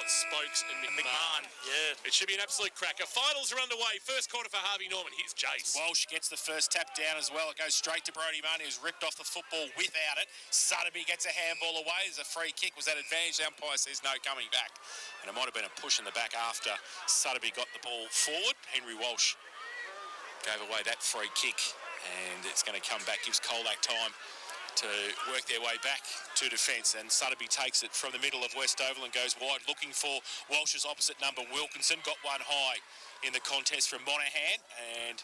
got Spokes and McMahon. Yeah. It should be an absolute cracker. Finals are underway. First quarter for Harvey Norman. Here's Jace. Walsh gets the first tap down as well. It goes straight to Brodie Marnie, who's ripped off the football without it. Sotheby gets a handball away. There's a free kick. Was that advantage? The umpire says no, coming back. And it might have been a push in the back after Sotheby got the ball forward. Henry Walsh gave away that free kick. And it's going to come back, gives Colac time to work their way back to defence, and Sotheby takes it from the middle of West Oval and goes wide, looking for Walsh's opposite number, Wilkinson. Got one high in the contest from Monahan, and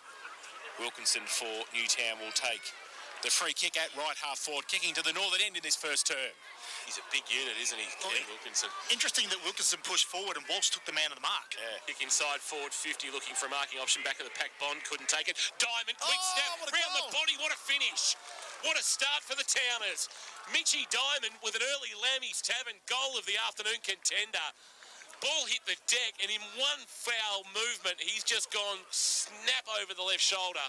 Wilkinson for Newtown will take the free kick at right half forward, kicking to the northern end in this first term. He's a big unit, isn't he, Ken Wilkinson? Interesting that Wilkinson pushed forward and Walsh took the man of the mark. Yeah. Kick inside, forward 50, looking for a marking option. Back of the pack, Bond couldn't take it. Diamond, quick step, round the body. What a finish. What a start for the Towners. Mitchy Diamond with an early Lammy's Tavern goal of the afternoon contender. Ball hit the deck, and in one foul movement, he's just gone snap over the left shoulder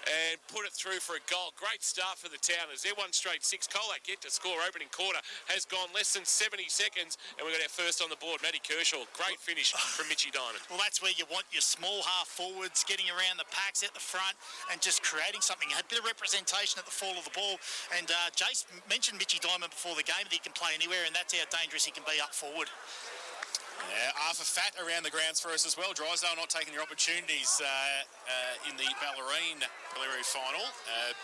and put it through for a goal. Great start for the Towners. They're 1 straight 6. Colac yet to score. Opening quarter has gone less than 70 seconds, and we've got our first on the board, Matty Kershaw. Great finish from Mitchy Diamond. Well, that's where you want your small half forwards getting around the packs at the front and just creating something. A bit of representation at the fall of the ball. And Jace mentioned Mitchy Diamond before the game that he can play anywhere, and that's how dangerous he can be up forward. Yeah, Arthur Fat around the grounds for us as well. Drysdale not taking their opportunities in the Ballerine preliminary final.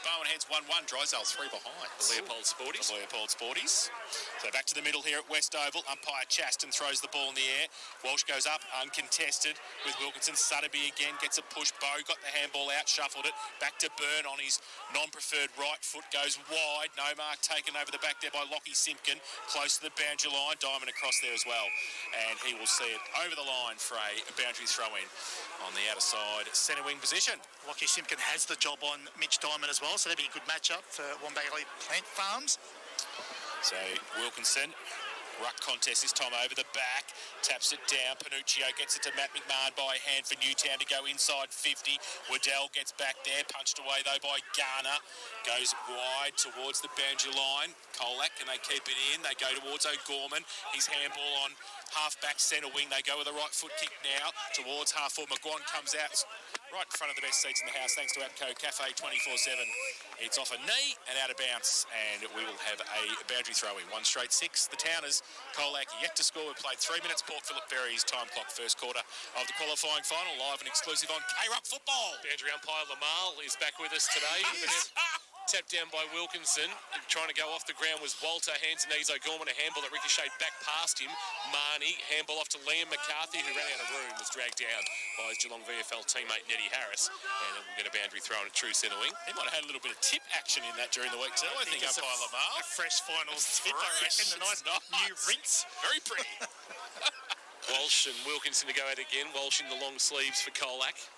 Bowen heads 1-1, Drysdale 3 behind. The Leopold Sporties. So back to the middle here at West Oval. Umpire Chaston throws the ball in the air. Walsh goes up uncontested with Wilkinson. Sotheby again gets a push. Bow got the handball out, shuffled it. Back to Byrne on his non-preferred right foot. Goes wide. No mark taken over the back there by Lockie Simpkin. Close to the boundary line. Diamond across there as well. And he will see it over the line for a boundary throw-in on the outer side centre wing position. Lockie Simpkin has the job on Mitch Diamond as well, so that'd be a good matchup for Wombagaley Plant Farms. So Wilkinson, ruck contest this time over the back, taps it down. Panuccio gets it to Matt McMahon by hand for Newtown to go inside 50. Waddell gets back there, punched away though by Garner. Goes wide towards the boundary line. Colac, and they keep it in. They go towards O'Gorman. His handball on half-back centre wing. They go with a right foot kick now towards half-forward. McGuan comes out right in front of the best seats in the house thanks to APCO Cafe 24/7. It's off a knee and out of bounce, and we will have a boundary throw-in. 1 straight 6. The Towners, Colac yet to score. We've played 3 minutes. Port Phillip Ferry's time clock first quarter of the qualifying final, live and exclusive on K-Rock Football. Boundary umpire Lamal is back with us today. Tapped down by Wilkinson. Trying to go off the ground was Walter. Hands and knees O'Gorman. A handball that ricocheted back past him. Marnie. Handball off to Liam McCarthy, who ran out of room. Was dragged down by his Geelong VFL teammate Nettie Harris. And we'll get a boundary throw in a true centre wing. He might have had a little bit of tip action in that during the week too, I think umpire Lamal. A fresh finals tip, I reckon. A nice new rinse. Very pretty. Walsh and Wilkinson to go out again. Walsh in the long sleeves for Colac.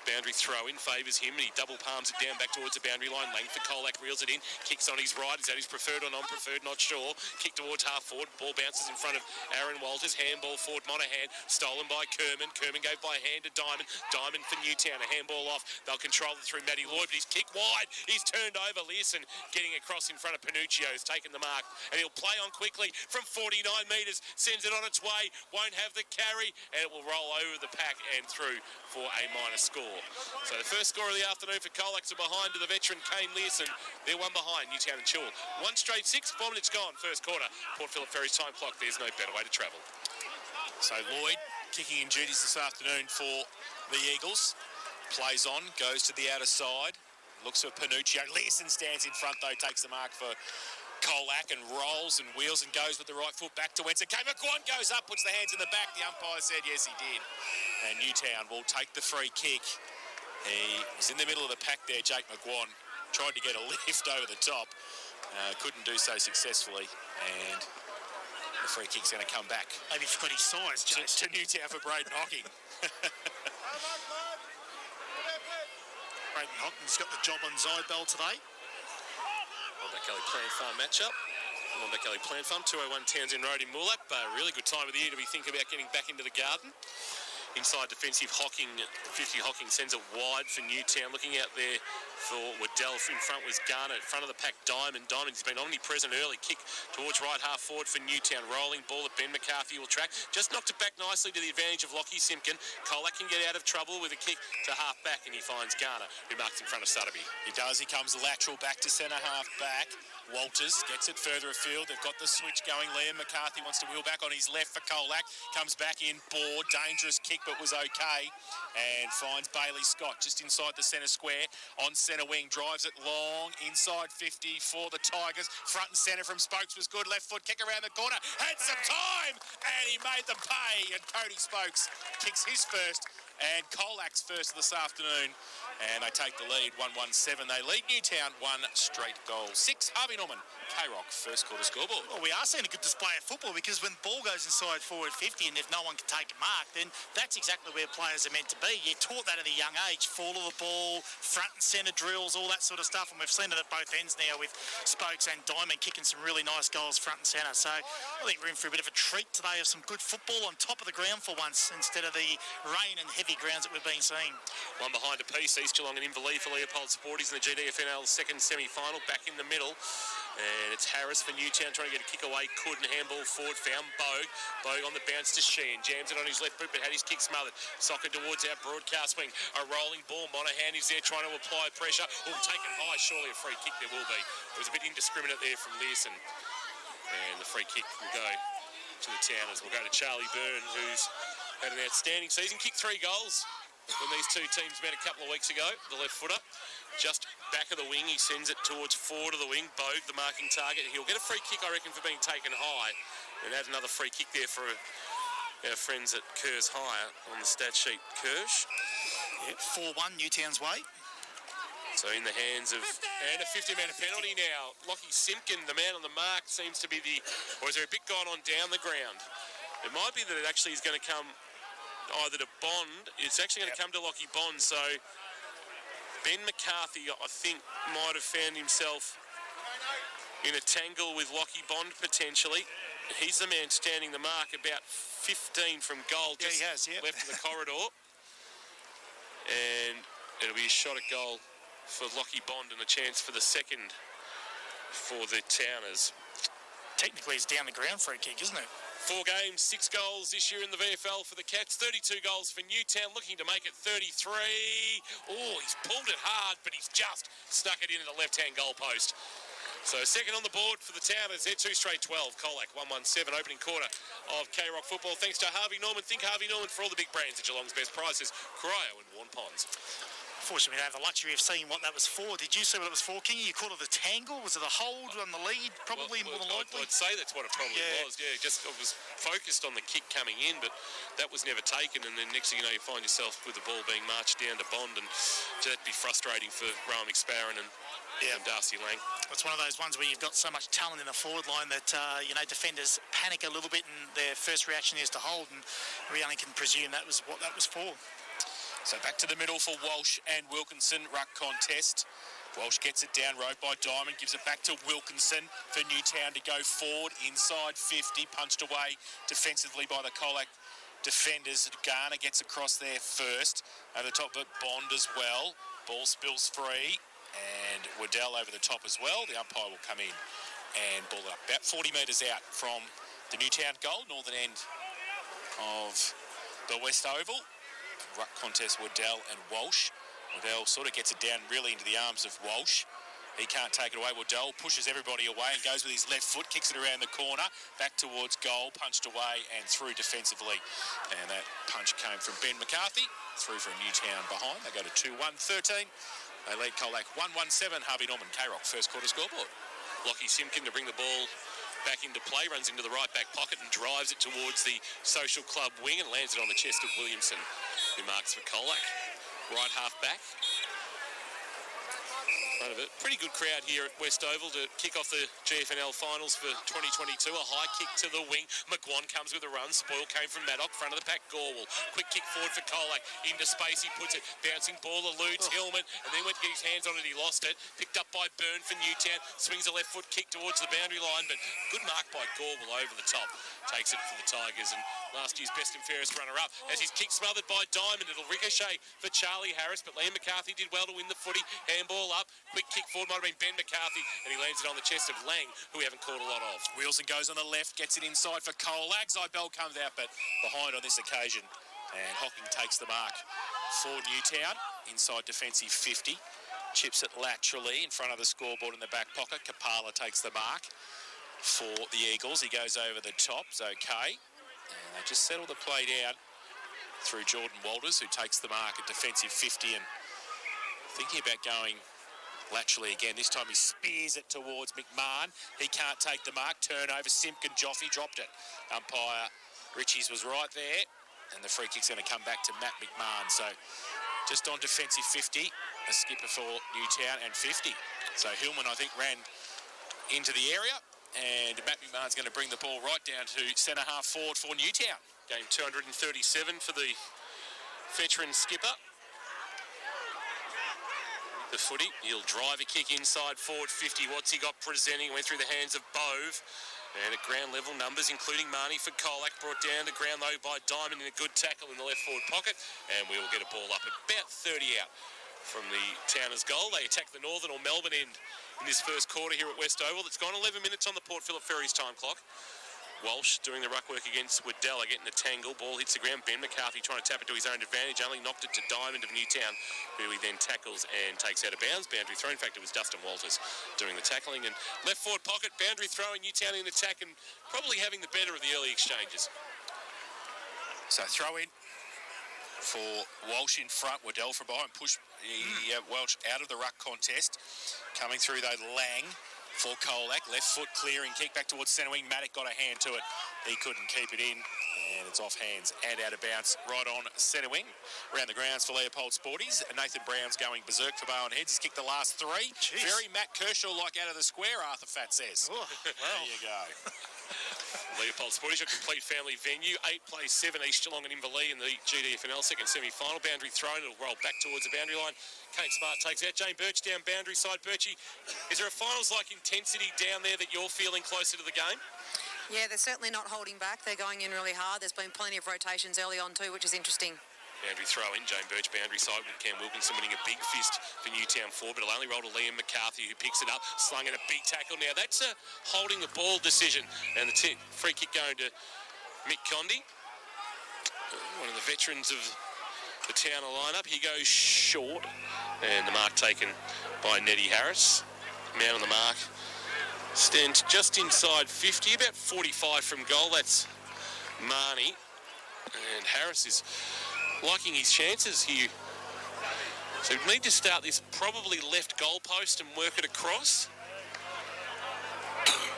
Boundary throw-in favours him, and he double palms it down back towards the boundary line. Length for Colac, reels it in, kicks on his right. Is that his preferred or non-preferred? Not sure. Kick towards half-forward. Ball bounces in front of Aaron Walters. Handball forward, Monahan. Stolen by Kerman. Kerman gave by hand to Diamond. Diamond for Newtown. A handball off. They'll control it through Matty Lloyd, but he's kicked wide. He's turned over. Learson getting across in front of Panuccio. He's taken the mark, and he'll play on quickly from 49 metres. Sends it on its way. Won't have the carry, and it will roll over the pack and through for a minor score. So the first score of the afternoon for Colac are behind to the veteran Kane Learson. They're 1 behind Newtown and Chilwell. 1 straight 6, 4 minutes gone, first quarter. Port Phillip Ferry's time clock. There's no better way to travel. So Lloyd kicking in duties this afternoon for the Eagles. Plays on, goes to the outer side. Looks for Panuccio. Learson stands in front though, takes the mark for Colac and rolls and wheels and goes with the right foot back to Wenson. McGuan goes up, puts the hands in the back. The umpire said yes, he did. And Newtown will take the free kick. He was in the middle of the pack there, Jake McGuan. Tried to get a lift over the top. Couldn't do so successfully. And the free kick's going to come back. Maybe forgot his size, Jace. To Newtown for Braden Hocking. Braden Hocking's got the job on Zybell today. Wombagaley Plant Farm matchup. Wombagaley Plant Farm, 201 Townsend Road in Moolap. Really good time of the year to be thinking about getting back into the garden. Inside defensive, 50 Hocking sends it wide for Newtown. Looking out there for Waddell. In front was Garner. In front of the pack, Diamond. Diamond's been omnipresent early. Kick towards right half forward for Newtown. Rolling ball that Ben McCarthy will track. Just knocked it back nicely to the advantage of Lockie Simpkin. Colac can get out of trouble with a kick to half back, and he finds Garner, who marks in front of Sutterby. He does. He comes lateral back to centre half back. Walters gets it further afield. They've got the switch going. Liam McCarthy wants to wheel back on his left for Colac. Comes back in, board. Dangerous kick, but was okay. And finds Bailey Scott just inside the centre square. On centre wing, drives it long. Inside 50 for the Tigers. Front and centre from Spokes was good. Left foot kick around the corner. Had some time, and he made them pay. And Cody Spokes kicks his first. And Colac's first this afternoon. And they take the lead, 1-1-7. They lead Newtown 1 straight goal. 6, Harvey Norman, K-Rock, first quarter scoreboard. Well, we are seeing a good display of football because when the ball goes inside forward 50 and if no one can take a mark, then that's exactly where players are meant to be. You're taught that at a young age. Fall of the ball, front and centre drills, all that sort of stuff. And we've seen it at both ends now with Spokes and Diamond kicking some really nice goals front and centre. So I think we're in for a bit of a treat today of some good football on top of the ground for once instead of the rain and heavy grounds that we've been seeing. One behind a piece, East Geelong and Inverleigh for Leopold Sporties in the GDFNL second semi-final, back in the middle. And it's Harris for Newtown trying to get a kick away, couldn't. Handball forward, found Bogue. Bogue on the bounce to Sheehan, jams it on his left boot but had his kick smothered. Soccer towards our broadcast wing, a rolling ball. Monahan is there trying to apply pressure. Oh, taken high, surely a free kick there will be. It was a bit indiscriminate there from Learson. And the free kick will go to the Towners. We'll go to Charlie Byrne, who's had an outstanding season. Kicked 3 goals when these two teams met a couple of weeks ago. The left footer just back of the wing, he sends it towards forward of the wing. Bogue, the marking target, he'll get a free kick, I reckon, for being taken high, and add another free kick there for our friends at Kerrs Hire on the stat sheet. Kirsch, Yeah, 4-1 Newtown's way. so in the hands of, and a 50-metre penalty now. Lockie Simpkin, the man on the mark, seems to be or is there a bit gone on down the ground? It might be that it actually is going to come either to Bond. It's actually going to come to Lockie Bond. So Ben McCarthy, I think, might have found himself in a tangle with Lockie Bond potentially. He's the man standing the mark about 15 from goal. Yeah, he has, yeah. Left of the corridor. And it'll be a shot at goal for Lockie Bond and a chance for the second for the Towners. Technically, it's down the ground free kick, isn't it? 4 games, 6 goals this year in the VFL for the Cats. 32 goals for Newtown, looking to make it 33. Oh, he's pulled it hard, but he's just stuck it into the left-hand goal post. So second on the board for the Towners. They're 2 straight 12. Colac, 1-1-7, opening quarter of K-Rock football. Thanks to Harvey Norman. Think Harvey Norman for all the big brands at Geelong's best prices. Cryo and Warn Ponds. Unfortunately, we don't have the luxury of seeing what that was for. Did you see what it was for, Kingy? You called it a tangle? Was it a hold on the lead? Probably more than likely. I'd say that's what it probably was. Yeah, just I was focused on the kick coming in, but that was never taken. And then next thing you know, you find yourself with the ball being marched down to Bond, and that'd be frustrating for Rowan McSparron and Darcy Lang. It's one of those ones where you've got so much talent in the forward line that, defenders panic a little bit and their first reaction is to hold, and we only can presume that was what that was for. So back to the middle for Walsh and Wilkinson, ruck contest. Walsh gets it down, rode by Diamond, gives it back to Wilkinson for Newtown to go forward, inside 50, punched away defensively by the Colac defenders. Garner gets across there first, over the top of it, Bond as well. Ball spills free, and Waddell over the top as well. The umpire will come in and ball it up about 40 metres out from the Newtown goal, northern end of the West Oval. Ruck contest, Waddell and Walsh. Waddell sort of gets it down really into the arms of Walsh. He can't take it away. Waddell pushes everybody away and goes with his left foot, kicks it around the corner, back towards goal, punched away and through defensively. And that punch came from Ben McCarthy, through from Newtown behind. They go to 2-1-13. They lead Colac 1-1-7. Harvey Norman, K-Rock, first quarter scoreboard. Lockie Simpkin to bring the ball back into play, runs into the right back pocket and drives it towards the Social Club wing and lands it on the chest of Williamson, who marks for Colac. Right half back. front of it. Pretty good crowd here at West Oval to kick off the GFNL finals for 2022. A high kick to the wing. McGuan comes with a run. Spoil came from Maddock. Front of the pack, Gorwell. Quick kick forward for Colac. Into space, he puts it. Bouncing ball eludes Hillman, and then went to get his hands on it. He lost it. Picked up by Byrne for Newtown. Swings a left foot kick towards the boundary line, but good mark by Gorwell over the top. Takes it for the Tigers, and last year's best and fairest runner-up. As his kick smothered by Diamond, it'll ricochet for Charlie Harris, but Liam McCarthy did well to win the footy. Handball up. Quick kick forward, might have been Ben McCarthy, and he lands it on the chest of Lang, who we haven't caught a lot of. Wilson goes on the left, gets it inside for Colac. Zybell comes out, but behind on this occasion. And Hocking takes the mark for Newtown. Inside defensive 50. Chips it laterally in front of the scoreboard in the back pocket. Kapala takes the mark for the Eagles. He goes over the top. It's okay. And they just settle the play down through Jordan Walters, who takes the mark at defensive 50 and thinking about going laterally again. This time he spears it towards McMahon. He can't take the mark. Turnover. Simpkin Joffe dropped it. Umpire Richies was right there. And the free kick's going to come back to Matt McMahon. So just on defensive 50, a skipper for Newtown and 50. So Hillman, I think, ran into the area. And Matt McMahon's going to bring the ball right down to centre half forward for Newtown. Game 237 for the veteran skipper. The footy, he'll drive a kick inside forward 50. What's he got presenting? Went through the hands of Bove. And at ground level numbers, including Marnie for Colac, brought down to ground though by Diamond in a good tackle in the left forward pocket. And we will get a ball up about 30 out from the Towners' goal. They attack the Northern or Melbourne end in this first quarter here at West Oval. It's gone 11 minutes on the Port Phillip Ferries time clock. Walsh doing the ruck work against Waddella, getting the tangle. Ball hits the ground. Ben McCarthy trying to tap it to his own advantage. Only knocked it to Diamond of Newtown, who he then tackles and takes out of bounds. Boundary throw. In fact, it was Dustin Walters doing the tackling. And left forward pocket, boundary throw, and Newtown in attack and probably having the better of the early exchanges. So throw in for Walsh in front. Waddell from behind. Push Welch out of the ruck contest. Coming through though, Lang for Colac. Left foot clearing kick back towards centre wing. Maddock got a hand to it. He couldn't keep it in. And it's off hands and out of bounds right on centre wing. Around the grounds for Leopold Sporties. Nathan Brown's going berserk for Bowen Heads. He's kicked the last three. Jeez. Very Matt Kershaw-like out of the square, Arthur Fat says. Oh, well. There you go. Leopold Sportage, a complete family venue. 8 plays 7 East Geelong and Inverleigh in the GDFNL second semi-final. Boundary thrown, it'll roll back towards the boundary line. Kane Smart takes out. Jane Birch down boundary side. Birchie, is there a finals-like intensity down there that you're feeling closer to the game? Yeah, they're certainly not holding back. They're going in really hard. There's been plenty of rotations early on too, which is interesting. Boundary throw in. Jane Birch boundary side with Cam Wilkinson winning a big fist for Newtown forward, but it'll only roll to Liam McCarthy, who picks it up, slung in a big tackle. Now that's a holding the ball decision, and the free kick going to Mick Condi, one of the veterans of the Towner lineup. He goes short, and the mark taken by Neddy Harris. Man on the mark stands just inside 50, about 45 from goal. That's Marnie, and Harris is liking his chances here. So we need to start this probably left goalpost and work it across.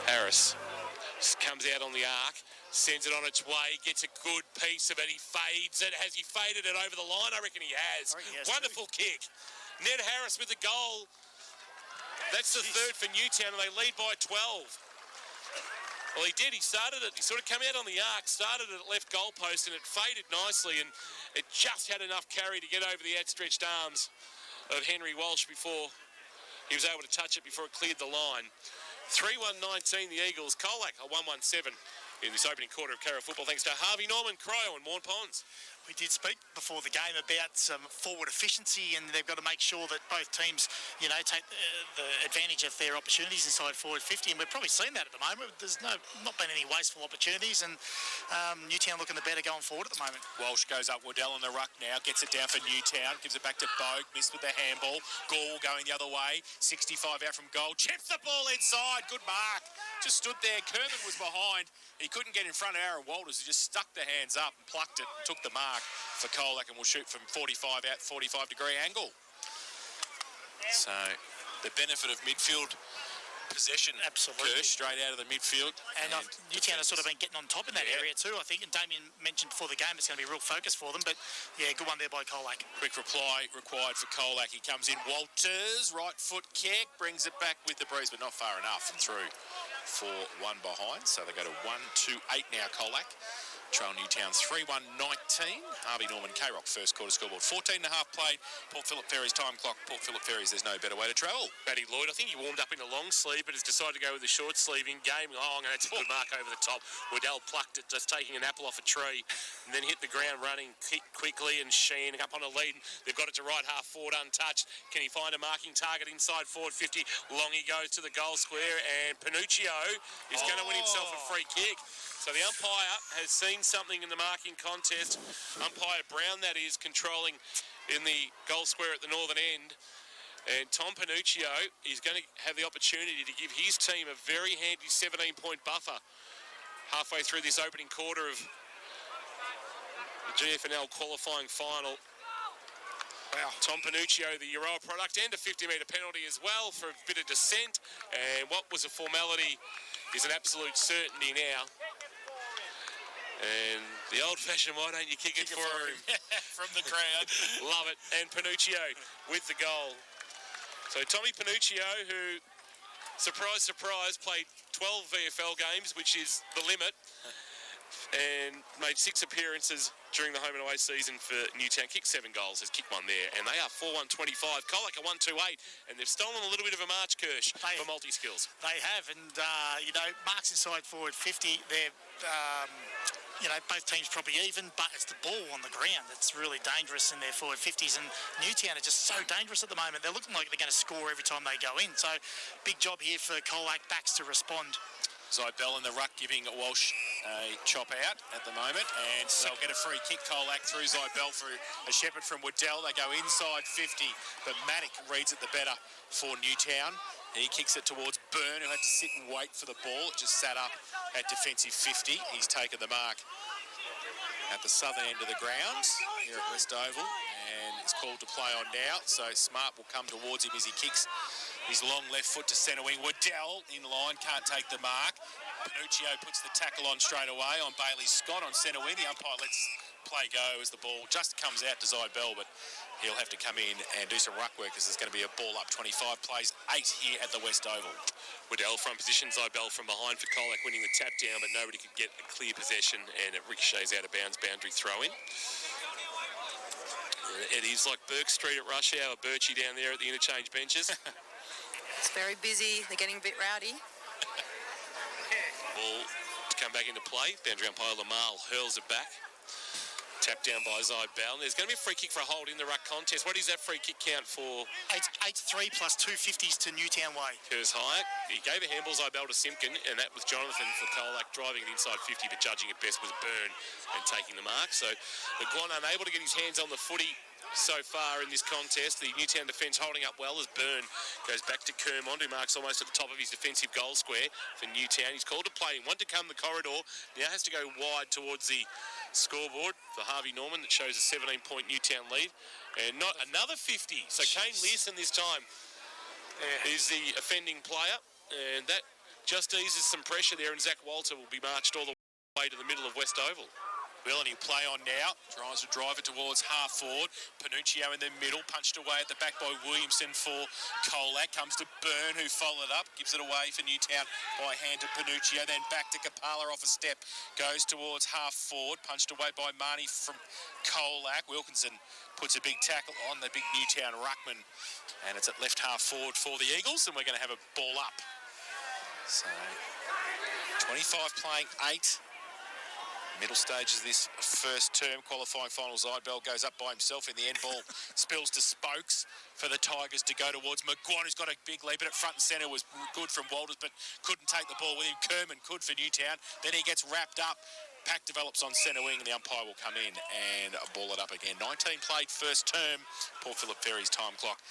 Harris comes out on the arc, sends it on its way, gets a good piece of it. He fades it. Has he faded it over the line? I reckon he has. Wonderful kick. Ned Harris with the goal. That's the third for Newtown, and they lead by 12. Well, he did. He started it. He sort of came out on the arc, started it at left goalpost, and it faded nicely, and it just had enough carry to get over the outstretched arms of Henry Walsh before he was able to touch it before it cleared the line. 3-1-19, the Eagles. Colac, a 1-1-7 in this opening quarter of Carra football, thanks to Harvey Norman, Cryo and Morn Ponds. We did speak before the game about some forward efficiency, and they've got to make sure that both teams, you know, take the advantage of their opportunities inside forward 50, and we've probably seen that at the moment. There's not been any wasteful opportunities, and Newtown looking the better going forward at the moment. Walsh goes up Waddell on the ruck now, gets it down for Newtown, gives it back to Bogue, missed with the handball. Gall going the other way, 65 out from goal, chips the ball inside, good mark. Just stood there, Kerman was behind. He couldn't get in front of Aaron Walters, who just stuck the hands up and plucked it and took the mark for Colac, and will shoot from 45 out, 45-degree angle. So the benefit of midfield possession. Absolutely. Kirsch straight out of the midfield. And Newtown has sort of been getting on top in that area too, I think. And Damien mentioned before the game it's going to be a real focus for them. But, yeah, good one there by Colac. Quick reply required for Colac. He comes in. Walters, right foot kick, brings it back with the breeze, but not far enough. And through for one behind. So they go to 1-2-8 now, Colac. Trail Newtown 3-1-19. Harvey Norman, K-Rock first quarter scoreboard. 14 and a half played. Port Phillip Ferry's time clock. Port Phillip Ferry's, there's no better way to travel. Matty Lloyd, I think he warmed up in a long sleeve, but has decided to go with the short sleeve in game. Oh, that's a good mark over the top. Waddell plucked it, just taking an apple off a tree, and then hit the ground running quickly, and Sheen up on a lead. They've got it to right half forward untouched. Can he find a marking target inside forward 50? Long he goes to the goal square, and Panuccio is going to win himself a free kick. So the umpire has seen something in the marking contest. Umpire Brown, that is, controlling in the goal square at the northern end. And Tom Panuccio is going to have the opportunity to give his team a very handy 17-point buffer halfway through this opening quarter of the GFNL qualifying final. Wow. Tom Panuccio, the Euroa product, and a 50-metre penalty as well for a bit of dissent. And what was a formality is an absolute certainty now. And the old-fashioned, why don't you kick it for him? From the crowd. Love it. And Panuccio with the goal. So Tommy Panuccio, who, surprise, surprise, played 12 VFL games, which is the limit, and made 6 appearances during the home and away season for Newtown. Kicked 7 goals, has kicked 1 there, and they are 4-1-25. Colac are 1-2-8, and they've stolen a little bit of a march, Kirsch, for multi-skills. They have, and, marks inside forward 50, they're... both teams probably even, but it's the ball on the ground that's really dangerous in their forward 50s, and Newtown are just so dangerous at the moment. They're looking like they're going to score every time they go in, so big job here for Colac backs to respond. Zybell in the ruck giving Walsh a chop out at the moment, and they'll get a free kick. Colac through Zybell for a shepherd from Waddell. They go inside 50, but Maddock reads it the better for Newtown. He kicks it towards Byrne, who had to sit and wait for the ball. It just sat up at defensive 50. He's taken the mark at the southern end of the grounds here at West Oval, and it's called to play on now. So Smart will come towards him as he kicks his long left foot to centre wing. Waddell in line, can't take the mark. Panuccio puts the tackle on straight away on Bailey Scott on centre wing. The umpire lets play go as the ball just comes out to Zybell, but he'll have to come in and do some ruck work because there's going to be a ball up 25 plays 8 here at the West Oval. Waddell front position, Zybell from behind for Colac, winning the tap down, but nobody could get a clear possession, and it ricochets out of bounds, boundary throw in. It is like Burke Street at rush hour, Birchie down there at the interchange benches. It's very busy. They're getting a bit rowdy. Ball to come back into play. Boundary umpire Lamal hurls it back. Tapped down by Zybell. There's going to be a free kick for a hold in the ruck contest. What is that free kick count for? 8-3 plus 2 50s to Newtown way. Curse Hayek. He gave a handball Zybell to Simpkin, and that was Jonathan for Colac driving it inside 50, but judging it best was Byrne and taking the mark. So the Guan unable to get his hands on the footy so far in this contest. The Newtown defence holding up well as Byrne goes back to Kermond, who marks almost at the top of his defensive goal square for Newtown. He's called to play. One to come the corridor. Now has to go wide towards the scoreboard for Harvey Norman that shows a 17-point Newtown lead. And not another 50. So Kane Learson this time is the offending player. And that just eases some pressure there. And Zach Walter will be marched all the way to the middle of West Oval. Will, and he'll play on now. Tries to drive it towards half forward. Panuccio in the middle, punched away at the back by Williamson for Colac. Comes to Byrne, who followed up, gives it away for Newtown by hand to Panuccio. Then back to Kapala off a step, goes towards half forward, punched away by Marnie from Colac. Wilkinson puts a big tackle on the big Newtown ruckman, and it's at left half forward for the Eagles, and we're going to have a ball up. So 25 playing 8. Middle stages of this first term qualifying final. Zybell goes up by himself in the end. Ball spills to Spokes for the Tigers to go towards McGuan, who's got a big lead, but at front and centre was good from Walters, but couldn't take the ball with him. Kerman could for Newtown. Then he gets wrapped up. Pack develops on centre wing, and the umpire will come in and ball it up again. 19 played first term. Port Phillip Ferry's time clock.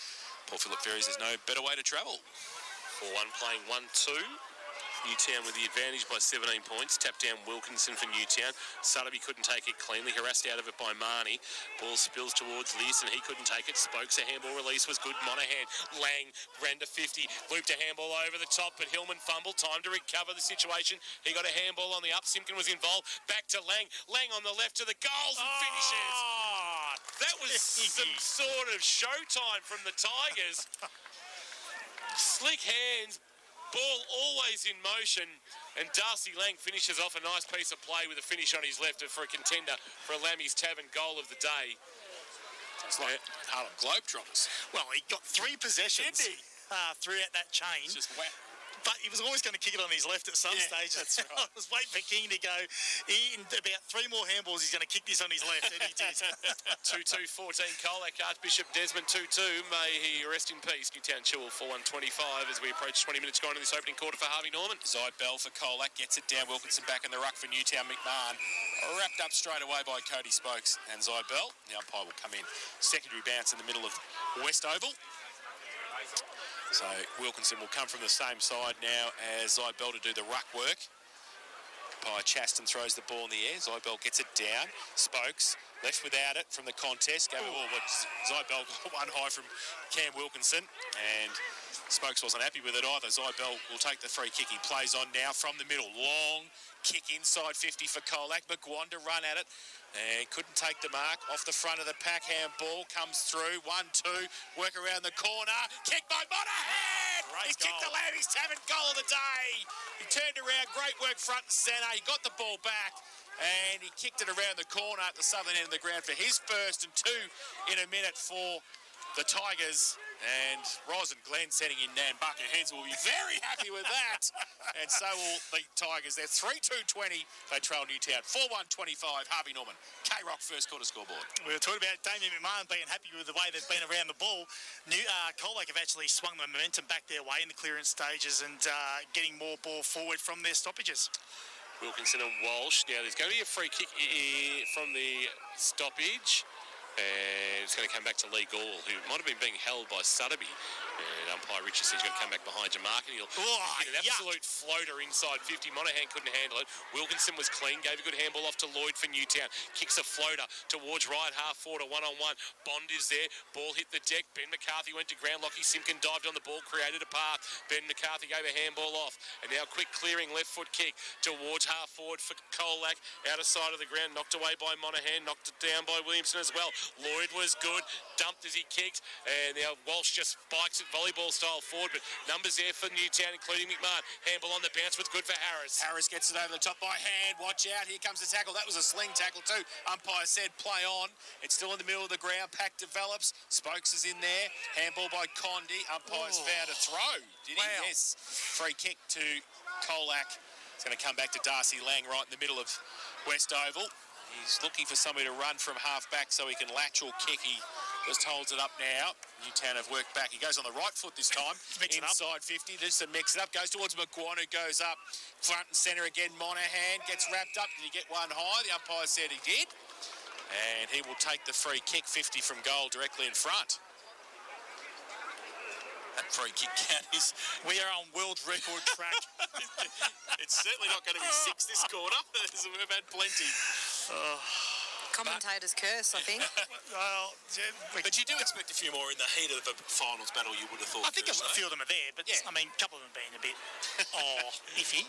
Port Phillip Ferry's, there's no better way to travel. 4-1 playing 1-2. Newtown with the advantage by 17 points. Tap down Wilkinson for Newtown. Sutterby couldn't take it cleanly. Harassed out of it by Marnie. Ball spills towards Leeson. He couldn't take it. Spokes a handball release was good. Monaghan. Lang ran to 50. Looped a handball over the top, but Hillman fumbled. Time to recover the situation. He got a handball on the up. Simpkin was involved. Back to Lang. Lang on the left to the goals and finishes. That was some sort of showtime from the Tigers. Slick hands. Ball always in motion, and Darcy Lang finishes off a nice piece of play with a finish on his left for a contender for a Lammy's Tavern goal of the day. It's like Harlem Globetrotters. Well, he got 3 possessions throughout that chain. It's just wet. But he was always going to kick it on his left at some stage. That's right. I was waiting for King to go. In about 3 more handballs, he's going to kick this on his left, and he did. 2-2-14 Colac, Archbishop Desmond 2-2. May he rest in peace. Newtown Chilwell 4-1-25 as we approach 20 minutes gone in this opening quarter for Harvey Norman. Zyde Bell for Colac, gets it down. Wilkinson back in the ruck for Newtown. McMahon wrapped up straight away by Cody Spokes and Zyde Bell. The umpire will come in. Secondary bounce in the middle of West Oval. So Wilkinson will come from the same side now as Zyde Bell to do the ruck work. Chaston throws the ball in the air. Zyde Bell gets it down. Spokes left without it from the contest. Zyde Bell got one high from Cam Wilkinson, and Spokes wasn't happy with it either. Zyde Bell will take the free kick. He plays on now from the middle. Long kick inside 50 for Colac. McGuan to run at it. And couldn't take the mark. Off the front of the pack, handball comes through. 1-2, work around the corner. Kick by Monaghan! He's kicked the Lammy's Tavern goal of the day. He turned around, great work front and centre. He got the ball back and he kicked it around the corner at the southern end of the ground for his first, and 2 in a minute for the Tigers. And Roz and Glenn setting in Nambucca Hens will be very happy with that. And so will the Tigers. They're 3-2-20. They trail Newtown 4-1-25. Harvey Norman. K-Rock first quarter scoreboard. We were talking about Damien McMahon being happy with the way they've been around the ball. Colac have actually swung the momentum back their way in the clearance stages and getting more ball forward from their stoppages. Wilkinson and Walsh. Now there's going to be a free kick from the stoppage. And it's going to come back to Lee Gall, who might have been being held by Sutterby. And umpire Richard says he's going to come back behind your mark, and he'll hit an absolute floater inside 50. Monaghan couldn't handle it. Wilkinson was clean, gave a good handball off to Lloyd for Newtown. Kicks a floater towards right half forward, a one-on-one. Bond is there. Ball hit the deck. Ben McCarthy went to ground. Lockie Simpkin dived on the ball, created a path. Ben McCarthy gave a handball off. And now quick clearing left foot kick towards half forward for Colac. Out of sight of the ground, knocked away by Monaghan, knocked it down by Williamson as well. Lloyd was good, dumped as he kicked, and now Walsh just spikes it volleyball style forward, but numbers there for Newtown, including McMahon. Handball on the bounce was good for Harris. Harris gets it over the top by hand. Watch out, here comes the tackle. That was a sling tackle too. Umpire said play on. It's still in the middle of the ground. Pack develops. Spokes is in there. Handball by Condi. Umpire's found a throw. Did he? Yes. Free kick to Colac. It's going to come back to Darcy Lang right in the middle of West Oval. He's looking for somebody to run from half back so he can latch or kick. He just holds it up now. Newtown have worked back. He goes on the right foot this time. Inside 50. Just to mix it up. Goes towards McGuan, who goes up front and centre again. Monaghan gets wrapped up. Did he get one high? The umpire said he did. And he will take the free kick 50 from goal directly in front. That free kick count is... We are on world record track. It's certainly not going to be 6 this quarter. We've had plenty. Commentator's curse, I think. But you do expect a few more in the heat of a finals battle, you would have thought. I think a few of them are there, but I mean, a couple of them being a bit iffy.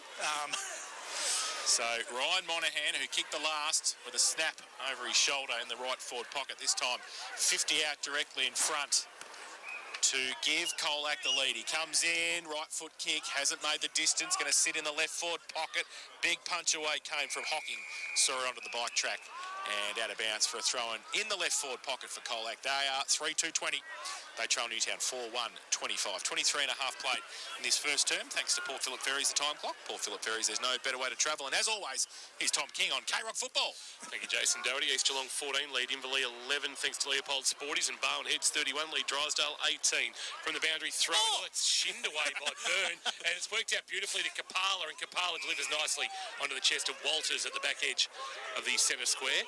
So Ryan Monaghan, who kicked the last with a snap over his shoulder in the right forward pocket, this time 50 out directly in front to give Colac the lead. He comes in, right foot kick, hasn't made the distance, going to sit in the left forward pocket. Big punch away came from Hocking, saw it onto the bike track and out of bounds for a throw-in in the left forward pocket for Colac. They are 3-2-20. They trail Newtown 4-1-25. 23 and a half played in this first term. Thanks to Port Phillip Ferries, the time clock. Port Phillip Ferries, there's no better way to travel. And as always, here's Tom King on K-Rock Football. Thank you, Jason Doherty. East Geelong 14, lead Inverleigh 11, thanks to Leopold Sporties, and Barwon Heads 31, lead Drysdale 18. From the boundary throw, it's shinned away by Byrne, and it's worked out beautifully to Kapala, and Kapala delivers nicely onto the chest of Walters at the back edge of the centre square.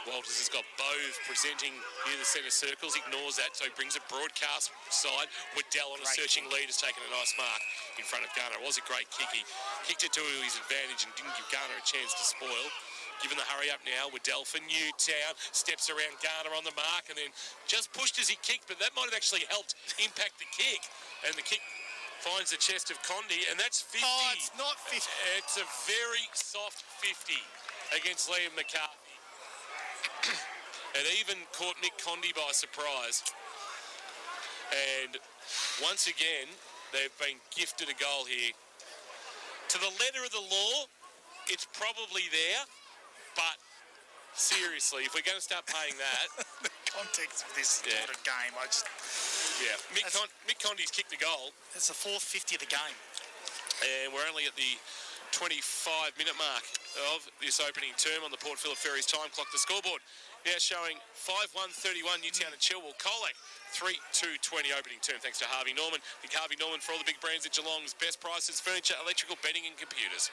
Walters has got both presenting near the centre circles, ignores that, so he brings a broadcast side. Waddell on a searching lead has taken a nice mark in front of Garner. It was a great kick. He kicked it to his advantage and didn't give Garner a chance to spoil. Given the hurry up now, Waddell for Newtown, steps around Garner on the mark and then just pushed as he kicked, but that might have actually helped impact the kick. And the kick finds the chest of Condi, and that's 50. Oh, it's not 50. It's a very soft 50 against Liam McCarthy. It even caught Nick Condi by surprise. And once again, they've been gifted a goal here. To the letter of the law, it's probably there, but seriously, if we're going to start paying that... The context of this sort of game, Yeah, Mick Condi's kicked the goal. It's the fourth 50 of the game. And we're only at the 25-minute mark of this opening term on the Port Phillip Ferries time clock. The scoreboard now showing 5-1-31 Newtown and Chilwell. Colac 3-2-20 opening term thanks to Harvey Norman. Think Harvey Norman for all the big brands at Geelong's best prices, furniture, electrical, bedding and computers.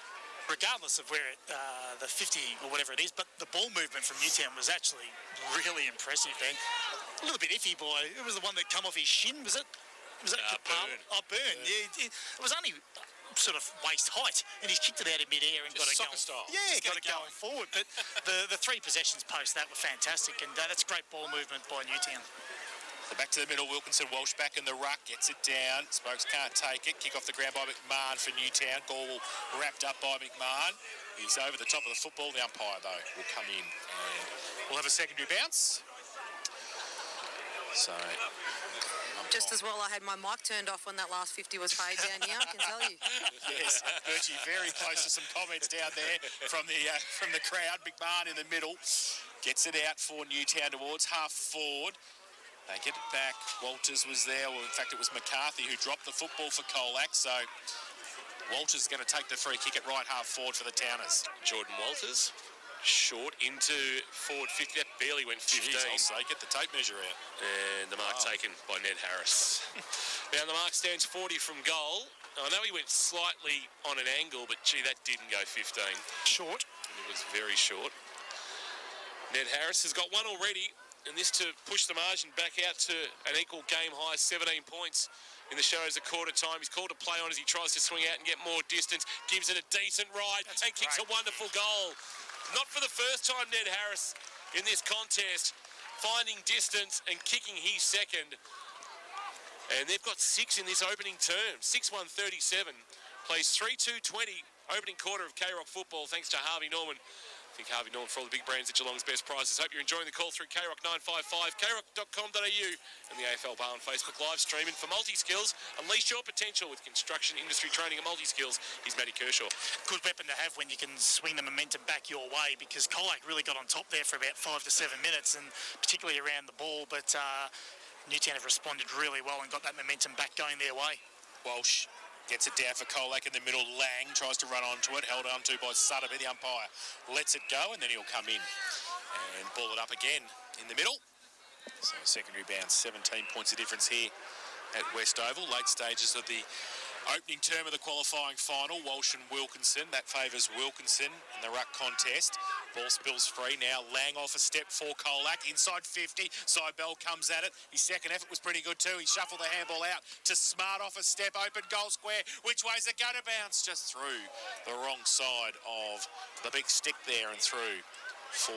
Regardless of where the 50 or whatever it is, but the ball movement from Newtown was actually really impressive, Ben. A little bit iffy, boy. It was the one that come off his shin, was it? Was that Burn. Oh, Burn. Yeah, it was only sort of waist height, and he's kicked it out in mid-air and got it going. Style. Yeah, Just got it going forward. But the three possessions post, that were fantastic, and that's great ball movement by Newtown. So back to the middle, Wilkinson, Walsh back in the ruck, gets it down. Spokes can't take it. Kick off the ground by McMahon for Newtown. Ball wrapped up by McMahon. He's over the top of the football. The umpire, though, will come in and we'll have a secondary bounce. So... Just as well I had my mic turned off when that last 50 was paid down here, I can tell you. Yes, Bertie very close to some comments down there from the crowd. McMahon in the middle gets it out for Newtown towards half forward. They get it back. Walters was there. Well, in fact, it was McCarthy who dropped the football for Colac. So Walters is going to take the free kick at right half forward for the Towners. Jordan Walters short into forward 50. That barely went 15. Jeez, I'll say, get the tape measure out. And the mark taken by Ned Harris. Now the mark stands 40 from goal. I know he went slightly on an angle, but gee, that didn't go 15. Short. It was very short. Ned Harris has got one already, and this to push the margin back out to an equal game high 17 points in the shadows of quarter time. He's called a play on as he tries to swing out and get more distance, gives it a decent ride and kicks a wonderful goal. Not for the first time, Ned Harris in this contest, finding distance and kicking his second. And they've got 6 in this opening term. 6-1-37. Plays 3-2-20 opening quarter of K-Rock football thanks to Harvey Norman. I think Harvey Norman for all the big brands at Geelong's best prices. Hope you're enjoying the call through K-Rock 955, krock.com.au and the AFL Bar on Facebook live streaming. For multi-skills, unleash your potential with construction industry training at multi-skills. Here's Matty Kershaw. Good weapon to have when you can swing the momentum back your way, because Colac really got on top there for about 5 to 7 minutes, and particularly around the ball, but Newtown have responded really well and got that momentum back going their way. Walsh gets it down for Colac in the middle. Lang tries to run onto it, held onto by Sutterby. The umpire lets it go, and then he'll come in and ball it up again in the middle. So secondary bounce, 17 points of difference here at West Oval. Late stages of the opening term of the qualifying final. Walsh and Wilkinson. That favours Wilkinson in the ruck contest. Ball spills free now. Lang off a step for Colac. Inside 50. Seibel comes at it. His second effort was pretty good too. He shuffled the handball out to Smart off a step. Open goal square. Which way's it going to bounce? Just through the wrong side of the big stick there and through. 4-1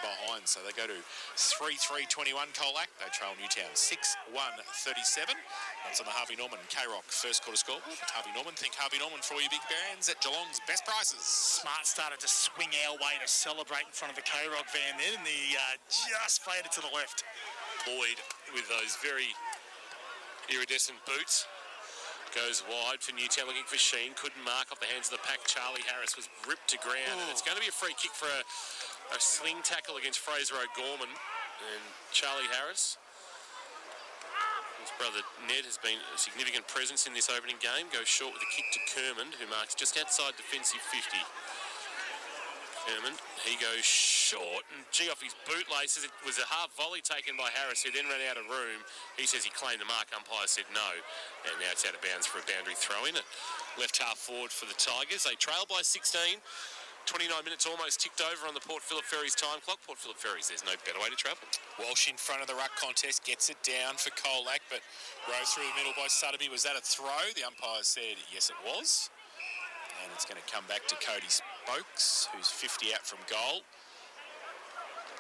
behind, so they go to 3-3-21 Colac. They trail Newtown 6-1-37. That's on the Harvey Norman K-Rock first quarter score. Harvey Norman, think Harvey Norman for all your big brands at Geelong's best prices. Smart started to swing our way to celebrate in front of the K-Rock van then, and he just faded to the left. Boyd with those very iridescent boots goes wide for Newtown, looking for Sheen. Couldn't mark off the hands of the pack. Charlie Harris was ripped to ground, and it's going to be a free kick for a sling tackle against Fraser O'Gorman. And Charlie Harris, his brother Ned, has been a significant presence in this opening game. Goes short with a kick to Kermond, who marks just outside defensive 50. Kermond, he goes short, and gee, off his bootlaces. It was a half volley taken by Harris, who then ran out of room. He says he claimed the mark. Umpire said no, and now it's out of bounds for a boundary throw in. At left half forward for the Tigers. They trail by 16. 29 minutes almost ticked over on the Port Phillip Ferries time clock. Port Phillip Ferries, there's no better way to travel. Walsh in front of the ruck contest, gets it down for Colac, but rose through the middle by Sutterby. Was that a throw? The umpire said yes, it was. And it's going to come back to Cody Spokes, who's 50 out from goal.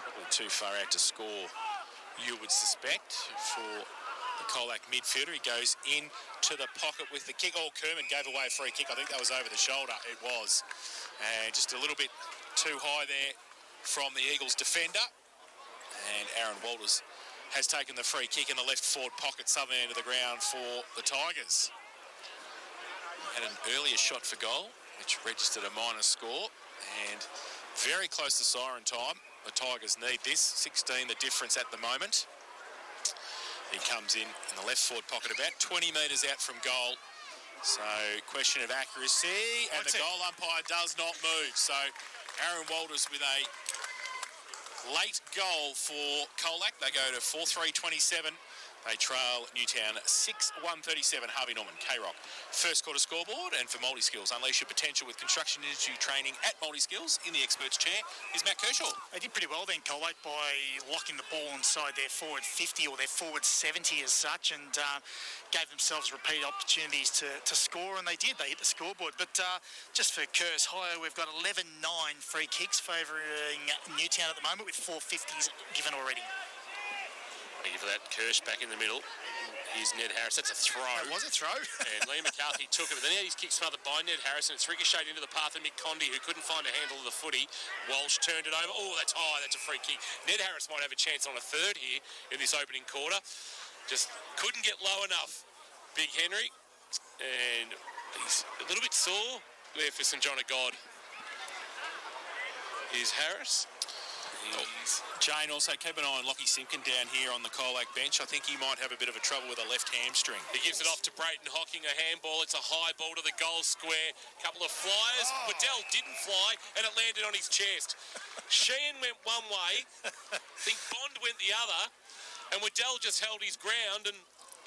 Probably too far out to score, you would suspect, for the Colac midfielder. He goes into the pocket with the kick. Oh, Kerman gave away a free kick. I think that was over the shoulder. It was. And just a little bit too high there from the Eagles defender. And Aaron Walters has taken the free kick in the left forward pocket, southern end of the ground for the Tigers. Had an earlier shot for goal, which registered a minor score. And very close to siren time. The Tigers need this. 16 the difference at the moment. He comes in the left forward pocket, about 20 metres out from goal. So, question of accuracy, and the goal umpire does not move. So, Aaron Walters with a late goal for Colac. They go to 4-3-27. They trail Newtown 6-1-37. Harvey Norman, K-Rock. First quarter scoreboard, and for Multi-Skills, unleash your potential with construction industry training at Multi-Skills. In the expert's chair is Matt Kershaw. They did pretty well then, Colac, by locking the ball inside their forward 50 or their forward 70 as such, and gave themselves repeat opportunities to score, and they did. They hit the scoreboard. But just for Kerrs Hire, we've got 11-9 free kicks favouring Newtown at the moment, with 4 50s given already. Thank you for that. Kirsch back in the middle. Here's Ned Harris. That's a throw. That was a throw. And Liam McCarthy took it, but then he had his kick smothered by Ned Harris, and it's ricocheted into the path of Mick Condy, who couldn't find a handle of the footy. Walsh turned it over. Oh, that's high. That's a free kick. Ned Harris might have a chance on a third here in this opening quarter. Just couldn't get low enough, Big Henry. And he's a little bit sore there for St John of God. Here's Harris. Jane also keep an eye on Lockie Simpkin down here on the Colac bench. I think he might have a bit of a trouble with a left hamstring. He gives it off to Brayton Hocking, a handball. It's a high ball to the goal square. Couple of flyers. Waddell didn't fly, and it landed on his chest. Sheehan went one way. I think Bond went the other, and Waddell just held his ground, and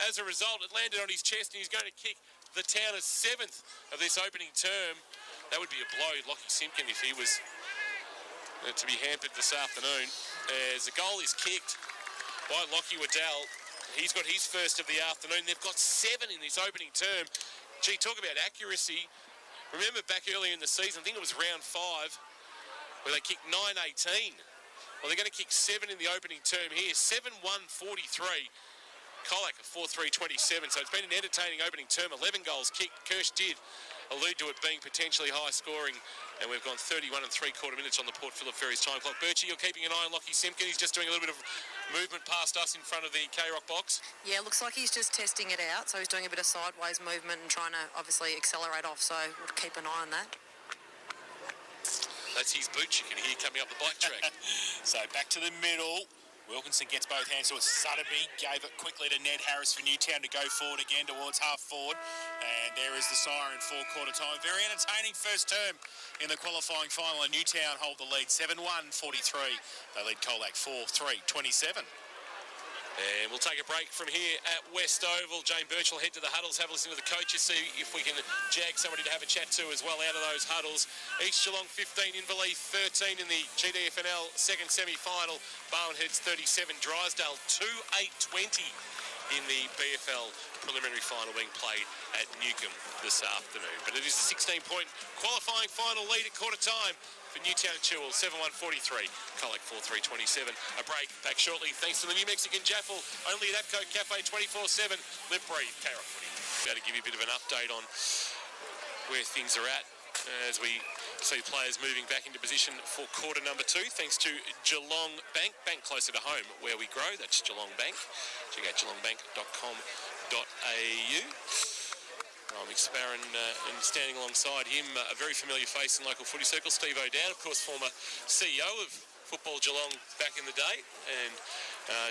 as a result, it landed on his chest, and he's going to kick the Towners' 7th of this opening term. That would be a blow, Lockie Simpkin, if he was to be hampered this afternoon. As the goal is kicked by Lockie Waddell. He's got his first of the afternoon. They've got 7 in this opening term. Gee, talk about accuracy. Remember back earlier in the season, I think it was round 5, where they kicked 9-18. Well, they're going to kick 7 in the opening term here. 7-1-43. Colac a 4-3-27. So it's been an entertaining opening term. 11 goals kicked. Kirsch did allude to it being potentially high scoring, and we've gone 31 3/4 minutes on the Port Phillip Ferries time clock. Birchie, you're keeping an eye on Lockie Simpkin. He's just doing a little bit of movement past us in front of the K-Rock box. Yeah, looks like he's just testing it out, so he's doing a bit of sideways movement and trying to obviously accelerate off, so we'll keep an eye on that. That's his boots you can hear coming up the bike track. So back to the middle. Wilkinson gets both hands to it. Sutterby gave it quickly to Ned Harris for Newtown to go forward again towards half forward. And there is the siren for quarter time. Very entertaining first term in the qualifying final. And Newtown hold the lead 7-1-43. They lead Colac 4-3-27. And we'll take a break from here at West Oval. Jane Birch will head to the huddles, have a listen to the coaches, see if we can jag somebody to have a chat to as well out of those huddles. East Geelong 15, Inverleith 13 in the GDFNL second semi-final. Barwonheads 37, Drysdale 2-8-20 in the BFL preliminary final being played at Newcomb this afternoon. But it is a 16-point qualifying final lead at quarter time for Newtown and Chilwell, 7-1-43. Colac 4-3-27. A break. Back shortly thanks to the New Mexican Jaffle, only at APCO Cafe 24/7. Live, breathe, K-Rock footy. About to give you a bit of an update on where things are at as we see players moving back into position for quarter number 2, thanks to Geelong Bank. Bank closer to home, where we grow. That's Geelong Bank. Check out geelongbank.com.au. Mick Sparron, and standing alongside him, a very familiar face in local footy circles, Steve O'Dowd, of course, former CEO of Football Geelong back in the day, and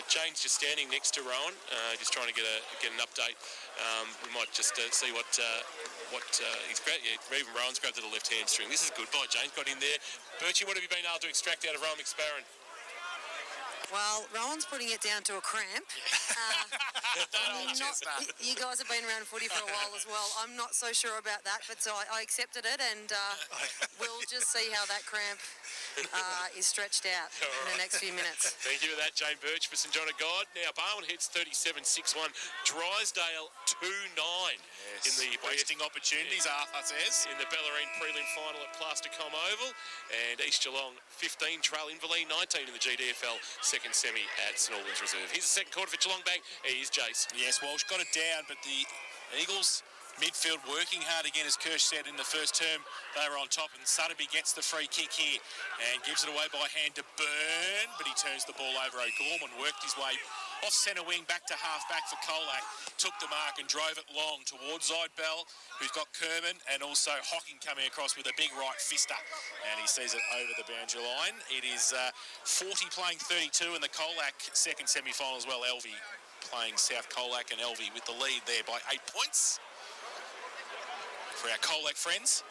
Jane's just standing next to Rowan, just trying to get an update. We might just see what he's grabbed. Yeah, even Rowan's grabbed at the left hamstring. This is good. By Jane's got in there. Birchie, what have you been able to extract out of Rowan McSparron? Well, Rowan's putting it down to a cramp. You guys have been around footy for a while as well. I'm not so sure about that, but so I accepted it, and we'll just see how that cramp is stretched out in the next few minutes. Thank you for that, Jane Birch for St John of God. Now, Barwon hits 37-6-1. Drysdale 2-9 in the wasting opportunities, Arthur says. In the Bellarine prelim final at Plastercom Oval. And East Geelong 15, trail Inverleigh 19 in the GDFL second semi at St Albans Reserve. Here's the second quarter for Geelong Bank. Here's Jace. Yes, Walsh got it down, but the Eagles midfield working hard again, as Kirsch said in the first term. They were on top, and Sutterby gets the free kick here and gives it away by hand to Byrne, but he turns the ball over. O'Gorman worked his way off centre wing back to half back for Colac, took the mark and drove it long towards Zidbell, who's got Kerman and also Hocking coming across with a big right fister, and he sees it over the boundary line. It is 40 playing 32 in the Colac second semi-final as well. Elvie playing South Colac, and Elvie with the lead there by 8 points. For our Colac friends.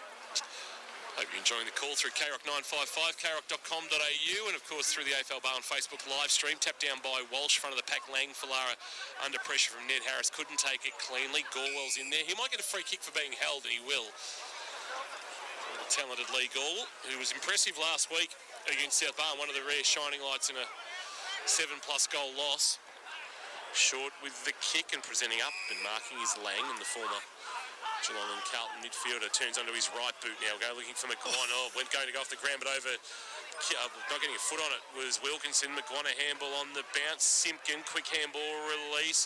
Hope you're enjoying the call through KROC955, KROC.com.au, and of course through the AFL Barwon Facebook live stream. Tapped down by Walsh, front of the pack. Geelongfl under pressure from Ned Harris, couldn't take it cleanly. Gorwell's in there. He might get a free kick for being held, and he will. The talented Lee Gorwell, who was impressive last week against South Barwon, one of the rare shining lights in a 7+ goal loss. Short with the kick and presenting up and marking his Lang, and the former Geelong and Carlton midfielder turns onto his right boot now. Go looking for McGuire. Went going to go off the ground, but over, not getting a foot on it was Wilkinson. McGuire handball on the bounce. Simpkin, quick handball release.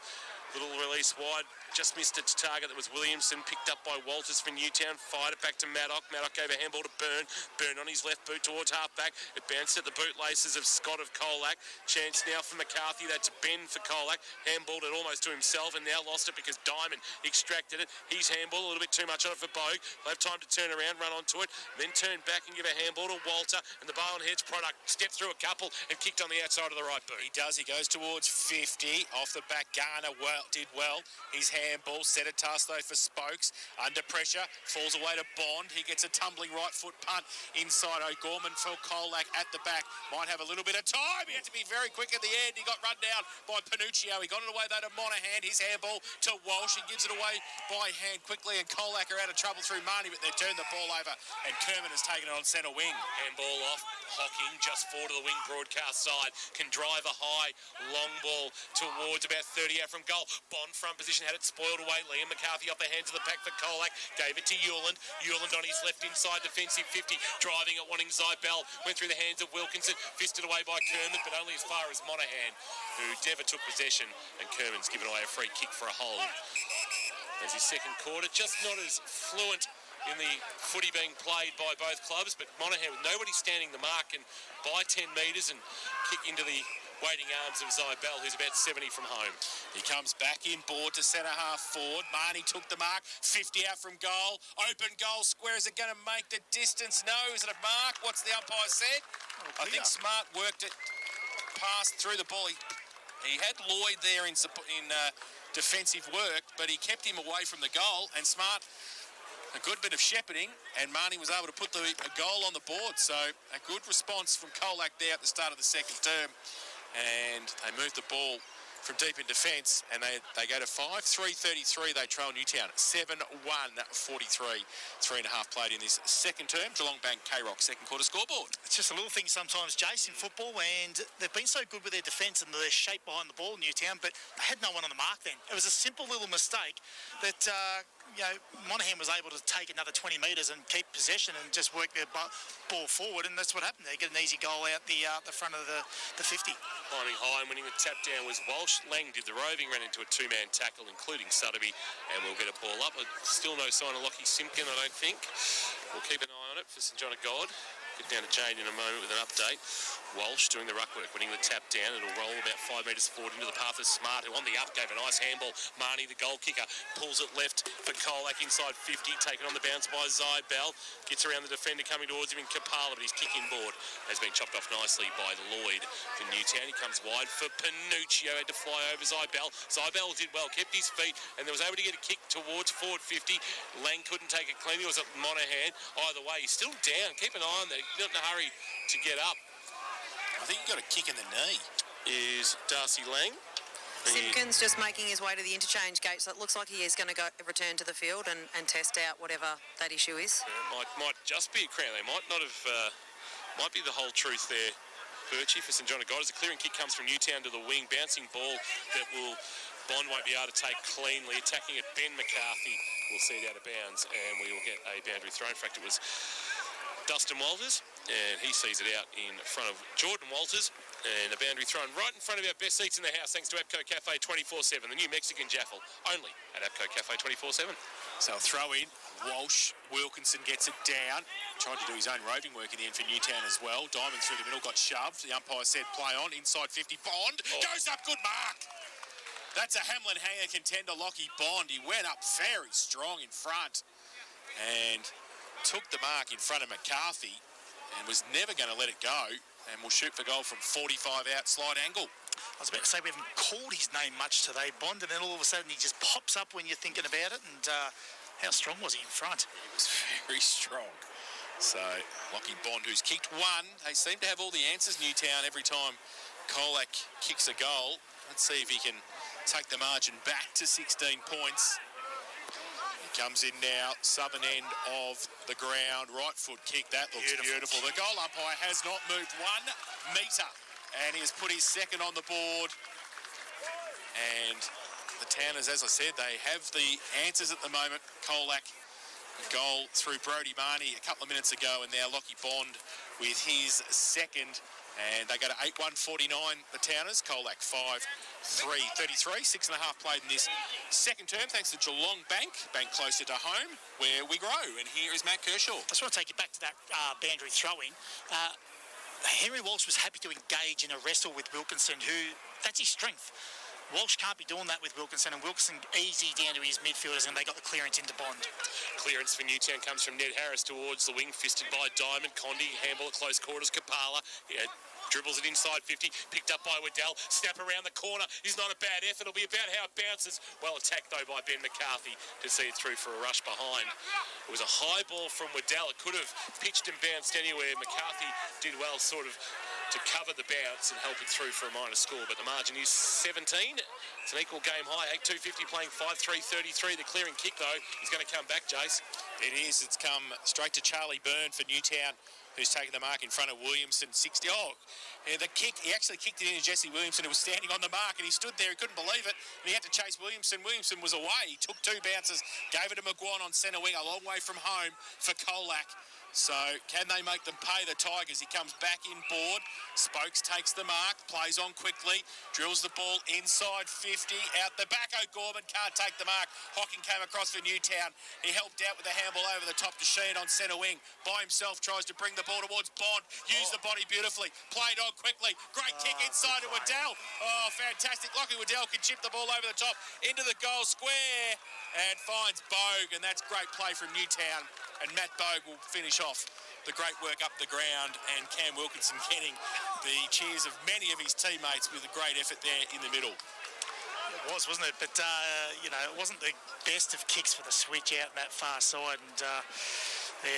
Little release wide. Just missed its target. That was Williamson. Picked up by Walters for Newtown. Fired it back to Maddock. Maddock gave a handball to Byrne. Byrne on his left boot towards half-back. It bounced at the bootlaces of Scott of Colac. Chance now for McCarthy. That's Ben for Colac. Handballed it almost to himself and now lost it because Diamond extracted it. His handball, a little bit too much on it for Bogue. They'll have time to turn around, run onto it, then turn back and give a handball to Walter. And the Barwon Heads product stepped through a couple and kicked on the outside of the right boot. He does. He goes towards 50. Off the back, Garner did well. His handball set a task though for Spokes. Under pressure, falls away to Bond. He gets a tumbling right foot punt inside. O'Gorman for Colac at the back. Might have a little bit of time. He had to be very quick at the end. He got run down by Panuccio. He got it away though to Monahan. His handball to Walsh. He gives it away by hand quickly, and Colac are out of trouble through Marnie, but they've turned the ball over, and Kerman has taken it on centre wing. Handball off. Hocking just forward of the wing broadcast side. Can drive a high long ball towards about 30 out from goal. Bond front position had it spoiled away. Liam McCarthy off the hands of the pack for Colac. Gave it to Hewland. Hewland on his left inside defensive 50. Driving it, wanting Zibell. Went through the hands of Wilkinson. Fisted away by Kerman, but only as far as Monahan, who never took possession. And Kerman's given away a free kick for a hold. As his second quarter, just not as fluent in the footy being played by both clubs, but Monahan with nobody standing the mark and by 10 metres and kick into the waiting arms of Zibell, who's about 70 from home. He comes back in board to centre half forward. Marnie took the mark, 50 out from goal. Open goal square. Is it going to make the distance? No. Is it a mark? What's the umpire said? I think Smart worked it, passed through the ball. He had Lloyd there in defensive work, but he kept him away from the goal, and Smart, a good bit of shepherding, and Marnie was able to put a goal on the board. So a good response from Colac there at the start of the second term. And they moved the ball from deep in defence, and they go to 5-3-33. They trail Newtown 7-1-43. 3.5 played in this second term. Geelong Bank K-Rock second quarter scoreboard. It's just a little thing sometimes, Jace, in football, and they've been so good with their defence and their shape behind the ball, Newtown, but they had no one on the mark then. It was a simple little mistake that Monahan was able to take another 20 metres and keep possession and just work their ball forward, and that's what happened. They get an easy goal out the front of the 50. Climbing high and winning the tap down was Walsh. Lang did the roving, ran into a two-man tackle, including Sutterby, and we'll get a ball up. Still no sign of Lockie Simpkin, I don't think. We'll keep an eye on it for St John of God. Get down to Jane in a moment with an update. Walsh doing the ruck work, winning the tap down. It'll roll about 5 metres forward into the path of Smart, who on the up gave a nice handball. Marnie, the goal kicker, pulls it left for Colac inside 50, taken on the bounce by Zibell. Gets around the defender coming towards him in Kapala, but his kick inboard has been chopped off nicely by Lloyd for Newtown. He comes wide for Panuccio, had to fly over Zibell. Zibell did well, kept his feet, and was able to get a kick towards forward 50. Lang couldn't take it cleanly. It was at Monahan. Either way, he's still down. Keep an eye on that. He's not in a hurry to get up. I think he got a kick in the knee. is Darcy Lang. Simpkins just making his way to the interchange gate, so it looks like he is going to return to the field and test out whatever that issue is. Might just be a cramp. They might not have. Might be the whole truth there. Birchie for St John of God as the clearing kick comes from Newtown to the wing, bouncing ball that Bond won't be able to take cleanly. Attacking it, Ben McCarthy will see it out of bounds, and we will get a boundary throw. In fact, it was Dustin Walters, and he sees it out in front of Jordan Walters, and a boundary thrown right in front of our best seats in the house, thanks to Apco Cafe 24/7, the new Mexican Jaffle, only at Apco Cafe 24/7. So a throw in, Walsh, Wilkinson gets it down, tried to do his own roving work in the end for Newtown as well. Diamond through the middle, got shoved. The umpire said play on, inside 50, Bond, goes up, good mark. That's a Hamlin hanger contender, Lockie Bond. He went up very strong in front and took the mark in front of McCarthy and was never going to let it go, and will shoot for goal from 45 out, slide angle. I was about to say we haven't called his name much today, Bond, and then all of a sudden he just pops up when you're thinking about it, and how strong was he in front? He was very strong. So, Lockie Bond, who's kicked one. They seem to have all the answers, Newtown, every time Colac kicks a goal. Let's see if he can take the margin back to 16 points. He comes in now, southern end of the ground, right foot kick. That looks beautiful. The goal umpire has not moved 1 metre, and he has put his second on the board. And the Towners, as I said, they have the answers at the moment. Colac, a goal through Brodie Marnie a couple of minutes ago, and now Lockie Bond with his second. And they go to 8-1-49, the Towners. Colac 5-3-33, 6.5 played in this second term, thanks to Geelong Bank closer to home, where we grow. And here is Matt Kershaw. I just want to take you back to that boundary throw-in. Henry Walsh was happy to engage in a wrestle with Wilkinson, who, that's his strength. Walsh can't be doing that with Wilkinson, and Wilkinson easy down to his midfielders, and they got the clearance into Bond. Clearance for Newtown comes from Ned Harris towards the wing, fisted by Diamond. Condi, handball at close quarters. Kapala, dribbles it inside 50, picked up by Waddell. Snap around the corner is not a bad effort. It'll be about how it bounces. Well attacked, though, by Ben McCarthy to see it through for a rush behind. It was a high ball from Waddell. It could have pitched and bounced anywhere. McCarthy did well sort of to cover the bounce and help it through for a minor score, but the margin is 17. It's an equal game high. 8-2-50 playing 5-3-33. The clearing kick, though, is going to come back, Jace. It is. It's come straight to Charlie Byrne for Newtown, who's taken the mark in front of Williamson. 60. The kick, he actually kicked it in to Jesse Williamson, who was standing on the mark, and he stood there. He couldn't believe it, and he had to chase Williamson. Williamson was away. He took 2 bounces, gave it to McGuan on centre wing, a long way from home for Colac. So, can they make them pay the Tigers? He comes back in board. Spokes takes the mark, plays on quickly, drills the ball inside 50, out the back. O'Gorman can't take the mark. Hocking came across for Newtown. He helped out with a handball over the top to Sheen on centre wing. By himself, tries to bring the ball towards Bond. Used the body beautifully. Played on quickly. Great kick inside to Waddell. Oh, fantastic. Lockie Waddell can chip the ball over the top into the goal square and finds Bogue, and that's great play from Newtown. And Matt Bogue will finish off the great work up the ground, and Cam Wilkinson getting the cheers of many of his teammates with a great effort there in the middle. It was, wasn't it? But, it wasn't the best of kicks for the switch out in that far side, and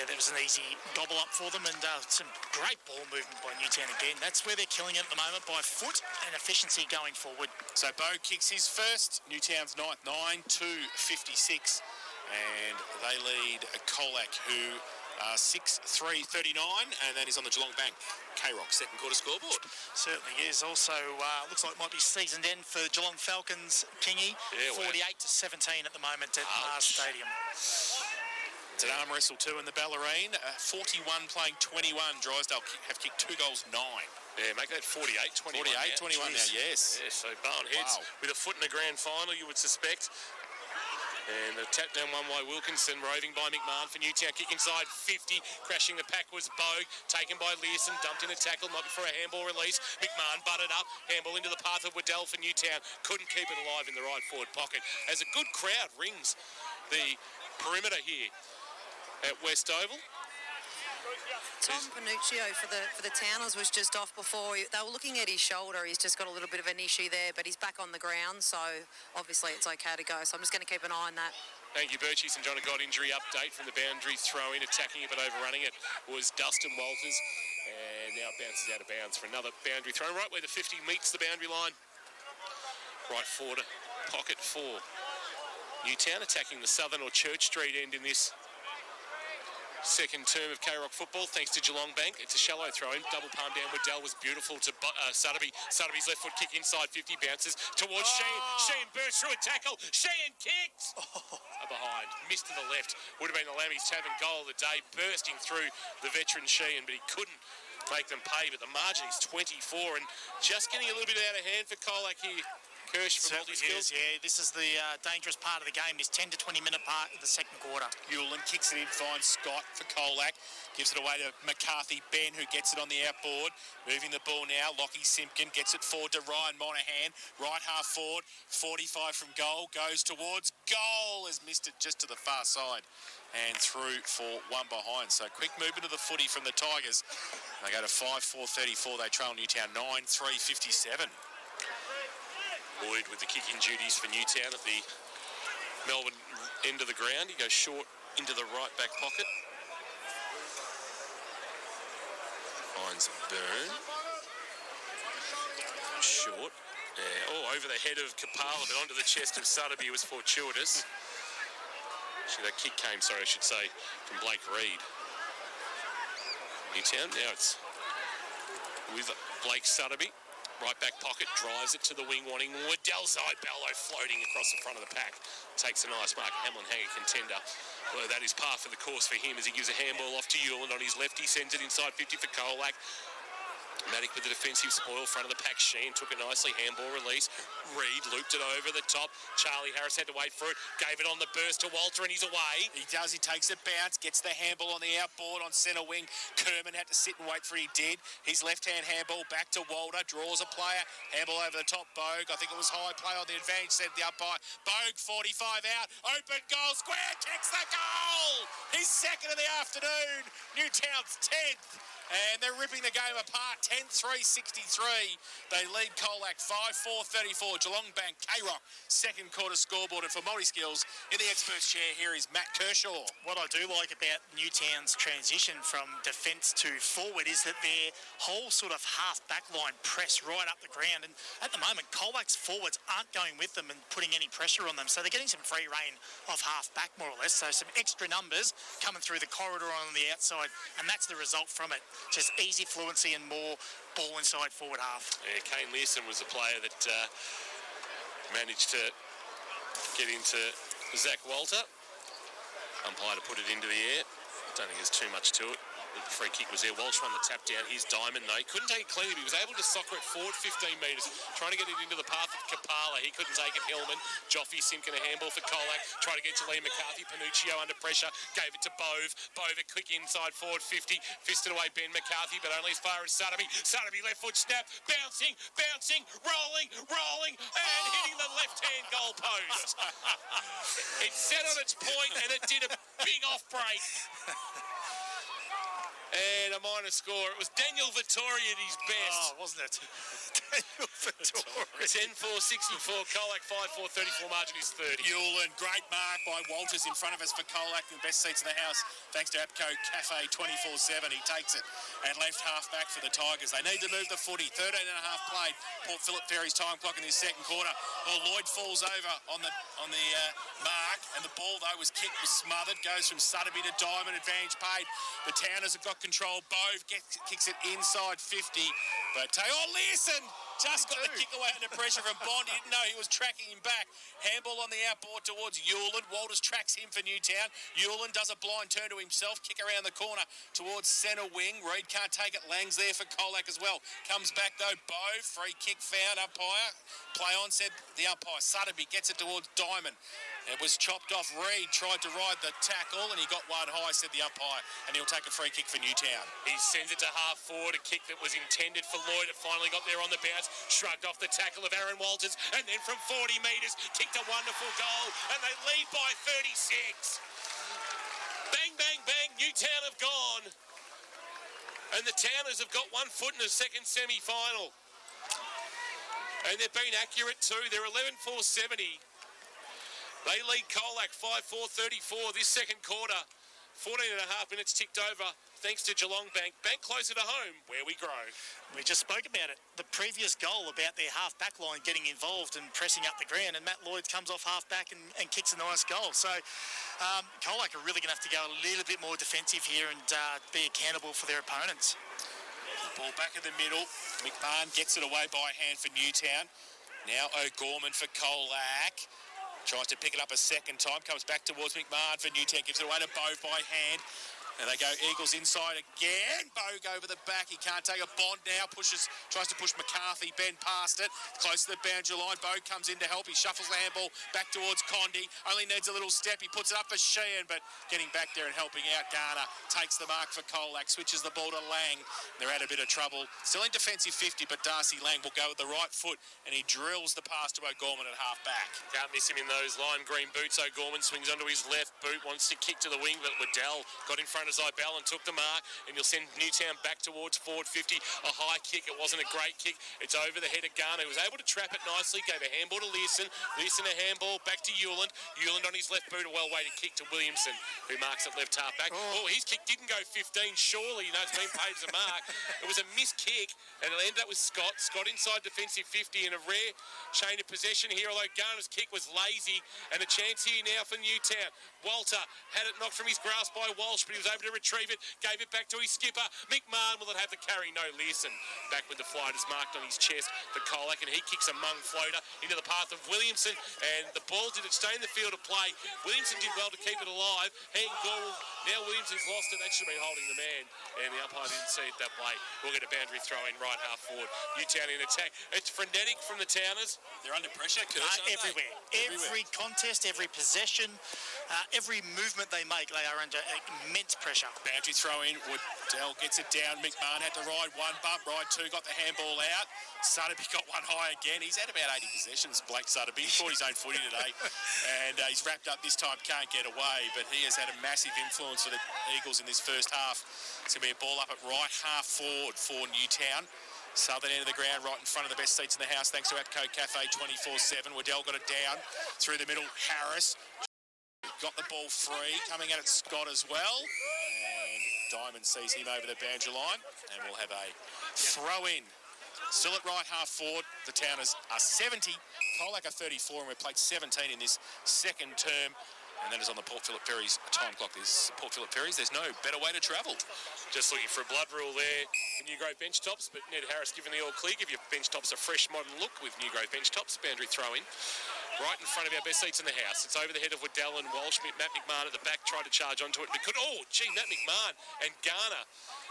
there was an easy gobble up for them, and some great ball movement by Newtown again. That's where they're killing it at the moment, by foot and efficiency going forward. So Bogue kicks his first, Newtown's ninth, 9-2-56. And they lead Colac, who are 6-3-39, and that is on the Geelong Bank K-Rock second quarter scoreboard. Certainly is. Also, looks like it might be seasoned end for Geelong Falcons, Kingy. 48-17 at the moment at Mars Stadium. It's an arm wrestle too in the Ballerine. 41 playing 21. Drysdale have kicked 2 goals, 9. Yeah, make that 48-21. 48-21 now, yes. Yeah, so Barnheads with a foot in the grand final, you would suspect. And the tap down one by Wilkinson, roving by McMahon for Newtown, kick inside 50, crashing the pack was Bogue, taken by Learson, dumped in a tackle, not before a handball release. McMahon butted up, handball into the path of Waddell for Newtown, couldn't keep it alive in the right forward pocket. As a good crowd rings the perimeter here at West Oval. Tom Panuccio for the Towners was just off before. They were looking at his shoulder. He's just got a little bit of an issue there, but he's back on the ground, so obviously it's okay to go. So I'm just going to keep an eye on that. Thank you, Birchie. St John of God injury update from the boundary throw-in. Attacking it but overrunning it was Dustin Walters. And And now it bounces out of bounds for another boundary throw, right where the 50 meets the boundary line. Right forward, pocket for Newtown, attacking the southern or Church Street end in this second term of K-Rock football, thanks to Geelongbank. It's a shallow throw in. Double palm down. Waddell was beautiful to Sutterby. Sutterby's left foot kick inside 50, bounces towards Sheehan. Sheehan bursts through a tackle. Sheehan kicks! Behind. Missed to the left. Would have been the Lambie's Tavern goal of the day, bursting through the veteran Sheehan, but he couldn't make them pay. But the margin is 24 and just getting a little bit out of hand for Colac here. Kirsch from multi-skills. Yeah, this is the dangerous part of the game, this 10 to 20 minute part of the second quarter. Hewlin kicks it in, finds Scott for Colac. Gives it away to McCarthy. Ben, who gets it on the outboard. Moving the ball now. Lockie Simpkin gets it forward to Ryan Monahan. Right half forward. 45 from goal. Goes towards goal. Has missed it just to the far side. And through for one behind. So quick movement of the footy from the Tigers. They go to 5-4-34. They trail Newtown 9-3-57. Lloyd with the kicking duties for Newtown at the Melbourne end of the ground. He goes short into the right back pocket. Finds Byrne. Short. Over the head of Kapala, but onto the chest of Sutterby was fortuitous. Actually, that kick came, I should say, from Blake Reid. Newtown, now it's with Blake Sutterby. Right back pocket, drives it to the wing, wanting Waddell's Bello floating across the front of the pack. Takes a nice mark. Hamlin Hanger contender. Well, that is par for the course for him as he gives a handball off to Hewlin on his left. He sends it inside 50 for Colac. Matic with the defensive spoil, front of the pack. Sheehan took it nicely, handball release. Reid looped it over the top. Charlie Harris had to wait for it, gave it on the burst to Walter, and he's away. He does, he takes a bounce, gets the handball on the outboard on centre wing. Kerman had to sit and wait for it, he did. His left-hand handball back to Walter, draws a player, handball over the top, Bogue. I think it was high play on the advantage, said the umpire. Bogue, 45 out, open goal, square, kicks the goal! His second of the afternoon, Newtown's 10th. And they're ripping the game apart, 10-3-63. They lead Colac 5-4-34. Geelongbank, K-Rock, second quarter scoreboard. And for multi-skills, in the experts chair, here is Matt Kershaw. What I do like about Newtown's transition from defence to forward is that their whole sort of half-back line press right up the ground. And at the moment, Colac's forwards aren't going with them and putting any pressure on them. So they're getting some free rein of half-back, more or less. So some extra numbers coming through the corridor on the outside. And that's the result from it. Just easy fluency and more ball inside forward half. Yeah, Kane Learson was a player that managed to get into Zach Walter. Umpire to put it into the air. I don't think there's too much to it. The free kick was there. Walsh won the tap down. Here's Diamond, though. He couldn't take it cleanly, but he was able to soccer it forward 15 metres, trying to get it into the path of Kapala. He couldn't take it. Hillman. Joffe Simpkin, a handball for Colac. Trying to get to Lee McCarthy. Panuccio under pressure. Gave it to Bove. Bove a quick inside forward 50. Fisted away Ben McCarthy, but only as far as Sutterby. Sutterby left foot snap. Bouncing, rolling, and hitting the left-hand goal post. It set on its point, and it did a big off-break. And a minor score. It was Daniel Vittori at his best. Oh, wasn't it? Daniel Vittori. 10-4-64. Colac 5-4-34. Margin is 30. Hewlin, great mark by Walters in front of us for Colac. The best seats in the house, thanks to Apco Cafe 24/7. He takes it. And left half back for the Tigers. They need to move the footy. 13 and a half played. Port Phillip Ferry's time clock in his second quarter. Well, Lloyd falls over on the mark. And the ball, though, was kicked, was smothered. Goes from Sutterby to Diamond. Advantage paid. The Towners have got control. Bove kicks it inside 50. But Learson just got the kick away under pressure from Bond. He didn't know he was tracking him back. Handball on the outboard towards Hewlin. Walters tracks him for Newtown. Hewlin does a blind turn to himself. Kick around the corner towards centre wing. Reid can't take it. Lang's there for Colac as well. Comes back though. Bove. Free kick found. Umpire. Play on, said the umpire. Sutterby gets it towards Diamond. It was chopped off. Reid tried to ride the tackle and he got one high, said the umpire, and he'll take a free kick for Newtown. He sends it to half forward, a kick that was intended for Lloyd. It finally got there on the bounce, shrugged off the tackle of Aaron Walters, and then from 40 metres, kicked a wonderful goal, and they lead by 36. Bang, bang, bang, Newtown have gone. And the Towners have got 1 foot in the second semi-final. And they've been accurate too. They're 11-4-70. They lead Colac 5-4-34 this second quarter. 14 and a half minutes ticked over. thanks to Geelong Bank. Bank closer to home, where we grow. We just spoke about it. The previous goal about their half-back line getting involved and pressing up the ground, and Matt Lloyd comes off half-back and kicks a nice goal. So Colac are really going to have to go a little bit more defensive here and be accountable for their opponents. Ball back in the middle. McMahon gets it away by hand for Newtown. Now O'Gorman for Colac. Tries to pick it up a second time. Comes back towards McMahon for Newtown. Gives it away to Bow by hand. And they go Eagles inside again. Bogue over the back. He can't take a Bond now. Tries to push McCarthy. Ben past it. Close to the boundary line. Bogue comes in to help. He shuffles the handball back towards Condi. Only needs a little step. He puts it up for Sheehan, but getting back there and helping out Garner. Takes the mark for Colac. Switches the ball to Lang. They're out a bit of trouble. Still in defensive 50, but Darcy Lang will go with the right foot, and he drills the pass to O'Gorman at half back. Can't miss him in those lime green boots. O'Gorman swings onto his left boot, wants to kick to the wing, but Waddell got in front of Zybell and took the mark, and you'll send Newtown back towards forward 50. A high kick. It wasn't a great kick. It's over the head of Garner, who was able to trap it nicely. Gave a handball to Learson. Learson a handball back to Hewland. Hewland on his left boot, a well-weighted kick to Williamson, who marks it left half back. Oh, his kick didn't go 15. Surely, it's been paid as a mark. It was a missed kick, and it ended up with Scott. Scott inside defensive 50 in a rare chain of possession here, although Garner's kick was lazy, and a chance here now for Newtown. Walter had it knocked from his grasp by Walsh, but he was able to retrieve it, gave it back to his skipper. McMahon will it have the carry? No, Learson. Back with the flight is marked on his chest for Colac, and he kicks a mung floater into the path of Williamson, and the ball did it stay in the field of play. Williamson did well to keep it alive. Hang goal. Now Williamson's lost it. That should have been holding the man, and the umpire didn't see it that way. We'll get a boundary throw in right half forward. Newtown in attack. It's frenetic from the Towners. They're under pressure, Kurt, everywhere. Every contest, every possession, every movement they make, they are under immense pressure. Boundary throw in. Waddell gets it down. McMahon had to ride one bump, ride two, got the handball out. Sutterby got one high again. He's had about 80 possessions, Blake Sutterby. He fought his own footy today. And he's wrapped up this time, can't get away. But he has had a massive influence for the Eagles in this first half. It's going to be a ball up at right half forward for Newtown. Southern end of the ground, right in front of the best seats in the house, thanks to Atco Cafe 24/7. Waddell got it down through the middle. Harris got the ball free, coming at it Scott as well. And Diamond sees him over the boundary line, and we'll have a throw in. Still at right half forward, the Towners are 70, Colac are 34, and we've played 17 in this second term. And that is on the Port Phillip Ferries time clock. There's Port Phillip Ferries. There's no better way to travel. Just looking for a blood rule there for New Grove bench tops, but Ned Harris giving the all clear. Give your bench tops a fresh modern look with New Grove bench tops. Boundary throw in. Right in front of our best seats in the house. It's over the head of Waddell and Walsh. Matt McMahon at the back tried to charge onto it. Matt McMahon and Garner.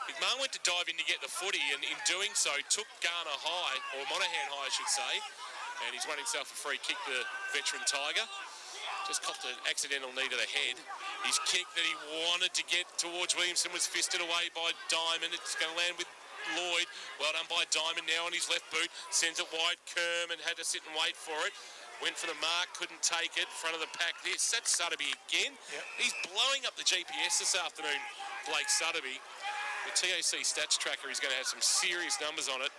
McMahon went to dive in to get the footy, and in doing so took Garner high, or Monaghan high I should say, and he's won himself a free kick, the veteran Tiger. Just copped an accidental knee to the head. His kick that he wanted to get towards Williamson was fisted away by Diamond. It's going to land with Lloyd. Well done by Diamond now on his left boot. Sends it wide. Kerman had to sit and wait for it. Went for the mark, couldn't take it. Front of the pack. That's Sutterby again. Yep. He's blowing up the GPS this afternoon, Blake Sutterby. The TAC stats tracker is going to have some serious numbers on it,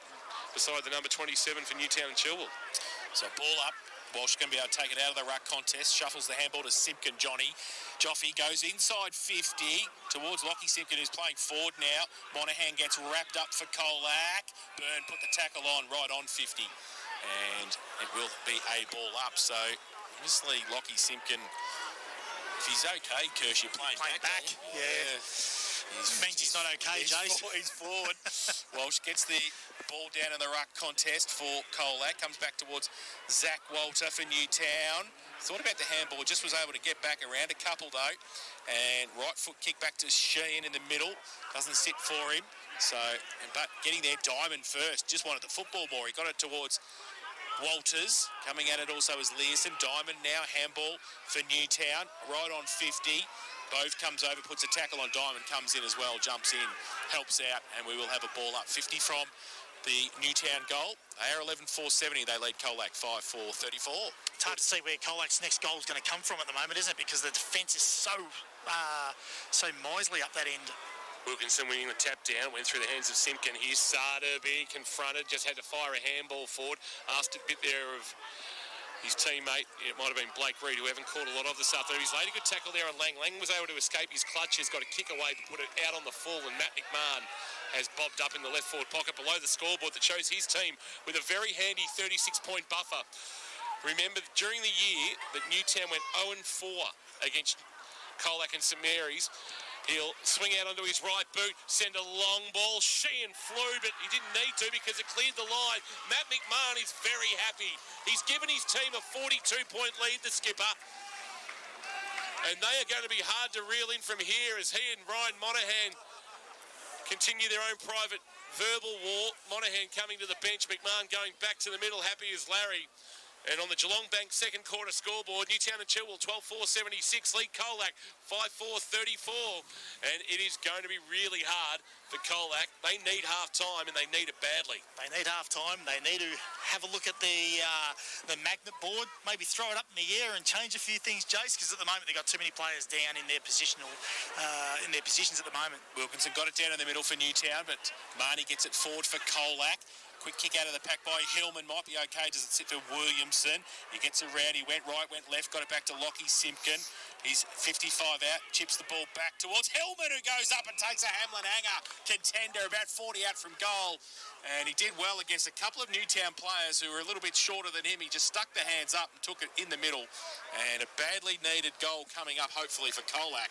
beside the number 27 for Newtown and Chilwell. So ball up. Walsh going to be able to take it out of the ruck contest. Shuffles the handball to Simpkin Johnny. Joffy goes inside 50 towards Lockie Simpkin, who's playing forward now. Monaghan gets wrapped up for Colac. Byrne put the tackle on right on 50. And it will be a ball up. So obviously Lockie Simpkin, if he's okay, Kirsch, you're playing back. Yeah. Means he's not okay, Jace. He's forward. Walsh gets the ball down in the ruck contest for Colac. Comes back towards Zach Walter for Newtown. Thought about the handball, just was able to get back around. A couple though. And right foot kick back to Sheehan in the middle. Doesn't sit for him. So, but getting there, Diamond first. Just wanted the football more. He got it towards Walters. Coming at it also is Learson. Diamond now, handball for Newtown. Right on 50. Bove comes over, puts a tackle on Diamond, comes in as well, jumps in, helps out, and we will have a ball up. 50 from the Newtown goal. They are 11-4-70. They lead Colac 5-4-34. It's hard to see where Colac's next goal is going to come from at the moment, isn't it? Because the defence is so miserly up that end. Wilkinson winning the tap down, went through the hands of Simpkin. Here's Sutterby confronted, just had to fire a handball forward. Asked a bit there of his teammate, it might have been Blake Reed, who haven't caught a lot of this afternoon. He's laid a good tackle there on Lang. Lang was able to escape his clutches, got a kick away to put it out on the full, and Matt McMahon has bobbed up in the left forward pocket below the scoreboard that shows his team with a very handy 36-point buffer. Remember, during the year that Newtown went 0-4 against Colac and St Mary's, he'll swing out onto his right boot, send a long ball. Sheehan flew, but he didn't need to because it cleared the line. Matt McMahon is very happy. He's given his team a 42-point lead, the skipper. And they are going to be hard to reel in from here as he and Ryan Monaghan continue their own private verbal war. Monaghan coming to the bench, McMahon going back to the middle, happy as Larry. And on the Geelong Bank second quarter scoreboard, Newtown and Chilwell 12-4-76, lead Colac 5-4-34. And it is going to be really hard for Colac. They need half-time and they need it badly. They need half-time. They need to have a look at the magnet board, maybe throw it up in the air and change a few things, Jace, because at the moment they've got too many players down in their positions at the moment. Wilkinson got it down in the middle for Newtown, but Marnie gets it forward for Colac. Quick kick out of the pack by Hillman. Might be okay. Does it sit to Williamson? He gets around. He went right, went left. Got it back to Lockie Simpkin. He's 55 out. Chips the ball back towards Hillman, who goes up and takes a Hamlin hanger. Contender, about 40 out from goal. And he did well against a couple of Newtown players who were a little bit shorter than him. He just stuck the hands up and took it in the middle. And a badly needed goal coming up, hopefully, for Colac.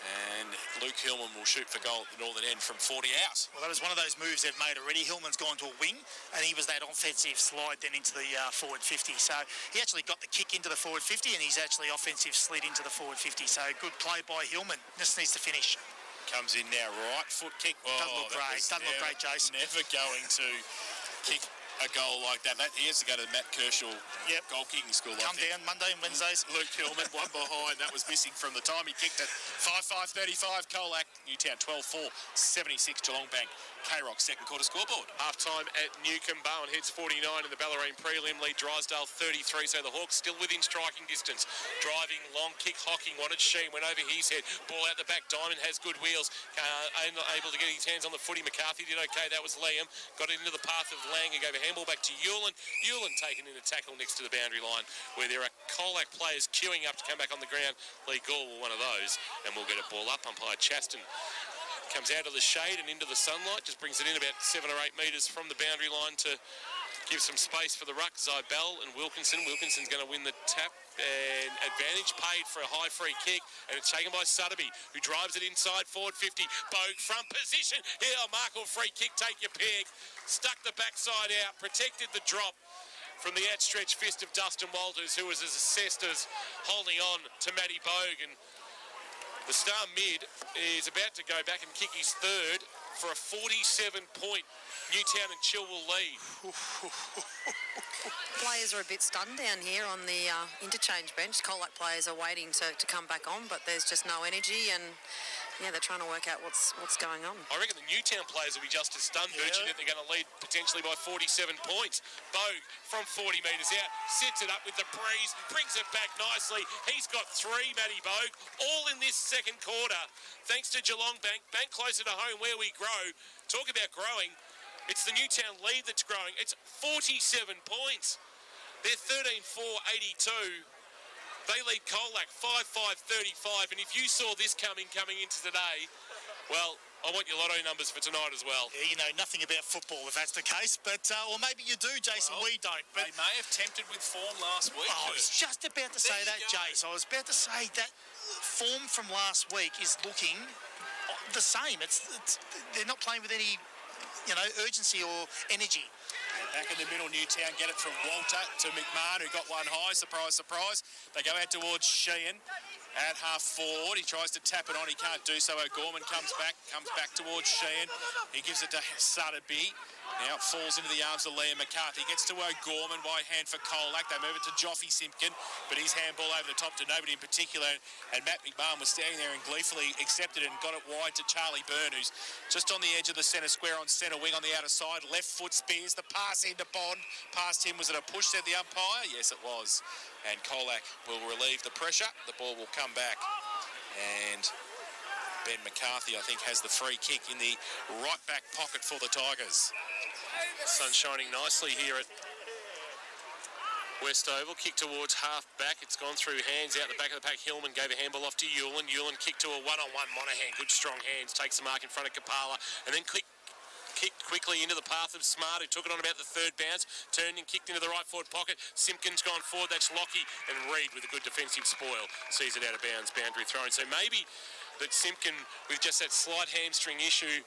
And Luke Hillman will shoot for goal at the northern end from 40 out. Well, that was one of those moves they've made already. Hillman's gone to a wing, and he was that offensive slide then into the forward 50. So he actually got the kick into the forward 50, and he's actually offensive slid into the forward 50. So good play by Hillman. Just needs to finish. Comes in now, right foot kick. Doesn't look great. Doesn't look great, Jason. Never going to kick a goal like that. He has to go to the Matt Kershaw goal kicking school. Come down Monday and Wednesdays. Luke Hillman, one behind. That was missing from the time he kicked it. 5-5-35, Colac. Newtown 12-4-76, Geelong Bank. K-Rock second quarter scoreboard. Half-time at Newcomb. Bowen heads 49 in the Ballerine prelim lead. Drysdale 33. So the Hawks still within striking distance. Driving, long kick, hocking. Wanted Sheen. Went over his head. Ball out the back. Diamond has good wheels. Able to get his hands on the footy. McCarthy did okay. That was Liam. Got it into the path of Lang. He gave a handball back to Hewlin. Hewlin taken in a tackle next to the boundary line where there are Colac players queuing up to come back on the ground. Lee Gore will one of those. And we'll get a ball up. Umpire Chaston comes out of the shade and into the sunlight, just brings it in about 7 or 8 metres from the boundary line to give some space for the ruck. Zybell and Wilkinson. Wilkinson's going to win the tap, and advantage paid for a high free kick, and it's taken by Sutterby, who drives it inside forward 50. Bogue front position. Here, Markle free kick, take your pick. Stuck the backside out, protected the drop from the outstretched fist of Dustin Walters, who was as assessed as holding on to Matty Bogue. And the star mid is about to go back and kick his third for a 47-point Newtown and Chilwell lead. Players are a bit stunned down here on the interchange bench. Colac players are waiting to come back on, but there's just no energy, and they're trying to work out what's going on. I reckon the Newtown players will be just as stunned, Virgin, that they're going to lead potentially by 47 points. Bogue from 40 metres out, sets it up with the breeze, brings it back nicely. He's got 3, Matty Bogue, all in this second quarter. Thanks to Geelong Bank closer to home where we grow. Talk about growing. It's the Newtown lead that's growing. It's 47 points. They're 13-4-82. They lead Colac 5-5-35. And if you saw this coming into today, well, I want your lotto numbers for tonight as well. Yeah, you know nothing about football if that's the case, but or maybe you do, Jason. Well, we don't. But they may have tempted with form last week. I was just about to say that, Jace. I was about to say that form from last week is looking the same. They're not playing with any, urgency or energy. Back in the middle, Newtown get it from Walter to McMahon, who got one high. Surprise, surprise. They go out towards Sheehan at half forward. He tries to tap it on. He can't do so. O'Gorman comes back towards Sheehan. He gives it to Sutterby. Now it falls into the arms of Liam McCarthy. Gets to O'Gorman by hand for Colac. They move it to Joffy Simpkin, but his handball over the top to nobody in particular. And Matt McMahon was standing there and gleefully accepted it and got it wide to Charlie Byrne, who's just on the edge of the centre square on centre wing on the outer side. Left foot spears the pass into Bond. Past him, was it a push, said the umpire? Yes, it was. And Colac will relieve the pressure. The ball will come back. And Ben McCarthy, I think, has the free kick in the right back pocket for the Tigers. Sun shining nicely here at Westoval kick towards half back. It's gone through hands out the back of the pack. Hillman gave a handball off to Ewell. Ewell kicked to a one-on-one. Monahan, good strong hands, takes the mark in front of Kapala, and then kicked quickly into the path of Smart, who took it on about the third bounce, turned and kicked into the right forward pocket. Simpkins gone forward, that's Lockie, and Reid with a good defensive spoil sees it out of bounds, boundary throwing. So maybe that Simpkin, with just that slight hamstring issue,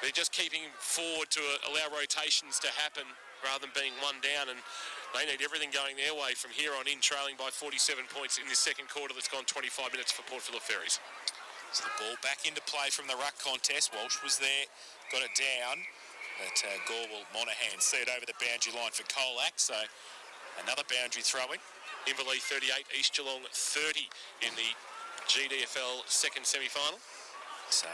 they're just keeping him forward to allow rotations to happen rather than being one down, and they need everything going their way from here on in, trailing by 47 points in this second quarter that's gone 25 minutes for Port Phillip Ferries. So the ball back into play from the ruck contest. Walsh was there, got it down, but Gorwell Monahan see it over the boundary line for Colac. So another boundary throwing. Inverleigh 38, East Geelong 30 in the GDFL second semi-final. So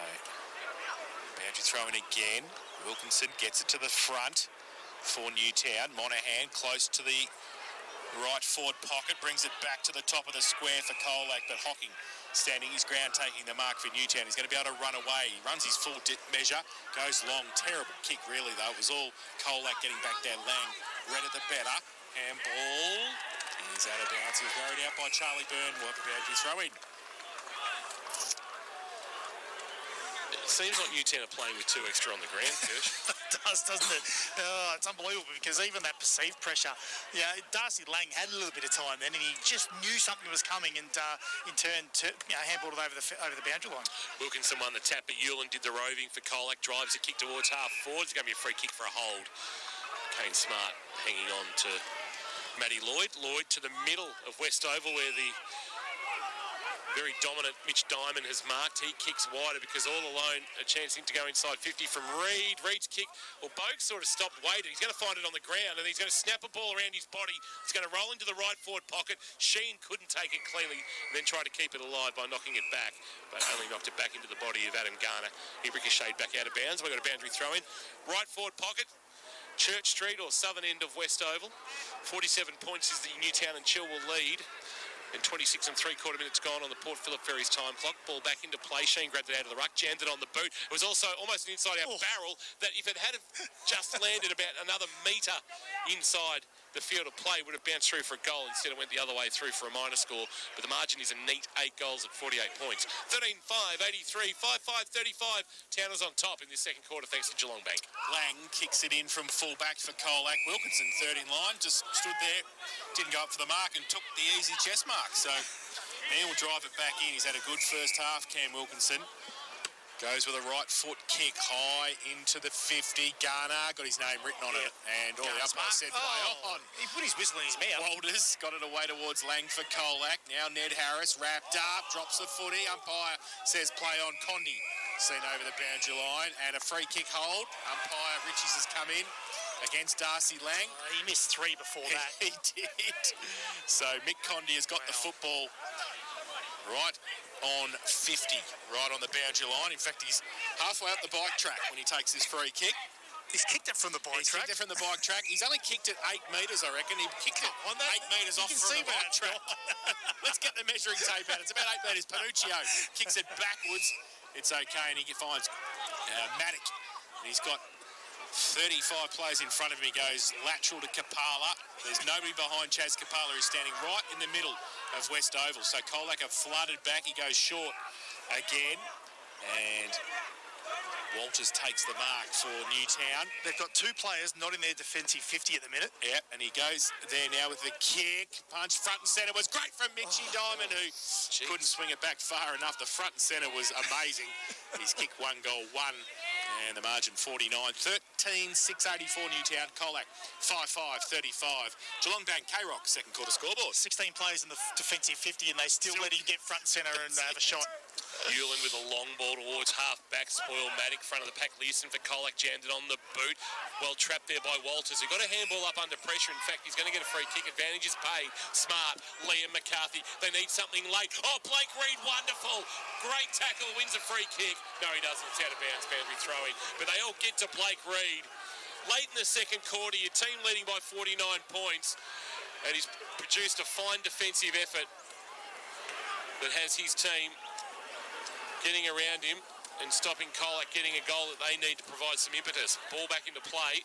boundary throwing again. Wilkinson gets it to the front for Newtown. Monahan close to the right forward pocket, brings it back to the top of the square for Colac, but Hocking standing his ground, taking the mark for Newtown. He's going to be able to run away. He runs his full measure, goes long. Terrible kick, really, though. It was all Colac getting back there. Lang read it the better. Handball is out of bounds. He was carried out by Charlie Byrne. What a boundary throw in. It seems like Newtown are playing with two extra on the ground, Kirsch. It does, doesn't it? Oh, it's unbelievable, because even that perceived pressure, Darcy Lang had a little bit of time then, and he just knew something was coming, and in turn, handballed it over the boundary line. Wilkinson won the tap, but Ewell did the roving for Colac. Drives a kick towards half forward. It's going to be a free kick for a hold. Kane Smart hanging on to Matty Lloyd. Lloyd to the middle of Westoval, where the very dominant Mitch Diamond has marked. He kicks wider because all alone a chance to go inside 50 from Reid. Reid's kick, well, Bogue sort of stopped waiting. He's going to find it on the ground, and he's going to snap a ball around his body. It's going to roll into the right forward pocket. Sheen couldn't take it cleanly, then tried to keep it alive by knocking it back, but only knocked it back into the body of Adam Garner. He ricocheted back out of bounds. We've got a boundary throw in. Right forward pocket, Church Street or southern end of Westoval. 47 points is the Newtown and Chilwell lead. And 26 and 3/4 minutes gone on the Port Phillip Ferries time clock. Ball back into play. Sheen grabbed it out of the ruck, jammed it on the boot. It was also almost an inside-out barrel that if it had just landed about another metre inside the field of play, would have bounced through for a goal. Instead, it went the other way through for a minor score. But the margin is a neat 8 goals at 48 points. 13-5, 83, 5-5, 35. Towners on top in this second quarter thanks to Geelong Bank. Lang kicks it in from full-back for Colac. Wilkinson, third in line, just stood there, didn't go up for the mark and took the easy chest mark. So he'll drive it back in. He's had a good first half, Cam Wilkinson. Goes with a right foot kick high into the 50. Garner got his name written on it, and all the umpire said play on. He put his whistle in his mouth. Walters got it away towards Lang for Colac. Now Ned Harris wrapped up, drops the footy. Umpire says play on. Condi seen over the boundary line, and a free kick hold. Umpire Richies has come in against Darcy Lang. He missed 3 before that. He did. So Mick Condi has got the football right on 50, right on the boundary line. In fact, he's halfway up the bike track when he takes this free kick. He's kicked it from the bike track. He's kicked it from the bike track. He's only kicked it 8 metres, I reckon. He kicked it on that 8 metres off from the bike track. Let's get the measuring tape out. It's about 8 metres. Panuccio kicks it backwards. It's okay, and he finds Maddock. And he's got 35 players in front of him. He goes lateral to Kapala. There's nobody behind Chaz Kapala, who's standing right in the middle of Westoval. So Colac have flooded back. He goes short again. And Walters takes the mark for Newtown. They've got 2 players not in their defensive 50 at the minute. Yeah, and he goes there now with the kick. Punch front and centre was great from Mitchy Diamond, who couldn't swing it back far enough. The front and centre was amazing. He's kicked 1 goal, 1. And the margin 49. 13-6-84 Newtown. Colac 5-5, 35. Geelong Bank, K-Rock, second quarter scoreboard. 16 players in the defensive 50, and they still let him get front and centre and have a shot. Ewell with a long ball towards half-back. Spoil Maddock, front of the pack. Leeson for Colac, jammed it on the boot. Well trapped there by Walters, who got a handball up under pressure. In fact, he's going to get a free kick. Advantage is paid. Smart, Liam McCarthy. They need something late. Oh, Blake Reid, wonderful. Great tackle, wins a free kick. No, he doesn't. It's out of bounds, boundary throwing. But they all get to Blake Reid. Late in the second quarter, your team leading by 49 points. And he's produced a fine defensive effort that has his team getting around him and stopping Colac getting a goal that they need to provide some impetus. Ball back into play.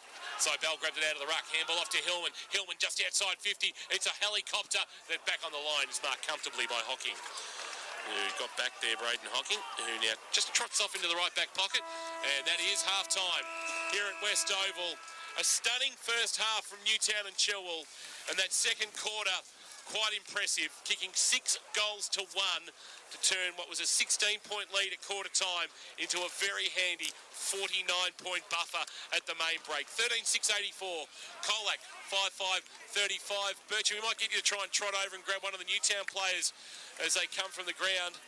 Bell grabbed it out of the ruck. Handball off to Hillman. Hillman just outside 50. It's a helicopter. Then back on the line is marked comfortably by Hocking, who got back there, Braden Hocking, who now just trots off into the right back pocket. And that is half-time here at West Oval. A stunning first half from Newtown and Chilwell. And that second quarter, quite impressive, kicking 6 goals to 1 to turn what was a 16-point lead at quarter time into a very handy 49-point buffer at the main break. 13-6-84. Colac, 5-5-35. Birchie, we might get you to try and trot over and grab one of the Newtown players as they come from the ground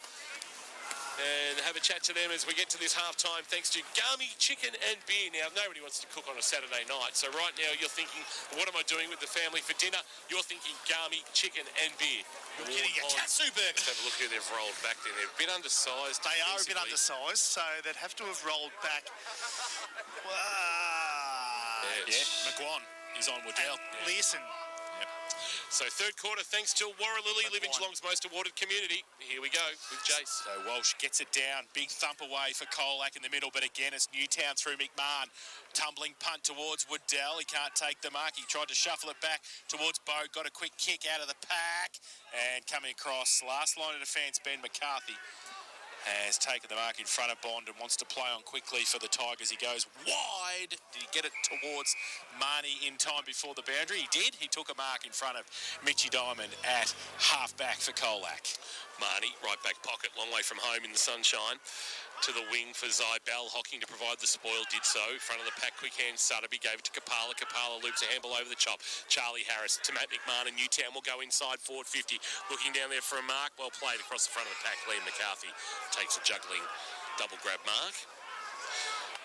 and have a chat to them as we get to this half-time, thanks to Gami Chicken and Beer. Now, nobody wants to cook on a Saturday night, so right now you're thinking, what am I doing with the family for dinner? You're thinking Gami Chicken and Beer. You're getting a katsu burger. Let's have a look who they've rolled back there. They're a bit undersized. They are a bit undersized, so they'd have to have rolled back. Yeah, McGuan is on Waddell. Leeson. So third quarter, thanks to Warralilly, living Geelong's most awarded community. Here we go with Jace. So Walsh gets it down. Big thump away for Colac in the middle, but again it's Newtown through McMahon. Tumbling punt towards Waddell. He can't take the mark. He tried to shuffle it back towards Bogue. Got a quick kick out of the pack. And coming across, last line of defence, Ben McCarthy has taken the mark in front of Bond and wants to play on quickly for the Tigers. He goes wide. Did he get it towards Marnie in time before the boundary? He did. He took a mark in front of Mitchy Diamond at half-back for Colac. Marnie, right back pocket, long way from home in the sunshine. To the wing for Bell. Hocking to provide the spoil, did so. In front of the pack, quick hand, Sutterby gave it to Kapala. Kapala loops a handball over the chop. Charlie Harris to Matt McMahon, and Newtown will go inside forward 50. Looking down there for a mark. Well played across the front of the pack. Liam McCarthy takes a juggling double grab mark.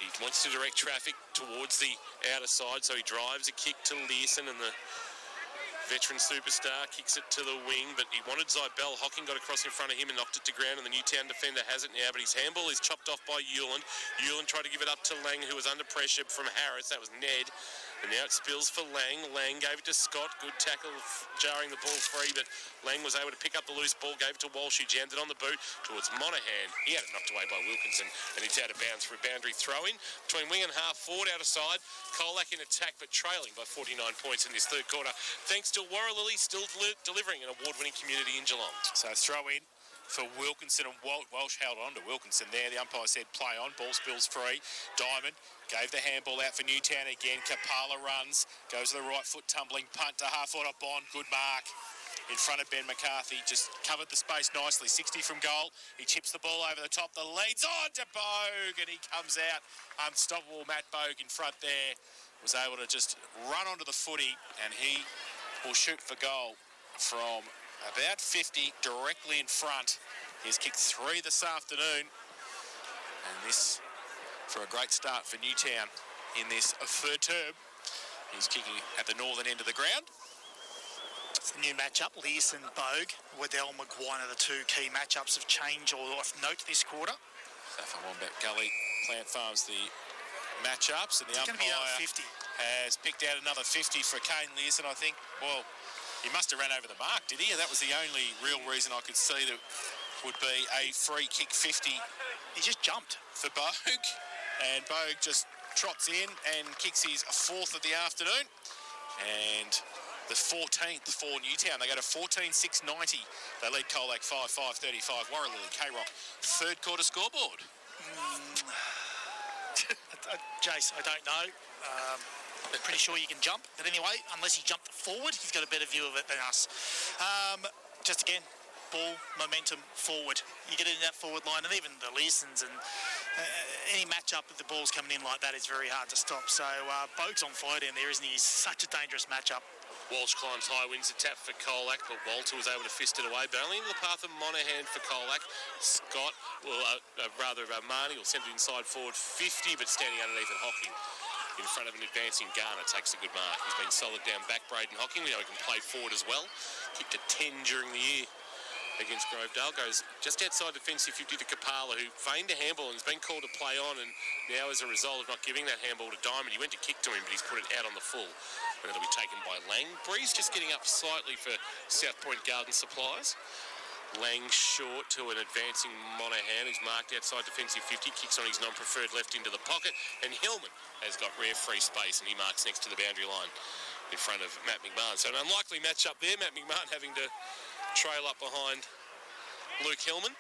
He wants to direct traffic towards the outer side, so he drives a kick to Learson, and the veteran superstar kicks it to the wing, but he wanted Bell. Hocking got across in front of him and knocked it to ground, and the Newtown defender has it now, but his handball is chopped off by Hewland. Hewland tried to give it up to Lang, who was under pressure from Harris. That was Ned. And now it spills for Lang. Lang gave it to Scott. Good tackle, jarring the ball free, but Lang was able to pick up the loose ball, gave it to Walsh, who jammed it on the boot towards Monaghan. He had it knocked away by Wilkinson, and it's out of bounds for a boundary throw-in. Between wing and half forward, out of side. Colac in attack, but trailing by 49 points in this third quarter, thanks to Warralilly still delivering an award-winning community in Geelong. So throw-in for Wilkinson, and Walsh held on to Wilkinson there. The umpire said play on. Ball spills free. Diamond gave the handball out for Newtown again. Kapala runs, goes to the right foot, tumbling punt to half-order Bond. Good mark in front of Ben McCarthy. Just covered the space nicely. 60 from goal. He chips the ball over the top. The lead's on to Bogue, and he comes out unstoppable. Matt Bogue in front there was able to just run onto the footy, and he will shoot for goal from about 50, directly in front. He's kicked 3 this afternoon, and this for a great start for Newtown in this third term. He's kicking at the northern end of the ground. It's the new matchup, Learson, Bogue. Waddell, Maguire are the two key matchups of change or of note this quarter. So for Wombat Gully, Plant Farms, the matchups, and the umpire has picked out another 50 for Kane Learson, I think. Well, he must have ran over the mark, did he? And that was the only real reason I could see that would be a free kick 50. He just jumped. For Bogue. And Bogue just trots in and kicks his 4th of the afternoon. And the 14th for Newtown. They go to 14-6-90. They lead Colac 5-5-35. Warralilly, K-Rock. Third quarter scoreboard. Jace, I don't know. Pretty sure you can jump, but anyway, unless he jumped forward, he's got a better view of it than us. Just again, ball momentum forward. You get in that forward line, and even the Learsons and any matchup with the ball's coming in like that is very hard to stop. So Bogue's on fire down there, isn't he? He's such a dangerous matchup. Walsh climbs high, wins the tap for Colac, but Walter was able to fist it away, but only into the path of Monaghan for Colac. Scott, Marnie will send it inside forward 50, but standing underneath it, Hocking in front of an advancing Garner takes a good mark. He's been solid down back, Braden Hocking. We know he can play forward as well. Kicked a 10 during the year against Grovedale. Goes just outside defensive 50 to Kapala, who feigned a handball and has been called to play on, and now as a result of not giving that handball to Diamond, he went to kick to him, but he's put it out on the full. And it'll be taken by Lang. Breeze just getting up slightly for South Point Garden Supplies. Lang short to an advancing Monahan, who's marked outside defensive 50, kicks on his non-preferred left into the pocket, and Hillman has got rare free space, and he marks next to the boundary line in front of Matt McMahon. So an unlikely match up there, Matt McMahon having to trail up behind Luke Hillman.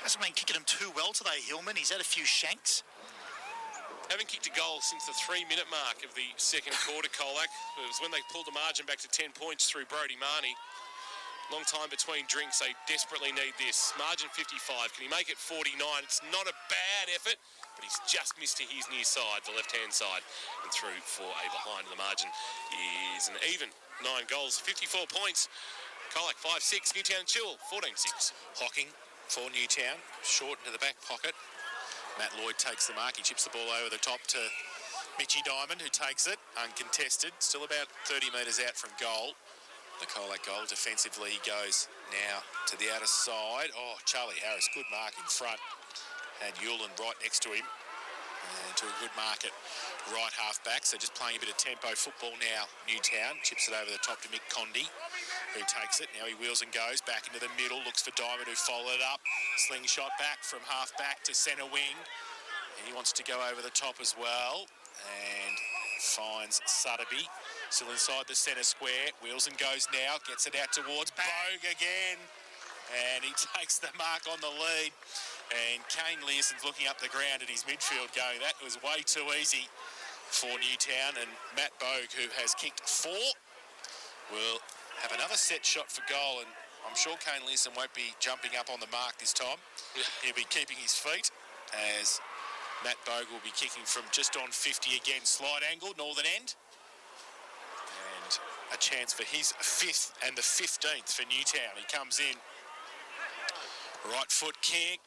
Hasn't been kicking him too well today, Hillman. He's had a few shanks. Haven't kicked a goal since the 3-minute mark of the second quarter, Colac. It was when they pulled the margin back to 10 points through Brodie Marnie. Long time between drinks. They desperately need this. Margin 55. Can he make it 49? It's not a bad effort, but he's just missed to his near side, the left-hand side, and through for a behind. The margin is an even 9 goals, 54 points. Colac 5-6, Newtown and Chilwell 14-6. Hocking for Newtown, short into the back pocket. Matt Lloyd takes the mark. He chips the ball over the top to Mitchy Diamond, who takes it uncontested. Still about 30 metres out from goal. The Colac goal. Defensively, he goes now to the outer side. Oh, Charlie Harris, good mark in front. Had Yulin right next to him. And to a good mark at right half back. So just playing a bit of tempo football now. Newtown chips it over the top to Mick Condi, who takes it. Now he wheels and goes back into the middle. Looks for Diamond, who followed up. Slingshot back from half back to centre wing. He wants to go over the top as well. And finds Sutterby. Still inside the centre square. Wheels and goes now. Gets it out towards Bogue again. And he takes the mark on the lead. And Kane Learson's looking up the ground at his midfield going, that was way too easy for Newtown. And Matt Bogue, who has kicked 4, will have another set shot for goal. And I'm sure Kane Learson won't be jumping up on the mark this time. He'll be keeping his feet as Matt Bogue will be kicking from just on 50 again. Slide angle, northern end. And a chance for his 5th and the 15th for Newtown. He comes in. Right foot kick.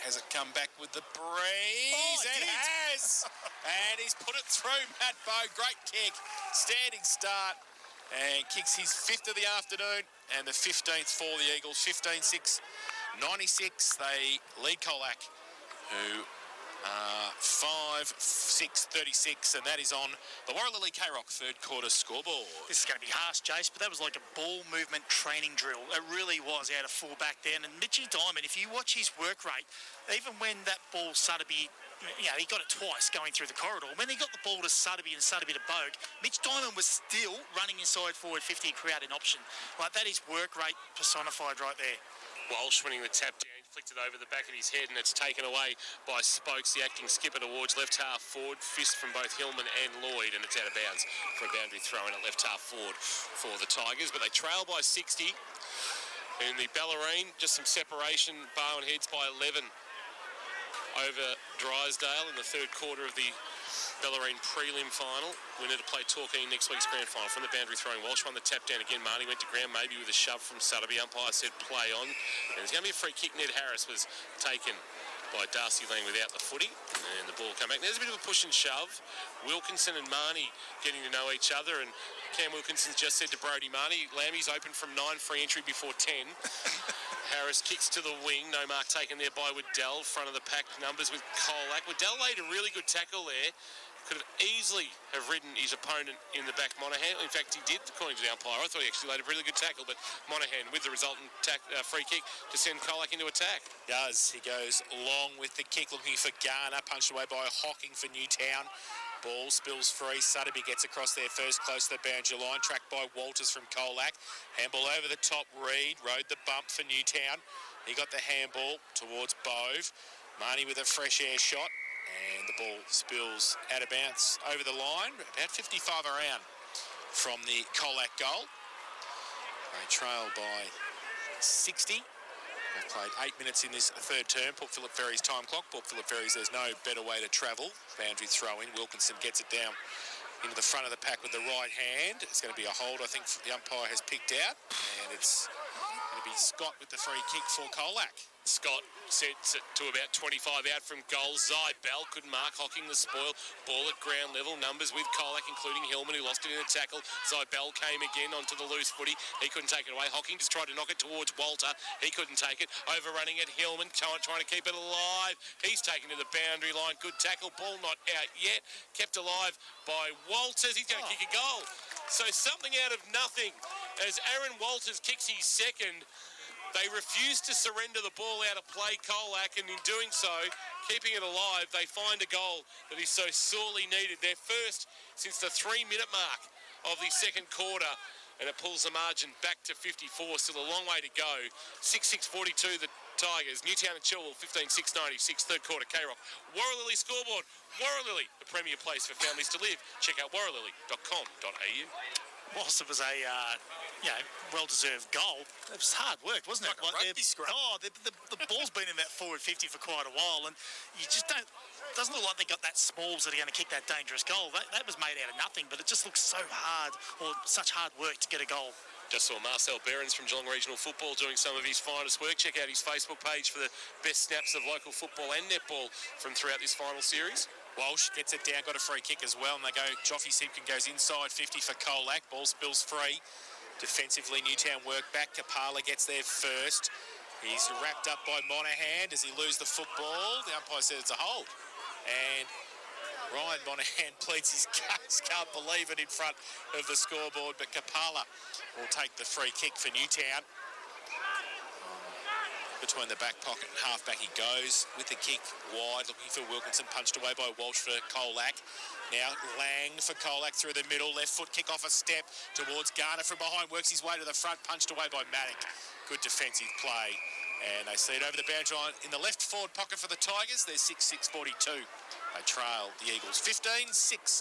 Has it come back with the breeze? It has! And he's put it through, Matt Bogue. Great kick. Standing start. And kicks his 5th of the afternoon and the 15th for the Eagles. 15-6, 96. They lead Colac, who are 5-6, 36, and that is on the Warralilly K-Rock third quarter scoreboard. This is going to be harsh, Jace, but that was like a ball movement training drill. It really was out of full back then. And Mitchy Diamond, if you watch his work rate, even when that ball Sutterby, he got it twice going through the corridor. When he got the ball to Sutterby and Sutterby to Bogue, Mitch Diamond was still running inside forward 50 to create an option. Like, that is work rate personified right there. Walsh winning the tap down, flicked it over the back of his head, and it's taken away by Spokes, the acting skipper, towards left half forward. Fist from both Hillman and Lloyd, and it's out of bounds for a boundary throw in at left half forward for the Tigers. But they trail by 60. In the Bellarine, just some separation. Barwon heads by 11 over Drysdale in the third quarter of the Bellarine prelim final. Winner to play Torquay next week's grand final. From the boundary throwing, Walsh won the tap down again. Marnie went to ground, maybe with a shove from Sutterby. Umpire said play on. And it's going to be a free kick. Ned Harris was taken by Darcy Lang without the footy. And the ball came back. There's a bit of a push and shove. Wilkinson and Marnie getting to know each other. And Cam Wilkinson's just said to Brodie Marnie, Lammy's open from 9, free entry before 10. Harris kicks to the wing. No mark taken there by Waddell. Front of the pack numbers with Colac. Waddell laid a really good tackle there. Could have easily have ridden his opponent in the back, Monahan. In fact, he did, according to the umpire. I thought he actually laid a really good tackle, but Monahan with the resultant free kick to send Colac into attack. Does. He goes long with the kick, looking for Garner, punched away by Hocking for Newtown. Ball spills free. Sutterby gets across there first, close to the boundary line. Tracked by Walters from Colac. Handball over the top. Reed rode the bump for Newtown. He got the handball towards Bove. Marnie with a fresh air shot. And the ball spills out of bounds over the line. About 55 around from the Colac goal. They trail by 60. They've played 8 minutes in this third term. Port Phillip Ferry's time clock. Port Phillip Ferry's, there's no better way to travel. Boundary throw in. Wilkinson gets it down into the front of the pack with the right hand. It's going to be a hold, I think, the umpire has picked out. And it's going to be Scott with the free kick for Colac. Scott sets it to about 25 out from goal. Bell couldn't mark. Hocking the spoil. Ball at ground level. Numbers with Colac, including Hillman, who lost it in a tackle. Bell came again onto the loose footy. He couldn't take it away. Hocking just tried to knock it towards Walter. He couldn't take it. Overrunning at Hillman, trying to keep it alive. He's taken to the boundary line. Good tackle. Ball not out yet. Kept alive by Walters. He's going to kick a goal. So something out of nothing as Aaron Walters kicks his second. They refused to surrender the ball out of play, Colac, and in doing so, keeping it alive, they find a goal that is so sorely needed. Their first since the 3-minute mark of the second quarter, and it pulls the margin back to 54. Still a long way to go. 6-6-42, the Tigers. Newtown and Chilwell, 15-6-96, third quarter, K-Rock. Warralilly scoreboard. Warralilly, the premier place for families to live. Check out warralilly.com.au. Whilst it was a well-deserved goal, it was hard work, wasn't it? Like a rugby scrum. The ball's been in that forward 50 for quite a while, and you just don't. Doesn't look like they got that smalls that are going to kick that dangerous goal. That was made out of nothing, but it just looks so hard, or such hard work to get a goal. Just saw Marcel Behrens from Geelong Regional Football doing some of his finest work. Check out his Facebook page for the best snaps of local football and netball from throughout this final series. Walsh gets it down, got a free kick as well, and they go. Joffy Simpkin goes inside 50 for Colac. Ball spills free. Defensively, Newtown work back. Kapala gets there first. He's wrapped up by Monahan. Does he lose the football? The umpire said it's a hold. And Ryan Monahan pleads his case. Can't believe it in front of the scoreboard, but Kapala will take the free kick for Newtown. Between the back pocket and half-back he goes with the kick wide, looking for Wilkinson, punched away by Walsh for Colac. Now Lang for Colac through the middle, left foot kick off a step towards Garner from behind, works his way to the front, punched away by Maddock. Good defensive play, and they see it over the boundary line in the left forward pocket for the Tigers. They're 6-6-42. They trail the Eagles 15-6-96.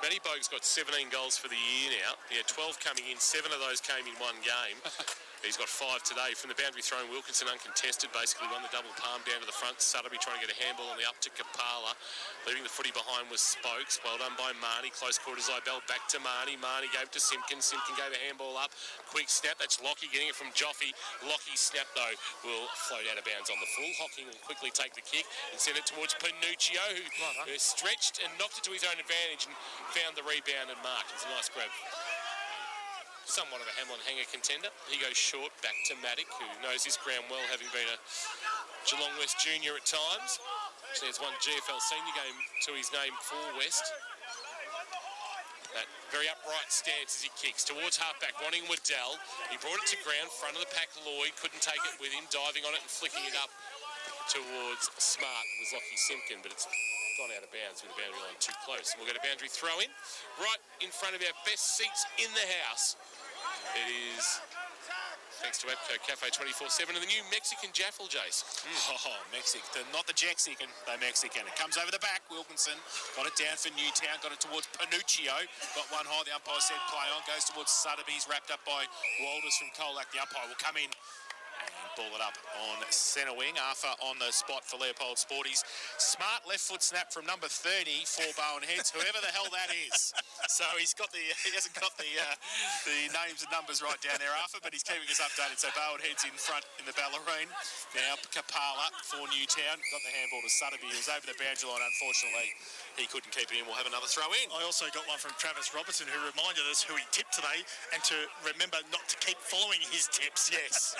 Matty Bogue's got 17 goals for the year now. He had 12 coming in, 7 of those came in one game. He's got 5 today. From the boundary throw, Wilkinson uncontested, basically won the double palm down to the front. Sutterby trying to get a handball on the up to Kapala. Leaving the footy behind was Spokes. Well done by Marnie. Close quarters, Ibel back to Marnie. Marnie gave it to Simpkin. Simpkin gave a handball up. Quick snap. That's Lockie getting it from Joffy. Lockie's snap, though, will float out of bounds on the full. Hocking will quickly take the kick and send it towards Panuccio, who stretched and knocked it to his own advantage and found the rebound and marked. It was a nice grab. Somewhat of a Hamlin hanger contender. He goes short back to Maddock, who knows this ground well, having been a Geelong West junior at times. So there's one GFL senior game to his name for West. That very upright stance as he kicks towards halfback, wanting Waddell. He brought it to ground, front of the pack. Lloyd couldn't take it with him, diving on it and flicking it up towards Smart was Lockie Simpkin, but it's gone out of bounds with the boundary line too close. And we'll get a boundary throw in right in front of our best seats in the house. It is thanks to Epco Cafe 24/7 and the new Mexican Jaffle, Jace. Oh, Mexican. Not the Jexican, the Mexican. It comes over the back. Wilkinson got it down for Newtown, got it towards Panuccio. Got one high, the umpire said play on. Goes towards Sutterby's, wrapped up by Walters from Colac. The umpire will come in and ball it up on centre wing. Arthur on the spot for Leopold Sporties. Smart left foot snap from number 30 for Bowen Heads, whoever the hell that is. So he hasn't got the names and numbers right down there, Arthur, but he's keeping us updated. So Bowen Heads in front in the Ballerine. Now Kapala for Newtown. Got the handball to Sutterby. He was over the boundary line, unfortunately. He couldn't keep it in. We'll have another throw in. I also got one from Travis Robertson, who reminded us who he tipped today and to remember not to keep following his tips. Yes.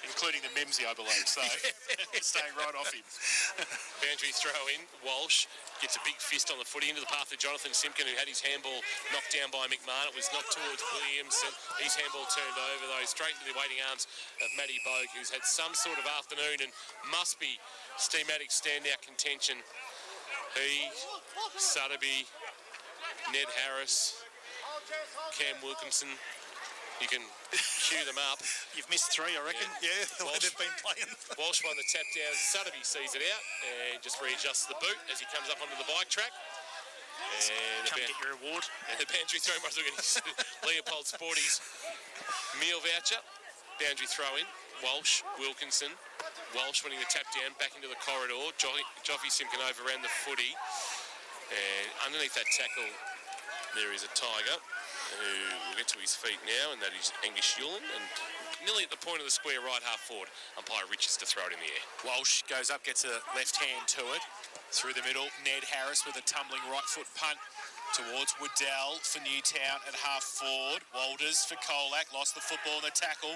Including the Mimsy, I believe. So staying right off him. Boundary throw in. Walsh gets a big fist on the footy into the path of Jonathan Simpkin, who had his handball knocked down by McMahon. It was knocked towards Williamson. His handball turned over, though, straight into the waiting arms of Matty Bogue, who's had some sort of afternoon and must be Steamatic standout contention. He, Sutterby, Ned Harris, Cam Wilkinson. You can cue them up. You've missed 3, I reckon. Yeah, the way they've been playing. Walsh won the tap down. Sutterby sees it out and just readjusts the boot as he comes up onto the bike track. And come get your reward. And the boundary throw must look at his Leopold Sporties meal voucher. Boundary throw in. Walsh, Wilkinson. Walsh winning the tap down back into the corridor. Joffy Simpkin overran the footy. And underneath that tackle, there is a Tiger who will get to his feet now, and that is Angus Yulin, and nearly at the point of the square right half forward, umpire Richards to throw it in the air. Walsh goes up, gets a left hand to it. Through the middle, Ned Harris with a tumbling right foot punt towards Waddell for Newtown at half forward. Walters for Colac, lost the football in the tackle.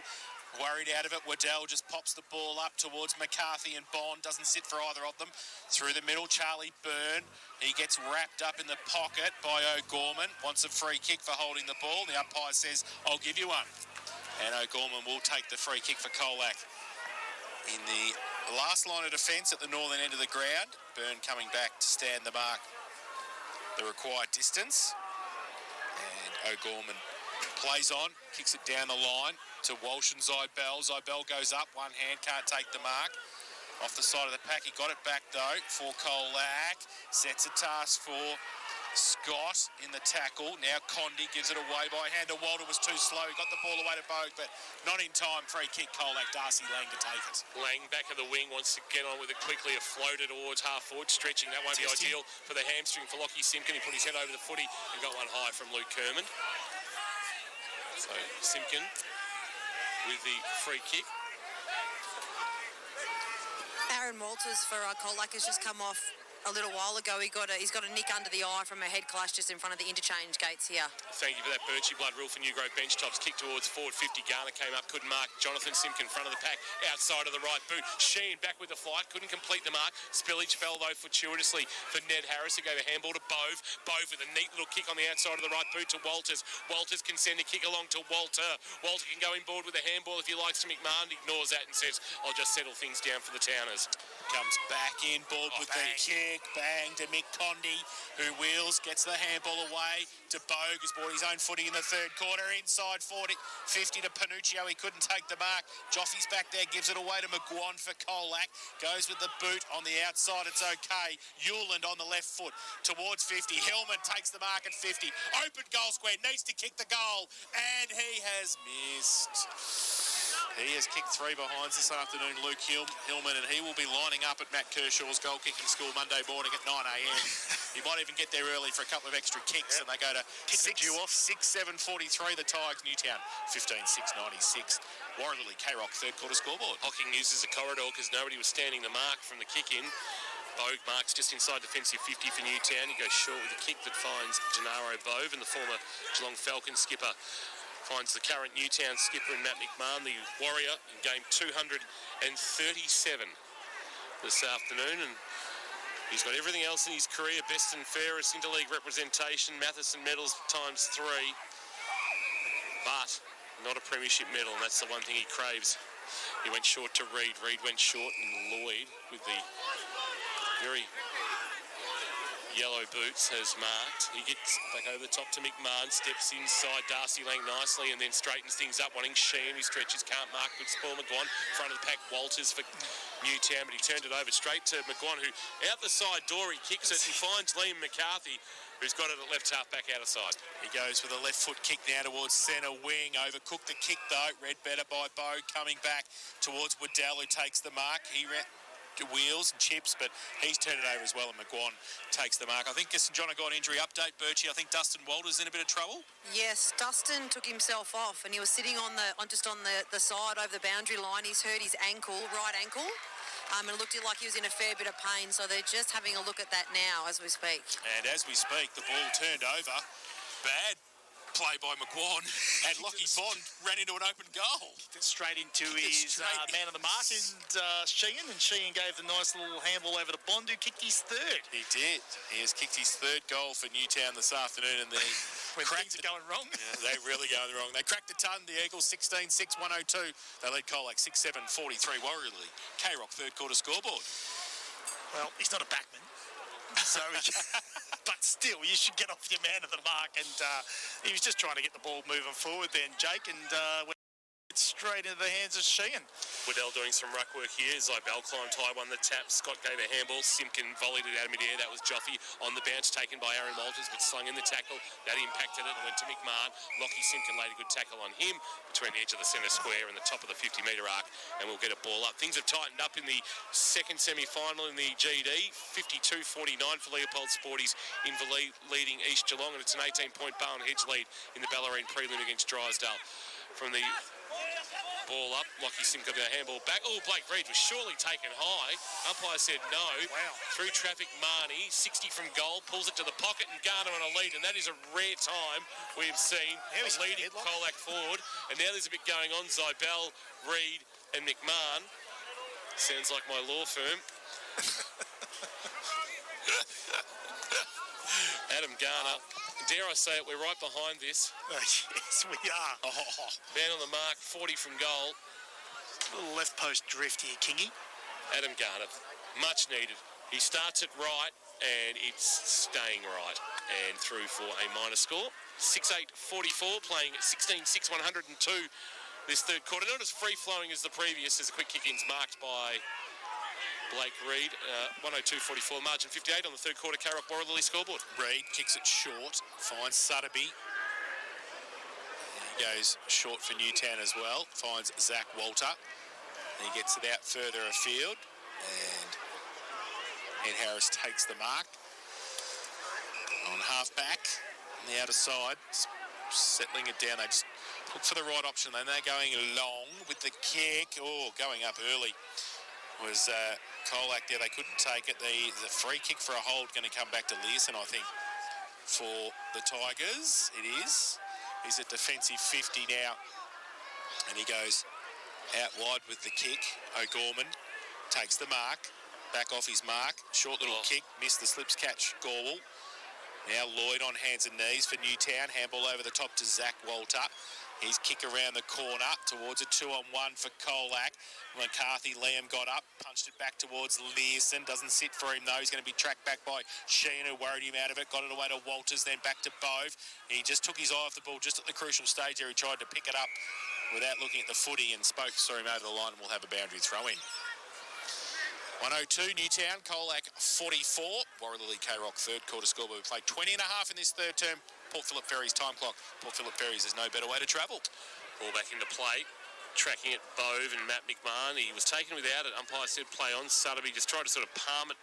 Worried out of it, Waddell just pops the ball up towards McCarthy and Bond. Doesn't sit for either of them. Through the middle, Charlie Byrne. He gets wrapped up in the pocket by O'Gorman. Wants a free kick for holding the ball. The umpire says, I'll give you one. And O'Gorman will take the free kick for Colac. In the last line of defence at the northern end of the ground, Byrne coming back to stand the mark, the required distance. And O'Gorman plays on, kicks it down the line to Walsh and Zybell. Zybell goes up, one hand, can't take the mark. Off the side of the pack, he got it back though for Colac. Sets a task for Scott in the tackle. Now Condi gives it away by hand. Walter was too slow. He got the ball away to Bogue, but not in time. Free kick, Colac. Darcy Lang to take it. Lang back of the wing, wants to get on with it quickly. A floater towards half forward, stretching. That won't be ideal for the hamstring for Lockie Simpkin. He put his head over the footy and got one high from Luke Kerman. So Simpkin with the free kick. Aaron Walters for Colac has just come off a little while ago. He's got a nick under the eye from a head clash just in front of the interchange gates here. Thank you for that, Birchie. Blood rule for New Grove bench tops. Kick towards forward 50. Garner came up, couldn't mark. Jonathan Simpkin, front of the pack, outside of the right boot. Sheen back with the flight, couldn't complete the mark. Spillage fell though fortuitously for Ned Harris, who gave a handball to Bove. Bove with a neat little kick on the outside of the right boot to Walters. Walters can send a kick along to Walter. Walter can go in board with a handball if he likes to. McMahon ignores that and says, I'll just settle things down for the Towners. Comes back in board with the kick. Bang to Mick Condi, who wheels, gets the handball away to Bogue, who's brought his own footy in the third quarter. Inside 40, 50 to Panuccio. He couldn't take the mark. Joffy's back there, gives it away to McGuan for Colac. Goes with the boot on the outside. It's okay. Hewland on the left foot towards 50. Hillman takes the mark at 50. Open goal square. Needs to kick the goal. And he has missed. He has kicked three behinds this afternoon, Luke Hillman, and he will be lining up at Matt Kershaw's goal kicking school Monday morning at 9 a.m. He might even get there early for a couple of extra kicks, and they go to 6-7-43, the Tigers, Newtown 15-6-96. Warren Lilly, K-Rock, third quarter scoreboard. Hocking uses a corridor because nobody was standing the mark from the kick in. Bogue marks just inside defensive 50 for Newtown. He goes short with a kick that finds Gennaro Bove, and the former Geelong Falcon skipper finds the current Newtown skipper in Matt McMahon, the Warrior, in game 237 this afternoon. And he's got everything else in his career, best and fairest interleague representation, Matheson medals ×3, but not a premiership medal, and that's the one thing he craves. He went short to Reid. Reid went short, and Lloyd, with the very yellow boots, has marked. He gets back over the top to McMahon, steps inside Darcy Lang nicely, and then straightens things up, wanting Sheen, who stretches, can't mark, good spoil McGuan. Front of the pack, Walters for Newtown, but he turned it over straight to McGuan, who out the side door, he kicks it and finds Liam McCarthy, who's got it at left half back out of side. He goes with a left foot kick now towards centre wing. Overcooked the kick though. Read better by Bogue. Coming back towards Waddell, who takes the mark. He wheels and chips, but he's turned it over as well, and McGuan takes the mark. I think St John got injury update, Birchie. I think Dustin Walters in a bit of trouble. Yes, Dustin took himself off, and he was sitting on the side over the boundary line. He's hurt his ankle, right ankle. And it looked like he was in a fair bit of pain, so they're just having a look at that now as we speak. And as we speak, the ball turned over. Bad play by McGuan, and Lockie Bond ran into an open goal. Straight into his man of the mark, and Sheehan gave the nice little handball over to Bond, who kicked his third. He did. He has kicked his third goal for Newtown this afternoon, and they when things are going wrong. Yeah, they're really going wrong. They cracked the ton, the Eagles 16-6-102. They lead Colac 6-7-43. Warrior League. K-Rock third quarter scoreboard. Well, he's not a backman. So, but still, you should get off your man of the mark, and he was just trying to get the ball moving forward then, Jake, and went straight into the hands of Sheehan. Waddell doing some ruck work here. Zybell climbed high, won the tap. Scott gave a handball. Simpkin volleyed it out of mid-air. That was Joffy on the bounce, taken by Aaron Walters, but slung in the tackle. That impacted it and went to McMahon. Lockie Simpkin laid a good tackle on him between the edge of the centre square and the top of the 50-metre arc, and we'll get a ball up. Things have tightened up in the second semi-final in the GD. 52-49 for Leopold Sporties in leading East Geelong, and it's an 18-point Barn Hedge lead in the Ballerine prelim against Drysdale. From the ball up, Lockie Sim got a handball back. Oh, Blake Reid was surely taken high. Umpire said no. Wow. Through traffic, Marnie, 60 from goal, pulls it to the pocket, and Garner on a lead, and that is a rare time we've seen a leading Colac forward. And now there's a bit going on. Zybell, Reid, and McMahon. Sounds like my law firm. Adam Garner Dare I say it, we're right behind this. Yes, we are. Man on the mark, 40 from goal. Little left post drift here, Kingy. Adam Garner, much needed. He starts it right and it's staying right and through for a minor score. 6-8-44, playing at 16-6, 102 this third quarter. Not as free-flowing as the previous, as the quick kick-ins marked by Blake Reid. 102-44, margin 58 on the third quarter. Carrock Warralilly scoreboard. Reid kicks it short, finds Sutterby. He goes short for Newtown as well, finds Zach Walter. He gets it out further afield, and Ed Harris takes the mark. On half-back, on the outer side, settling it down. They just look for the right option. Then they're going long with the kick. Oh, going up early was Colac there. They couldn't take it. The free kick for a hold going to come back to Learson, I think, for the Tigers. It is. He's at defensive 50 now, and he goes out wide with the kick. O'Gorman takes the mark, back off his mark. Short little kick, missed the slips catch. Gorwell. Now Lloyd on hands and knees for Newtown. Handball over the top to Zach Walter. His kick around the corner towards a 2-on-1 for Colac. McCarthy, Liam got up, punched it back towards Learson. Doesn't sit for him though. He's going to be tracked back by Sheehan, who worried him out of it. Got it away to Walters, then back to Bove. He just took his eye off the ball just at the crucial stage there. He tried to pick it up without looking at the footy, and Spoke saw him over the line and will have a boundary throw in. 102 Newtown, Colac 44. Warralilly K-Rock third quarter scoreboard. We played 20 and a half in this third term. Port Phillip Ferry's time clock. Port Phillip Ferry's, there's no better way to travel. Ball back into play. Tracking it, Bove and Matt McMahon. He was taken without it. Umpire said play on. Sutterby just tried to sort of palm it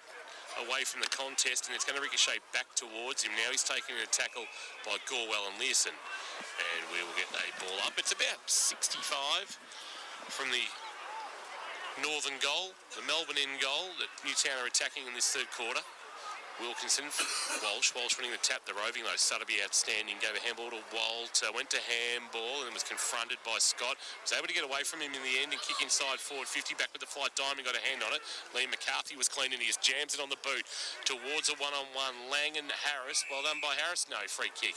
away from the contest, and it's going to ricochet back towards him. Now he's taking a tackle by Gorwell and Learson. And we will get a ball up. It's about 65 from the northern goal, the Melbourne end goal that Newtown are attacking in this third quarter. Wilkinson, Walsh winning the tap, the roving though. Sutterby outstanding, gave a handball to Walter, went to handball and was confronted by Scott. Was able to get away from him in the end and kick inside forward 50, back with the flight diamond, got a hand on it. Liam McCarthy was clean and he just jams it on the boot towards a one-on-one. Langan Harris, well done by Harris, no, free kick.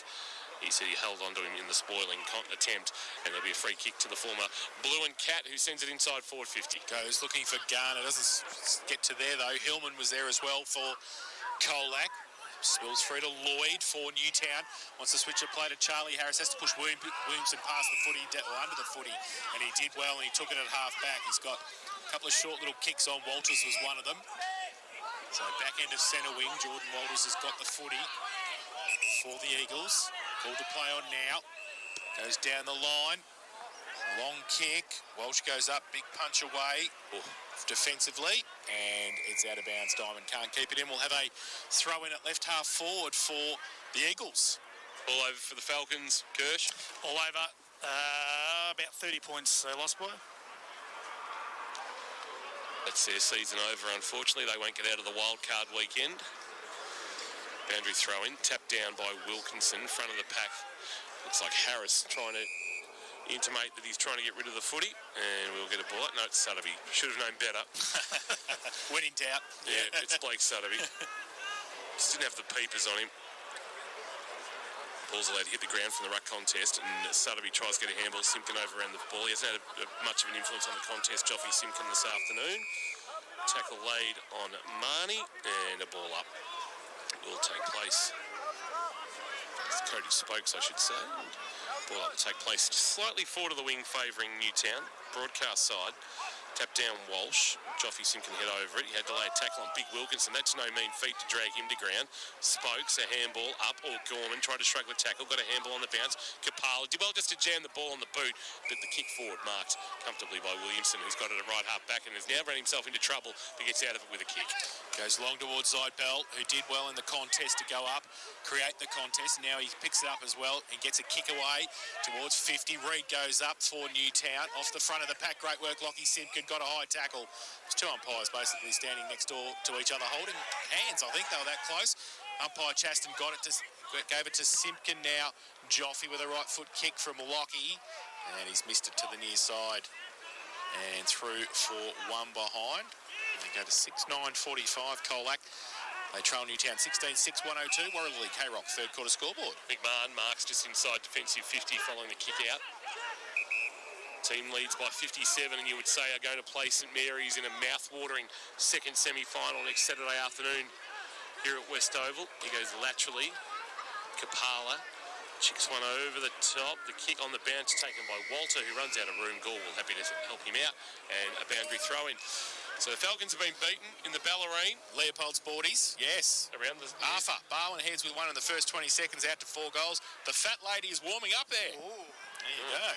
He said he held on to him in the spoiling attempt, and there'll be a free kick to the former Blue and Cat, who sends it inside forward 50. Goes looking for Garner, doesn't get to there though. Hillman was there as well for Colac. Spills through to Lloyd for Newtown. Wants to switch a play to Charlie Harris. Has to push Williamson past the footy, or under the footy, and he did well, and he took it at half back. He's got a couple of short little kicks on. Walters was one of them. So back end of centre wing, Jordan Walters has got the footy for the Eagles. Called to play on now. Goes down the line. Long kick. Walsh goes up. Big punch away. Defensively. And it's out of bounds. Diamond can't keep it in. We'll have a throw in at left half forward for the Eagles. All over for the Falcons. Kirsch. All over. About 30 points they lost by. That's their season over, unfortunately. They won't get out of the wild card weekend. Boundary throw-in, tapped down by Wilkinson, front of the pack. Looks like Harris trying to intimate that he's trying to get rid of the footy, and we'll get a ball. No, it's Sutterby. Should have known better. When in doubt. Yeah, it's Blake Sutterby. Just didn't have the peepers on him. Ball's allowed to hit the ground from the ruck contest, and Sutterby tries to get a handball. Simpkin overran the ball. He hasn't had much of an influence on the contest. Joffrey Simpkin this afternoon. Tackle laid on Marnie, and a ball up will take place. Cody Spokes, I should say. Ball up will take place just slightly forward of the wing, favouring Newtown. Broadcast side. Tap down Walsh. Joffrey Simpkin hit over it. He had to lay a tackle on Big Wilkinson. That's no mean feat to drag him to ground. Spokes, a handball up, or Gorman tried to struggle the tackle, got a handball on the bounce. Kapala did well just to jam the ball on the boot, but the kick forward marked comfortably by Williamson, who's got it at right half back and has now run himself into trouble, but gets out of it with a kick. Goes long towards Zydbell, who did well in the contest to go up, create the contest. Now he picks it up as well and gets a kick away towards 50. Reid goes up for Newtown. Off the front of the pack, great work. Lockie Simpkin got a high tackle. There's two umpires basically standing next door to each other, holding hands. I think they were that close. Umpire Chaston gave it to Simpkin now. Joffrey with a right foot kick from Lockie, and he's missed it to the near side. And through for one behind. They go to 6-9-45. Colac They trail Newtown 16-6, 102. Warraley, K-Rock, third quarter scoreboard. McMahon marks just inside defensive 50 following the kick out. Team leads by 57, and you would say are going to play St Mary's in a mouth-watering second semi-final next Saturday afternoon here at West Oval. He goes laterally. Kapala chicks one over the top. The kick on the bounce taken by Walter, who runs out of room. Gore will happy to help him out, and a boundary throw-in. So the Falcons have been beaten in the Ballerine. Leopold's Boardies, yes. Around the... Arthur, Barwin heads with one in the first 20 seconds, out to 4 goals. The fat lady is warming up there. Ooh. There you go.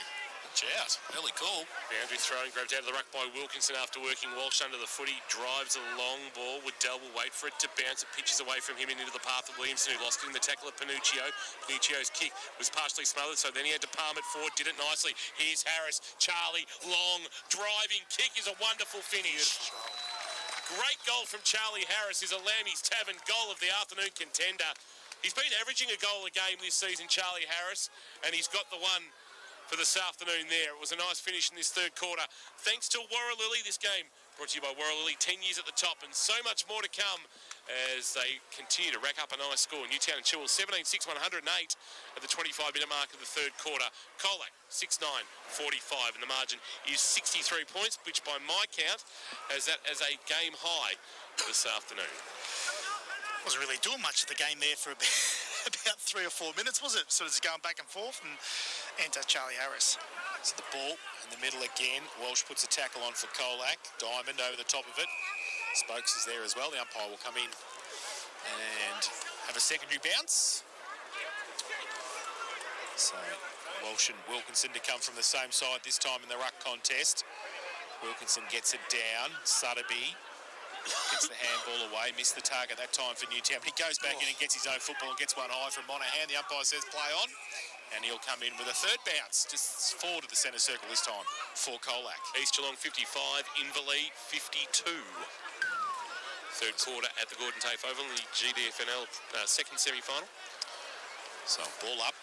Watch out. Really cool. Boundary throwing, grabbed out of the ruck by Wilkinson after working Walsh under the footy. Drives a long ball. Waddell will wait for it to bounce. It pitches away from him and into the path of Williamson, who lost it in the tackle of Panuccio. Panuccio's kick was partially smothered, so then he had to palm it forward. Did it nicely. Here's Harris. Charlie, long, driving kick is a wonderful finish. Great goal from Charlie Harris. Is a Lambie's Tavern goal of the afternoon contender. He's been averaging a goal a game this season, Charlie Harris, and he's got the one for this afternoon there. It was a nice finish in this third quarter. Thanks to Warralilly, this game brought to you by Warralilly, 10 years at the top, and so much more to come as they continue to rack up a nice score. Newtown and Chilwell 17-6, 108 at the 25-minute mark of the third quarter. Colac 6-9, 45, and the margin is 63 points, which by my count has that as a game high this afternoon. Wasn't really doing much of the game there for about 3 or 4 minutes, was it? Sort of just going back and forth, and enter Charlie Harris. It's the ball in the middle again. Walsh puts a tackle on for Colac. Diamond over the top of it. Spokes is there as well. The umpire will come in and have a secondary bounce. So Walsh and Wilkinson to come from the same side this time in the ruck contest. Wilkinson gets it down. Sutterby gets the handball away, missed the target that time for Newtown, but he goes back in and gets his own football and gets one high from Monahan. The umpire says play on, and he'll come in with a third bounce, just forward to the centre circle this time for Colac. East Geelong 55, Inverleigh 52. Third quarter at the Gordon Tafe Oval in the GDFNL second semi-final. So ball up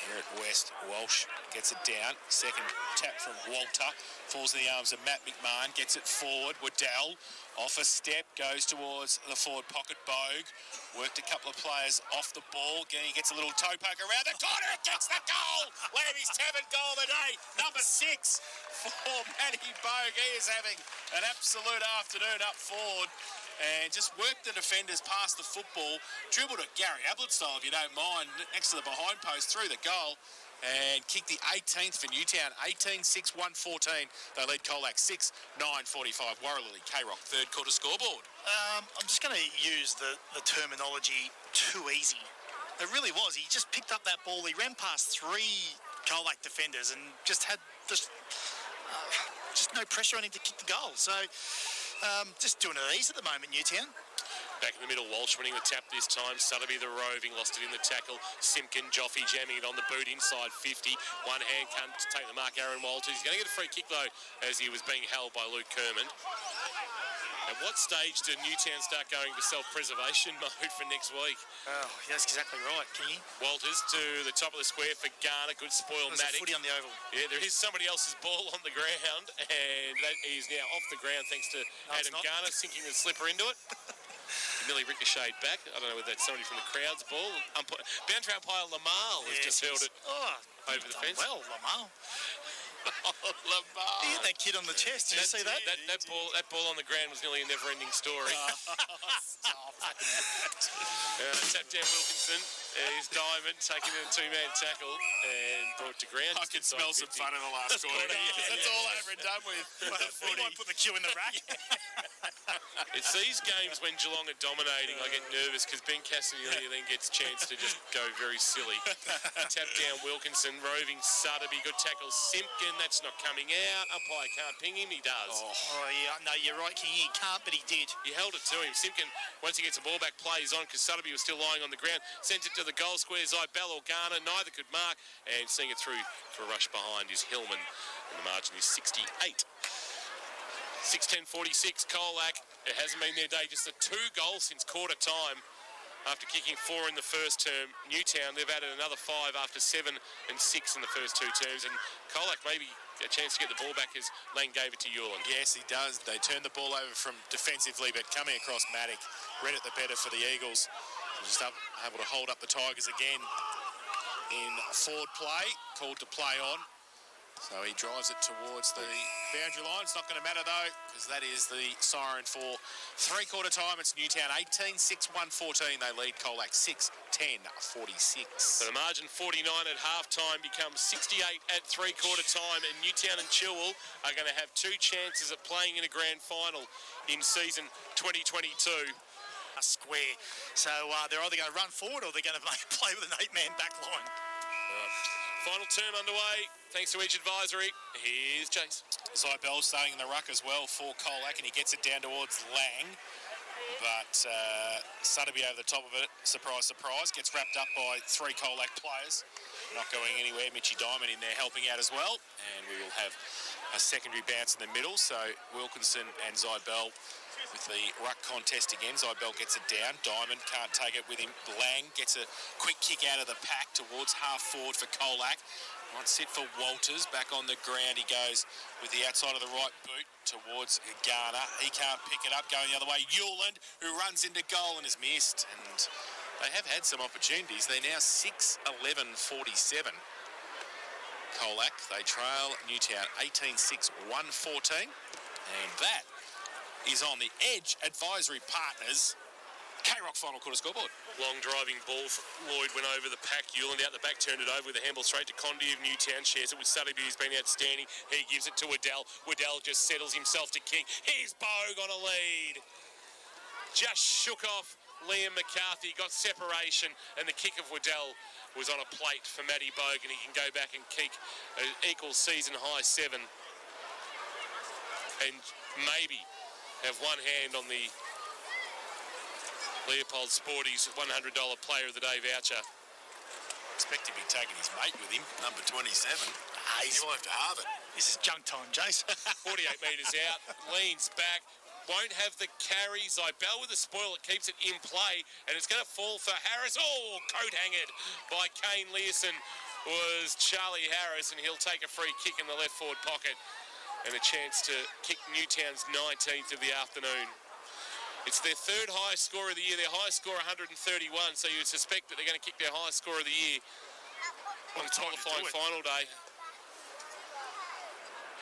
here at West. Walsh gets it down. Second tap from Walter. Falls in the arms of Matt McMahon. Gets it forward. Waddell off a step. Goes towards the forward pocket. Bogue worked a couple of players off the ball. Again, he gets a little toe poke around the corner. It gets the goal. Lambie's Tavern goal of the day. Number 6 for Matty Bogue. He is having an absolute afternoon up forward. And just worked the defenders past the football, dribbled at Gary Ablett style, if you don't mind, next to the behind post, through the goal, and kicked the 18th for Newtown, 18-6, 114. They lead Colac 6-9, 45. Warralilly, K-Rock, third quarter scoreboard. I'm just going to use the terminology too easy. It really was. He just picked up that ball. He ran past 3 Colac defenders and just had just no pressure on him to kick the goal. So just doing it easy at the moment, Newtown. Back in the middle, Walsh winning the tap this time. Sutterby the roving, lost it in the tackle. Simpkin, Joffe jamming it on the boot inside 50. One hand can't take the mark, Aaron Walters. He's going to get a free kick, though, as he was being held by Luke Kermond. At what stage do Newtown start going to self-preservation mode for next week? Oh, that's exactly right, Kingy. Walters to the top of the square for Garner. Good spoil, There's a Matic. footy on the oval. Yeah, there is somebody else's ball on the ground, and that is now off the ground thanks to Adam Garner sinking the slipper into it. Nearly ricocheted back. I don't know whether that's somebody from the crowd's ball. Boundary umpire Lamal has just hurled it over the fence. Well, Lamal. Lamal. He hit that kid on the chest. Did you see that? That ball on the ground was nearly a never-ending story. Tap down Wilkinson. His Diamond taking in a 2-man tackle and brought to ground. I could smell some fun in the last quarter. That's all over and done with. We might put the cue in the rack. It's these games when Geelong are dominating, I get nervous because Ben Cassidy then gets a chance to just go very silly. Tap down Wilkinson, roving Sutterby, good tackle Simpkin, that's not coming out. Umpire can't ping him, he does. Oh yeah, no, you're right, King. He can't, but he did. He held it to him. Simpkin, once he gets the ball back, plays on because Sutterby was still lying on the ground. Sends it to the goal square, Zybell or Garner, neither could mark, and seeing it through for a rush behind is Hillman, and the margin is 68. 6-10-46, Colac. It hasn't been their day, just a 2 goals since quarter time after kicking 4 in the first term. Newtown, they've added another 5 after 7 and 6 in the first 2 terms. And Colac maybe a chance to get the ball back as Lang gave it to Ewland. Yes, he does. They turned the ball over from defensively, but coming across Maddock, read it the better for the Eagles. Just able to hold up the Tigers again in forward play, called to play on. So he drives it towards the boundary line. It's not going to matter, though, because that is the siren for three-quarter time. It's Newtown 18-6-1-14. They lead Colac 6-10-46. So the margin 49 at half-time becomes 68 at three-quarter time, and Newtown and Chilwell are going to have 2 chances at playing in a grand final in season 2022. A square. So they're either going to run forward or they're going to play with an 8-man back line. Final term underway. Thanks to Edge Advisory. Here's Jace. Zybel starting in the ruck as well for Colac, and he gets it down towards Lang. But Sutterby over the top of it, surprise, surprise, gets wrapped up by 3 Colac players. Not going anywhere. Mitchy Diamond in there helping out as well. And we will have a secondary bounce in the middle. So Wilkinson and Zybel with the ruck contest again. Zybel gets it down. Diamond can't take it with him. Lang gets a quick kick out of the pack towards half forward for Colac. Might sit for Walters. Back on the ground he goes with the outside of the right boot towards Garner. He can't pick it up. Going the other way, Ewland, who runs into goal and is missed. And they have had some opportunities. They're now 6-11-47. Colac, they trail Newtown 18-6-1-14. And that is on the Edge Advisory Partners K-Rock final quarter scoreboard. Long driving ball. Lloyd went over the pack. Ewland out the back, turned it over with a handball straight to Condi of Newtown. Shares it with Sutterby, who's been outstanding. He gives it to Waddell. Waddell just settles himself to kick. Here's Bogue on a lead. Just shook off Liam McCarthy. Got separation, and the kick of Waddell was on a plate for Matty Bogue, and he can go back and kick an equal season high 7. And maybe have one hand on the Leopold Sporties $100 Player of the Day voucher. Expect to be taking his mate with him, number 27. He'll have to halve it. This is junk time, Jace. 48 metres out, leans back, won't have the carry. Zybel with the spoil, it keeps it in play, and it's going to fall for Harris. Oh, coat hangered by Kane Learson was Charlie Harris, and he'll take a free kick in the left forward pocket and a chance to kick Newtown's 19th of the afternoon. It's their 3rd highest score of the year. Their highest score 131, so you would suspect that they're going to kick their highest score of the year on qualifying final day.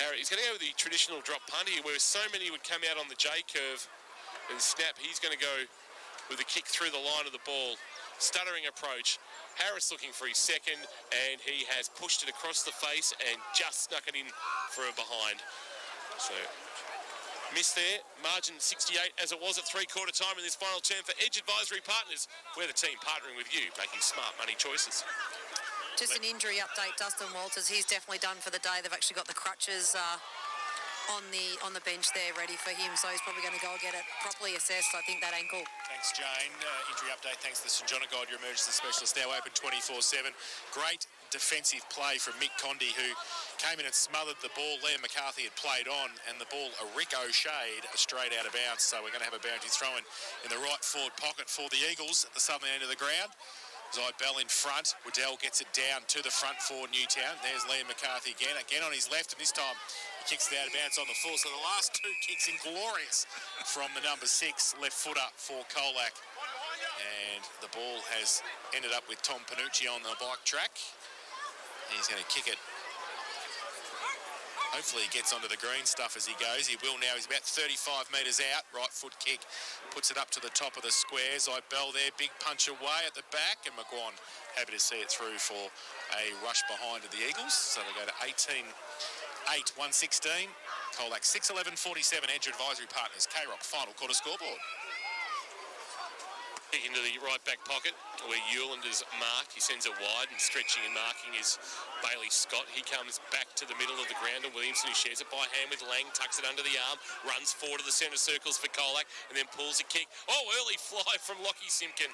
Harry, he's going to go with the traditional drop punt here, where so many would come out on the J curve and snap. He's going to go with a kick through the line of the ball. Stuttering approach. Harris looking for his second, and he has pushed it across the face and just snuck it in for a behind. So missed there. Margin 68 as it was at three-quarter time in this final term for Edge Advisory Partners. We're the team partnering with you, making smart money choices. Just an injury update, Dustin Walters, he's definitely done for the day. They've actually got the crutches on the bench there ready for him, so he's probably going to go and get it properly assessed, I think, that ankle. Thanks, Jane. Injury update thanks to the St John Guide, your emergency specialist, now open 24/7. Great defensive play from Mick Condi, who came in and smothered the ball. Liam McCarthy had played on, and the ball ricocheted straight out of bounds, so we're going to have a boundary throw in the right forward pocket for the Eagles at the southern end of the ground. Zybel in front. Waddell gets it down to the front for Newtown. There's Liam McCarthy again on his left, and this time he kicks it out of bounds on the full. So the last 2 kicks inglorious from the number 6 left footer for Colac. And the ball has ended up with Tom Panucci on the bike track. He's going to kick it. Hopefully he gets onto the green stuff as he goes. He will now. He's about 35 metres out. Right foot kick. Puts it up to the top of the square. Zybel there. Big punch away at the back. And McGuan happy to see it through for a rush behind of the Eagles. So they go to 18-8-116. Colac 6-11-47. Edge Advisory Partners. K-Rock final quarter scoreboard. Into the right back pocket where Ewland is marked. He sends it wide, and stretching and marking is Bailey Scott. He comes back to the middle of the ground, and Williamson, who shares it by hand with Lang, tucks it under the arm, runs forward to the centre circles for Colac, and then pulls a kick. Oh, early fly from Lockie Simpkin.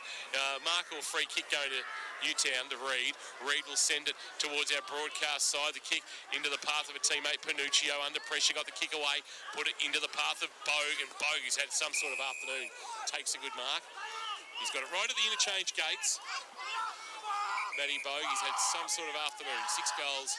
Markle free kick going to Newtown to Reid. Reid will send it towards our broadcast side. The kick into the path of a teammate, Panuccio, under pressure, got the kick away, put it into the path of Bogue, and Bogue, who's had some sort of afternoon, takes a good mark. He's got it right at the interchange gates. Matty Bogey's had some sort of afternoon. 6 goals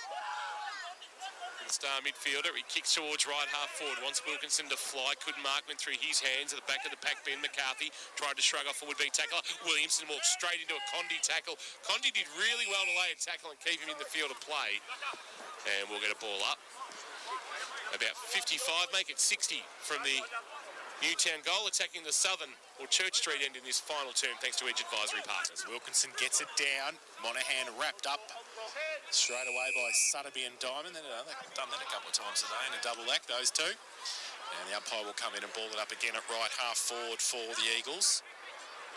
for the star midfielder. He kicks towards right half forward. Wants Wilkinson to fly. Couldn't mark. Went through his hands at the back of the pack. Ben McCarthy tried to shrug off a would-be tackler. Williamson walked straight into a Condi tackle. Condi did really well to lay a tackle and keep him in the field of play. And we'll get a ball up. About 55, make it 60 from the Newtown goal, attacking the southern or Church Street end in this final term, thanks to Edge Advisory Partners. Wilkinson gets it down. Monahan wrapped up straight away by Sotheby and Diamond. They've done that a couple of times today in a double act, those two. And the umpire will come in and ball it up again at right half forward for the Eagles.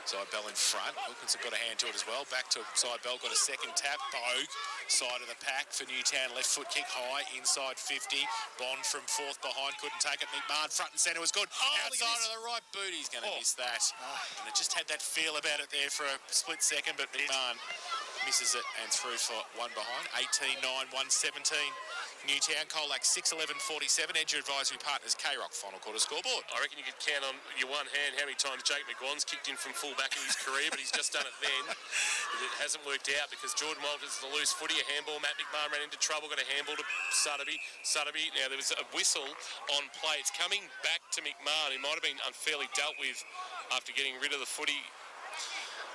Zybell in front. Wilkinson got a hand to it as well. Back to Zybell, got a second tap. Bogue, side of the pack for Newtown. Left foot kick high, inside 50. Bond from fourth behind, couldn't take it. McMahon front and centre was good. Outside of the right boot, he's going to miss that. And it just had that feel about it there for a split second, but McMahon misses it and through for one behind. 18-9, 117. Newtown, Colac 6-11-47. Edge Advisory Partners, K-Rock final quarter scoreboard. I reckon you could count on your one hand how many times Jake McGuan's kicked in from full back in his career, but he's just done it then. But it hasn't worked out because Jordan Walters is a loose footy, a handball. Matt McMahon ran into trouble, got a handball to Sotheby. Now there was a whistle on play. It's coming back to McMahon, who might have been unfairly dealt with after getting rid of the footy.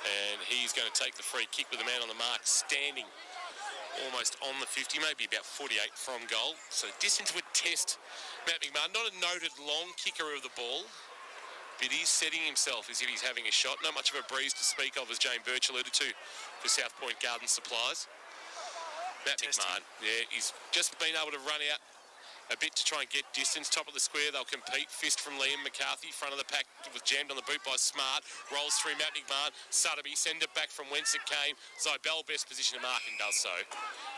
And he's going to take the free kick with the man on the mark standing almost on the 50, maybe about 48 from goal. So distance would test Matt McMahon. Not a noted long kicker of the ball, but he's setting himself as if he's having a shot. Not much of a breeze to speak of, as Jane Birch alluded to, for South Point Garden Supplies. Matt McMahon, yeah, he's just been able to run out a bit to try and get distance. Top of the square, they'll compete. Fist from Liam McCarthy. Front of the pack was jammed on the boot by Smart. Rolls through Matt McMahon. Sotheby, send it back from whence it came. Zybell, best position to mark, and does so.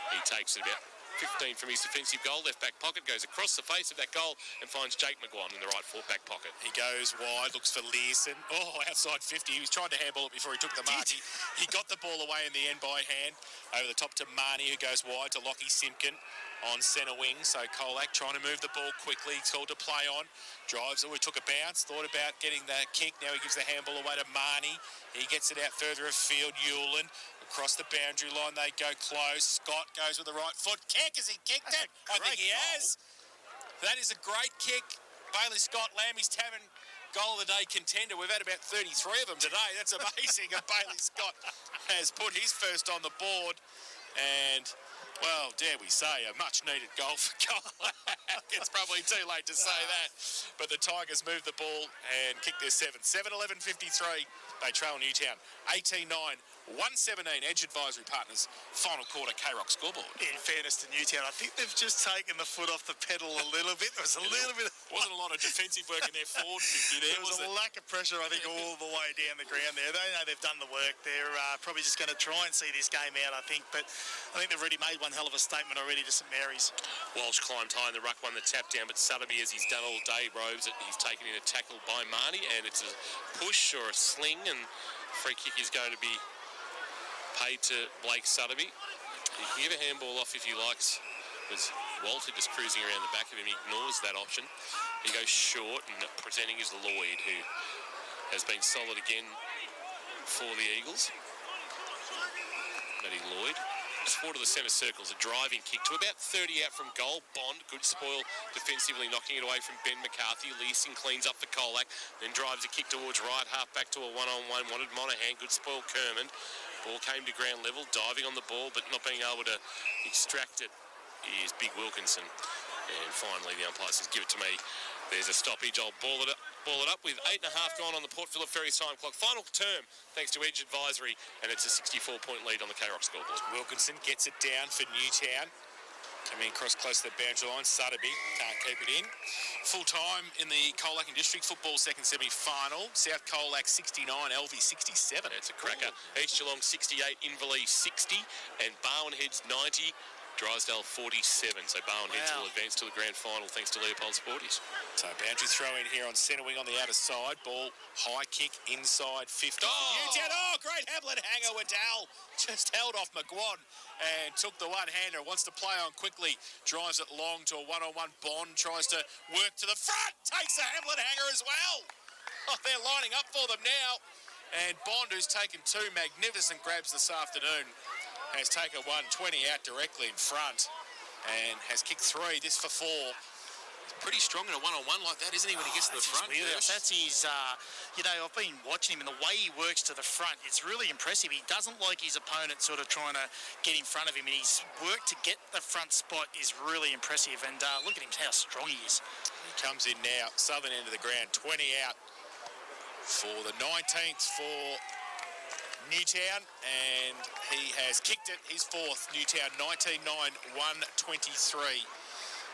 He takes it about 15 from his defensive goal. Left back pocket, goes across the face of that goal and finds Jake McGuan in the right full back pocket. He goes wide, looks for Learson. Oh, outside 50. He was trying to handball it before he took the mark. He got the ball away in the end by hand. Over the top to Marnie, who goes wide to Lockie Simpkin on centre wing. So Colac trying to move the ball quickly. He's called to play on. Drives, took a bounce. Thought about getting the kick. Now he gives the handball away to Marnie. He gets it out further afield. Hewlin. Across the boundary line, they go close. Scott goes with the right foot. Kick, has he kicked it? I think he has. That is a great kick. Bailey Scott, Lammy's Tavern goal of the day contender. We've had about 33 of them today. That's amazing. And Bailey Scott has put his first on the board. And, well, dare we say, a much-needed goal for Colac. It's probably too late to say that. But the Tigers moved the ball and kicked their 7. 7-11-53. They trail Newtown. 18-9. 117, Edge Advisory Partners, final quarter K-Rock scoreboard. In fairness to Newtown, I think they've just taken the foot off the pedal a little bit. There was a little bit. Wasn't a lot of defensive work in their forward 50 there, was a lack of pressure, I think, all the way down the ground there. They know they've done the work. They're probably just going to try and see this game out, I think. But I think they've already made one hell of a statement already to St Mary's. Walsh climbed high in the ruck, won the tap down, but Sotheby, as he's done all day, robes it. He's taken in a tackle by Marnie, and it's a push or a sling, and free kick is going to be paid to Blake Sotheby. He can give a handball off if he likes. There's Walter just cruising around the back of him. He ignores that option. He goes short, and presenting is Lloyd, who has been solid again for the Eagles. Matty Lloyd. Just forward to the centre circles, a driving kick to about 30 out from goal. Bond, good spoil defensively, knocking it away from Ben McCarthy. Leasing cleans up for Colac, then drives a kick towards right half back to a one-on-one. Wanted Monahan, good spoil Kermond. Ball came to ground level, diving on the ball, but not being able to extract it is Big Wilkinson. And finally, the umpire says, give it to me. There's a stoppage. I'll ball it up with 8.5 gone on the Port Phillip Ferries time clock. Final term, thanks to Edge Advisory, and it's a 64-point lead on the K-Rock scoreboard. Wilkinson gets it down for Newtown. Coming across close to the boundary line. Sotheby can't keep it in. Full time in the Colac and District Football second semi-final. South Colac 69, LV 67. That's a cracker. East Geelong 68, Inverleigh 60, and Barwon Heads 90. Drysdale 47, so Barwon Heads will advance to the grand final thanks to Leopold Sporties. So boundary throw in here on centre wing on the outer side. Ball high kick inside 50. Newtown, great Hamlet hanger. Waddell just held off McGuan and took the one-hander. Wants to play on quickly. Drives it long to a one-on-one. Bond tries to work to the front. Takes the Hamlet hanger as well. Oh, they're lining up for them now. And Bond, who's taken 2 magnificent grabs this afternoon, has taken 1, 20 out directly in front and has kicked 3, this for 4. He's pretty strong in a one-on-one like that, isn't he, when he gets to the front? That's his, I've been watching him, and the way he works to the front, it's really impressive. He doesn't like his opponent sort of trying to get in front of him, and his work to get the front spot is really impressive. And look at him, how strong he is. He comes in now, southern end of the ground, 20 out for the 19th for Newtown, and he has kicked it, his 4th. Newtown 19-9, 123.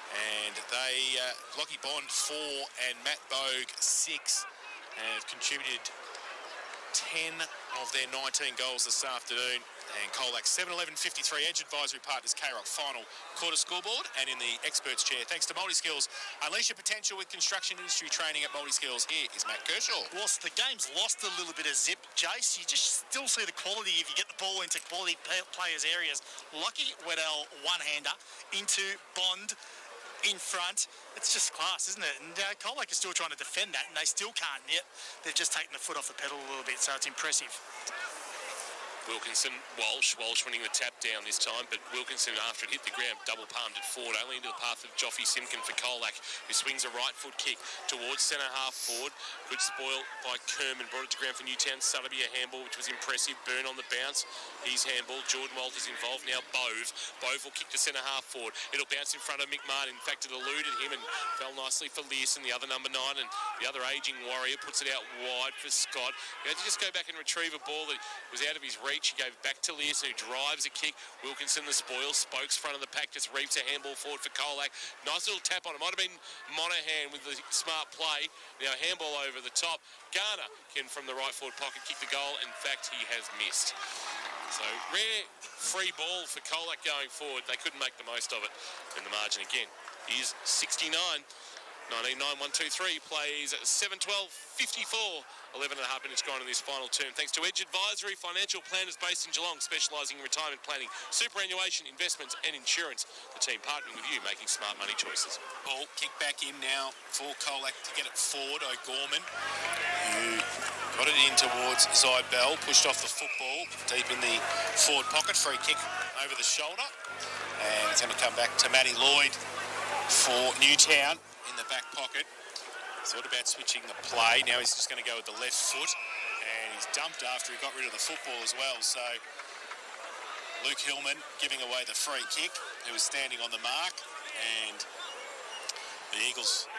And they, Lockie Bond 4 and Matt Bogue 6 have contributed 10 of their 19 goals this afternoon. And Colac 7-11-53. Edge Advisory Partners K-Rock final quarter scoreboard. And in the experts chair, thanks to Multiskills. Unleash your potential with construction industry training at Multiskills. Here is Matt Kershaw. Whilst the game's lost a little bit of zip, Jace, you just still see the quality if you get the ball into quality players' areas. Lucky Weddell, one-hander, into Bond in front. It's just class, isn't it? And Colac is still trying to defend that, and they still can't yet. They've just taken the foot off the pedal a little bit, so it's impressive. Wilkinson, Walsh winning the tap down this time, but Wilkinson, after it hit the ground, double palmed it forward, only into the path of Joffrey Simkin for Colac, who swings a right foot kick towards centre half forward. Good spoil by Kerman, brought it to ground for Newtown. Sotheby a handball, which was impressive. Burn on the bounce. He's handball. Jordan Walters involved. Now Bove will kick to centre half forward. It'll bounce in front of Mick Martin. In fact, it eluded him and fell nicely for Learson, the other number 9, and the other ageing warrior puts it out wide for Scott. He had to just go back and retrieve a ball that was out of his reach. He gave back to Learson, who drives a kick. Wilkinson the spoil. Spokes front of the pack, just reaps a handball forward for Colac. Nice little tap on it. Might have been Monaghan with the smart play. Now handball over the top. Garner can, from the right forward pocket, kick the goal. In fact, he has missed. So rare free ball for Colac going forward. They couldn't make the most of it. And the margin again is 69. 19-9-1-2-3 plays 7-12-54. 11 and a half minutes gone in this final term. Thanks to Edge Advisory, financial planners based in Geelong, specialising in retirement planning, superannuation, investments and insurance. The team partnering with you, making smart money choices. Ball kick back in now for Colac to get it forward. O'Gorman, who got it in towards Zybell, pushed off the football deep in the forward pocket. Free kick over the shoulder. And it's going to come back to Matty Lloyd for Newtown in the back pocket. Thought about switching the play. Now he's just going to go with the left foot, and he's dumped after he got rid of the football as well. So Luke Hillman giving away the free kick, who was standing on the mark, and the Eagles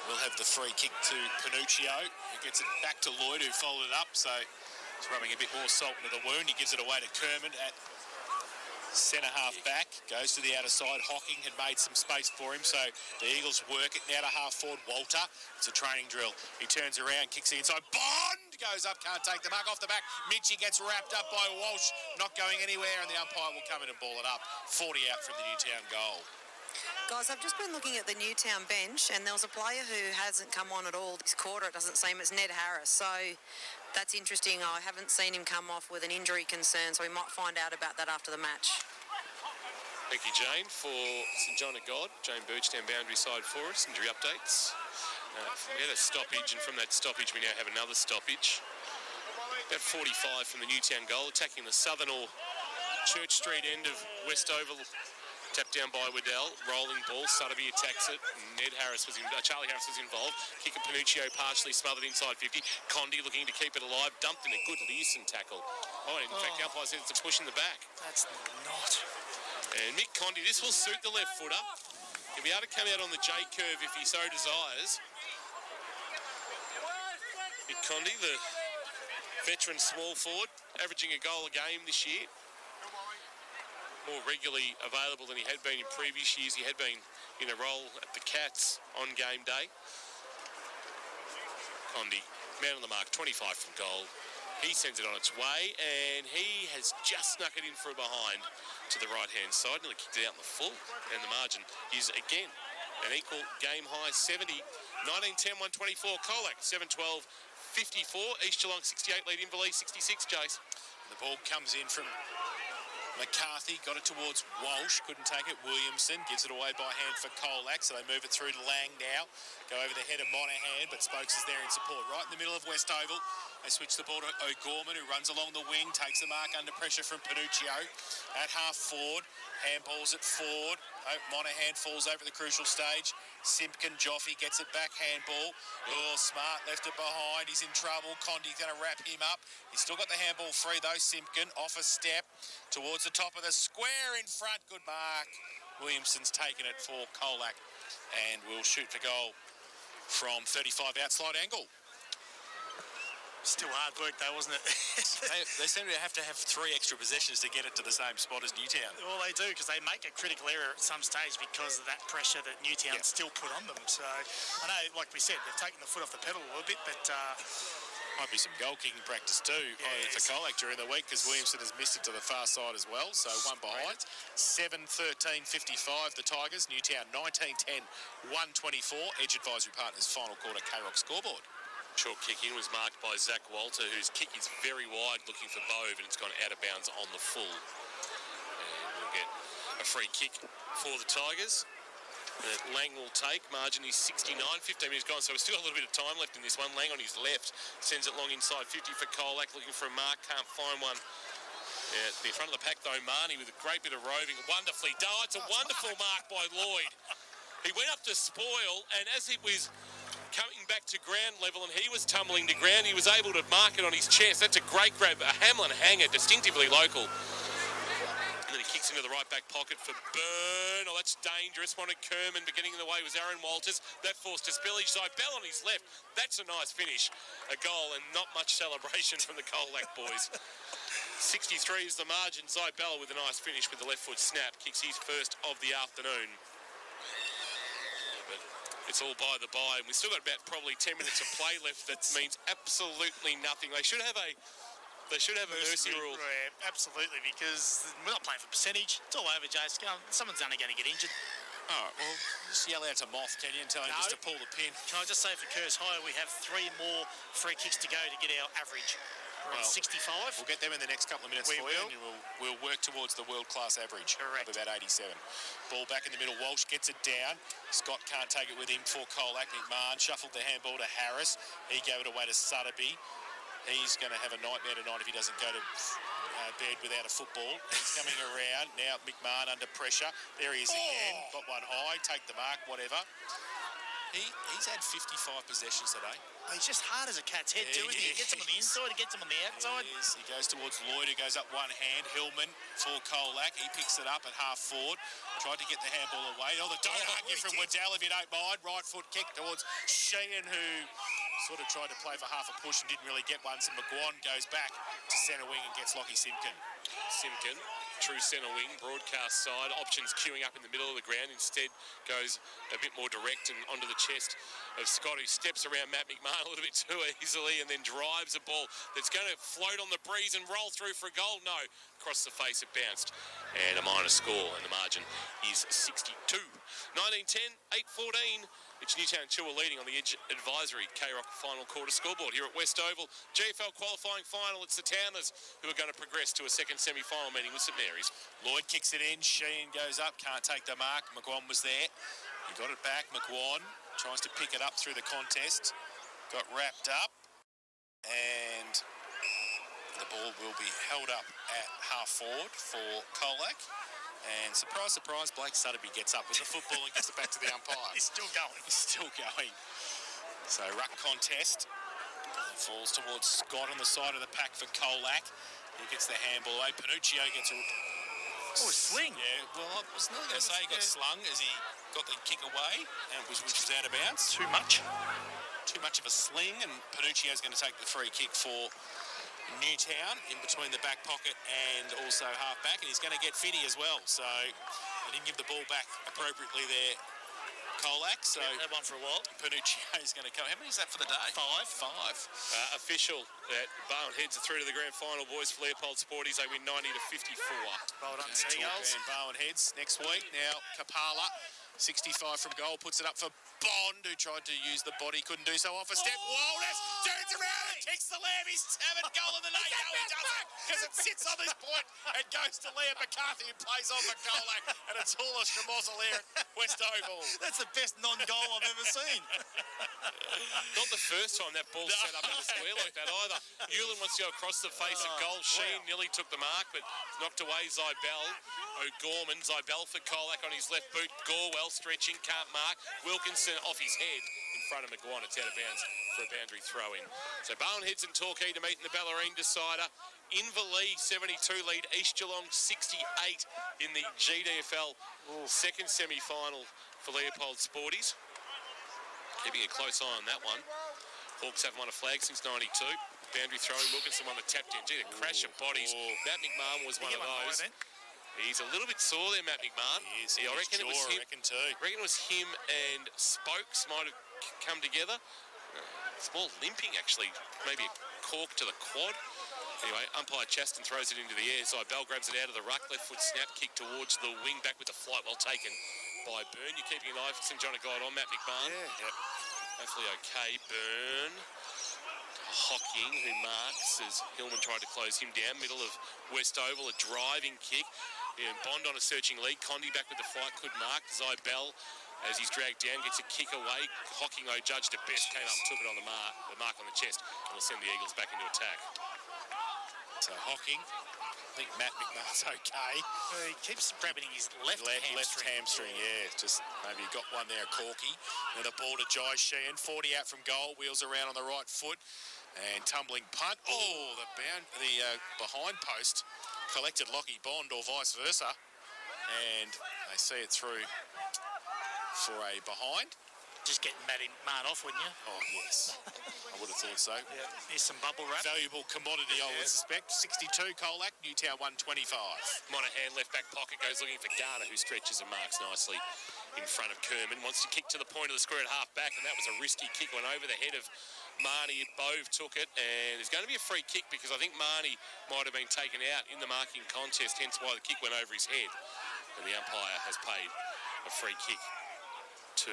will have the free kick to Panuccio, who gets it back to Lloyd, who followed it up. So he's rubbing a bit more salt into the wound. He gives it away to Kerman at centre half back, goes to the outer side. Hocking had made some space for him, so the Eagles work it now to half forward. Walter, it's a training drill. He turns around, kicks the inside. Bond goes up, can't take the mark off the back. Mitchie gets wrapped up by Walsh, not going anywhere, and the umpire will come in and ball it up. 40 out from the Newtown goal. Guys, I've just been looking at the Newtown bench, and there was a player who hasn't come on at all this quarter, it doesn't seem. It's Ned Harris, so that's interesting. I haven't seen him come off with an injury concern, so we might find out about that after the match. Thank you, Jane, for St John of God. Jane Birchtown boundary side for us. Injury updates. We had a stoppage, and from that stoppage we now have another stoppage. About 45 from the Newtown goal, attacking the southern or Church Street end of West Oval. Tapped down by Waddell, rolling ball. Sotheby attacks it. Charlie Harris was involved. Kick of Panuccio partially smothered inside 50. Condi looking to keep it alive. Dumped in a good Learson tackle. In fact, the umpire says it's a push in the back. That's not. And Mick Condi, this will suit the left footer. He'll be able to come out on the J curve if he so desires. Mick Condi, the veteran small forward, averaging a goal a game this year. More regularly available than he had been in previous years. He had been in a role at the Cats on game day. Condi, man on the mark, 25 from goal. He sends it on its way, and he has just snuck it in from behind to the right-hand side. Nearly kicked it out in the full, and the margin is again an equal game-high 70. 19-10-124, Colac, 7-12-54. East Geelong 68, lead Inverleigh 66, Jace. The ball comes in from McCarthy got it towards Walsh, couldn't take it. Williamson gives it away by hand for Colac, so they move it through to Lang now. Go over the head of Monahan, but Spokes is there in support. Right in the middle of West Oval, they switch the ball to O'Gorman, who runs along the wing, takes the mark under pressure from Panuccio. At half forward, handballs it forward. Monahan falls over the crucial stage. Simpkin, Joffe gets it back, handball. Oh, Smart left it behind. He's in trouble. Condi's going to wrap him up. He's still got the handball free, though. Simpkin off a step towards the top of the square in front. Good mark. Williamson's taken it for Colac and will shoot for goal from 35 outside angle. Still hard work though, wasn't it? They seem to have 3 extra possessions to get it to the same spot as Newtown. Well, they do, because they make a critical error at some stage because of that pressure that Newtown still put on them. So I know, like we said, they've taken the foot off the pedal a little bit, but might be some goal kicking practice too for Colac during the week, because Williamson has missed it to the far side as well. So one behind. 7-13-55 the Tigers. Newtown 19-10 124. Edge Advisory Partners final quarter K-Rock scoreboard. Short kick in was marked by Zach Walter, whose kick is very wide looking for Bove, and it's gone out of bounds on the full. And we'll get a free kick for the Tigers that Lang will take. Margin is 69, 15 minutes gone, so we've still got a little bit of time left in this one. Lang on his left sends it long inside 50 for Colac, looking for a mark, can't find one. Yeah, the front of the pack though, Marnie with a great bit of roving, wonderfully done. It's a wonderful mark by Lloyd. He went up to spoil, and as it was coming back to ground level and he was tumbling to ground, he was able to mark it on his chest. That's a great grab, a Hamlin hanger, distinctively local. And then he kicks into the right back pocket for Byrne. Oh, that's dangerous. Wanted Kerman, but getting in the way was Aaron Walters. That forced a spillage. Zybell on his left. That's a nice finish. A goal and not much celebration from the Colac boys. 63 is the margin. Zybell with a nice finish with the left foot snap. Kicks his first of the afternoon. It's all by the by, and we've still got about probably 10 minutes of play left. That means absolutely nothing. They should have a mercy rule. Yeah, absolutely, because we're not playing for percentage. It's all over, Jace. Someone's only going to get injured. All right, well, just yell out to Moth, can you, and tell him just to pull the pin. Can I just say for Kerrs High, we have 3 more free kicks to go to get our average. We're on 65. We'll get them in the next couple of minutes for you, and we'll work towards the world-class average of about 87. Ball back in the middle. Walsh gets it down. Scott can't take it with him for Colac. McMahon shuffled the handball to Harris. He gave it away to Sutterby. He's going to have a nightmare tonight if he doesn't go to bed without a football. He's coming around. Now McMahon under pressure. There he is again. Got one high. Take the mark, whatever. He's had 55 possessions today. He's just hard as a cat's head too, isn't he? He gets him on the inside, he gets him on the outside. He goes towards Lloyd, who goes up one hand. Hillman for Colac. He picks it up at half forward. Tried to get the handball away. Oh, the don't argue from Waddell, if you don't mind. Right foot kick towards Sheehan, who sort of tried to play for half a push and didn't really get one. So McGuan goes back to centre wing and gets Lockie Simpkin. Simpkin, true centre wing, broadcast side, options queuing up in the middle of the ground, instead goes a bit more direct and onto the chest of Scott, who steps around Matt McMahon a little bit too easily and then drives a ball that's going to float on the breeze and roll through for a goal. No, across the face it bounced, and a minor score, and the margin is 62. 19-10, 8-14. It's Newtown Chilwell leading on the Edge Advisory K-Rock final quarter scoreboard here at West Oval. GFL qualifying final. It's the Towners who are going to progress to a second semi-final meeting with St Mary's. Lloyd kicks it in. Sheehan goes up. Can't take the mark. McGuan was there. He got it back. McGuan tries to pick it up through the contest. Got wrapped up. And the ball will be held up at half forward for Colac. And surprise, surprise, Blake Sutterby gets up with the football and gets it back to the umpire. He's still going. He's still going. So ruck contest. Falls towards Scott on the side of the pack for Colac. He gets the handball away. Panuccio gets a sling. Yeah, well, I was not going to say he got slung as he got the kick away, and which was out of bounds. Too much of a sling, and Panuccio's going to take the free kick for Newtown in between the back pocket and also half back, and he's going to get Fiddy as well. So they didn't give the ball back appropriately there, Colac. So had one for a while. Panuccio's going to come. How many is that for the day? Five. Official that Barwon Heads are through to the grand final, boys, for Leopold Sporties. They win 90-54. Well done, Seagulls. And Barwon Heads next week. Now Kapala, 65 from goal, puts it up for Bond, who tried to use the body, couldn't do so off a step. Whoa, that's turns around and kicks the Lamb. He's having a goal of the night. No, he doesn't, because it sits on this point and goes to Liam McCarthy, who plays on for Colac, and it's all a schmozzle here at West Oval. That's the best non-goal I've ever seen. Not the first time that ball's set up in the square like that either. Newland wants to go across the face of goal. Sheen nearly took the mark, but knocked away Zybell. O'Gorman, Zybell for Colac on his left boot. Gorwell stretching, can't mark. Wilkinson off his head in front of McGuire. It's out of bounds for a boundary throw-in. So Barnheads and Torquay to meet in the Ballerine decider. Inverleigh 72 lead, East Geelong 68 in the GDFL second semi-final for Leopold Sporties. Keeping a close eye on that one. Hawks haven't won a flag since 92. Boundary throwing, Wilkinson won the tapped in. Gee, the crash of bodies. Matt McMahon was one of those. He's a little bit sore there, Matt McMahon. I reckon it was him. I reckon it was him and Spokes might have come together. Small limping, actually. Maybe a cork to the quad. Anyway, umpire Chaston throws it into the air. Zybell grabs it out of the ruck. Left foot snap kick towards the wing back with the flight, well taken by Byrne. You're keeping an eye for St John of God on Matt McMahon. Yeah. Yep. Hopefully okay. Byrne. Hocking, who marks as Hillman tried to close him down. Middle of West Oval, a driving kick. Yeah, Bond on a searching lead. Condi back with the flight, could mark. Zybell, as he's dragged down, gets a kick away. Hocking, though, judged at best, came up and took it on the mark on the chest, and will send the Eagles back into attack. So Hocking, I think Matt McMahon's okay. He keeps grabbing his left hamstring, yeah. Just maybe he got one there, Corky. And the ball to Jai Sheehan, 40 out from goal, wheels around on the right foot, and tumbling punt. Oh, the behind post collected Lockie Bond, or vice versa, and they see it through for a behind. Just getting Matt McMahon off, wouldn't you? Oh, yes. I would have thought so. Yeah. Here's some bubble wrap. Valuable commodity, I would suspect. 62, Colac, Newtown 125. Monahan, left back pocket, goes looking for Garner, who stretches and marks nicely in front of Kerman. Wants to kick to the point of the square at half back, and that was a risky kick. Went over the head of Marnie. Bove took it, and it's going to be a free kick because I think Marnie might have been taken out in the marking contest, hence why the kick went over his head. And the umpire has paid a free kick to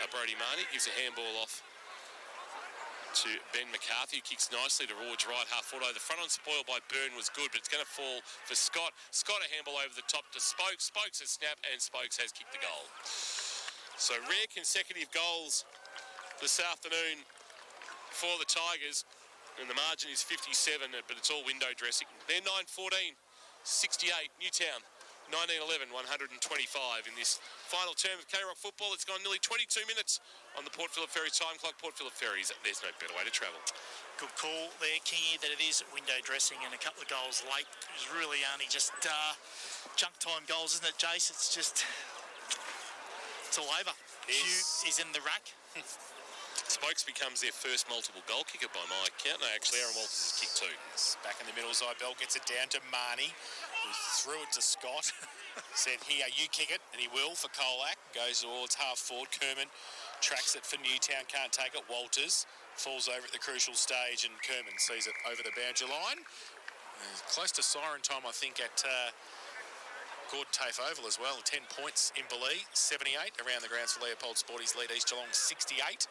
Brody Marnie. Gives a handball off to Ben McCarthy, who kicks nicely towards right half forward. The front on spoil by Byrne was good, but it's going to fall for Scott. Scott a handball over the top to Spokes. Spokes has snapped, and Spokes has kicked the goal. So rare consecutive goals this afternoon for the Tigers, and the margin is 57, but it's all window dressing. They're 9-14, 68, Newtown 19-11, 125 in this final term of K-Rock football. It's gone nearly 22 minutes on the Port Phillip Ferries time clock. Port Phillip Ferries, there's no better way to travel. Good call there, Kingy, that it is window dressing and a couple of goals late. It was really only just junk time goals, isn't it, Jace? It's just, it's all over. Hugh is in the rack. Spokes becomes their first multiple goal kicker by my count. No, actually, Aaron Walters has kicked two. Back in the middle, Zybell gets it down to Marnie, who threw it to Scott. Said, here, you kick it, and he will for Colac. Goes towards half forward. Kerman tracks it for Newtown, can't take it. Walters falls over at the crucial stage, and Kerman sees it over the boundary line. Close to siren time, I think, at Gordon Tafe Oval as well. 10 points in Inverleigh, 78 around the grounds for Leopold Sporties lead East Geelong 68.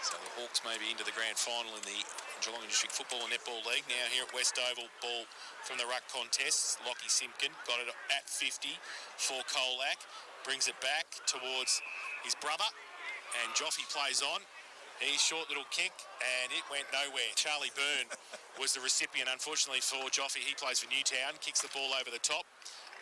So the Hawks may be into the grand final in the Geelong District Football and Netball League. Now here at West Oval, ball from the ruck contest. Lockie Simpkin got it at 50 for Colac. Brings it back towards his brother, and Joffe plays on. His short little kick, and it went nowhere. Charlie Byrne was the recipient, unfortunately, for Joffe. He plays for Newtown, kicks the ball over the top.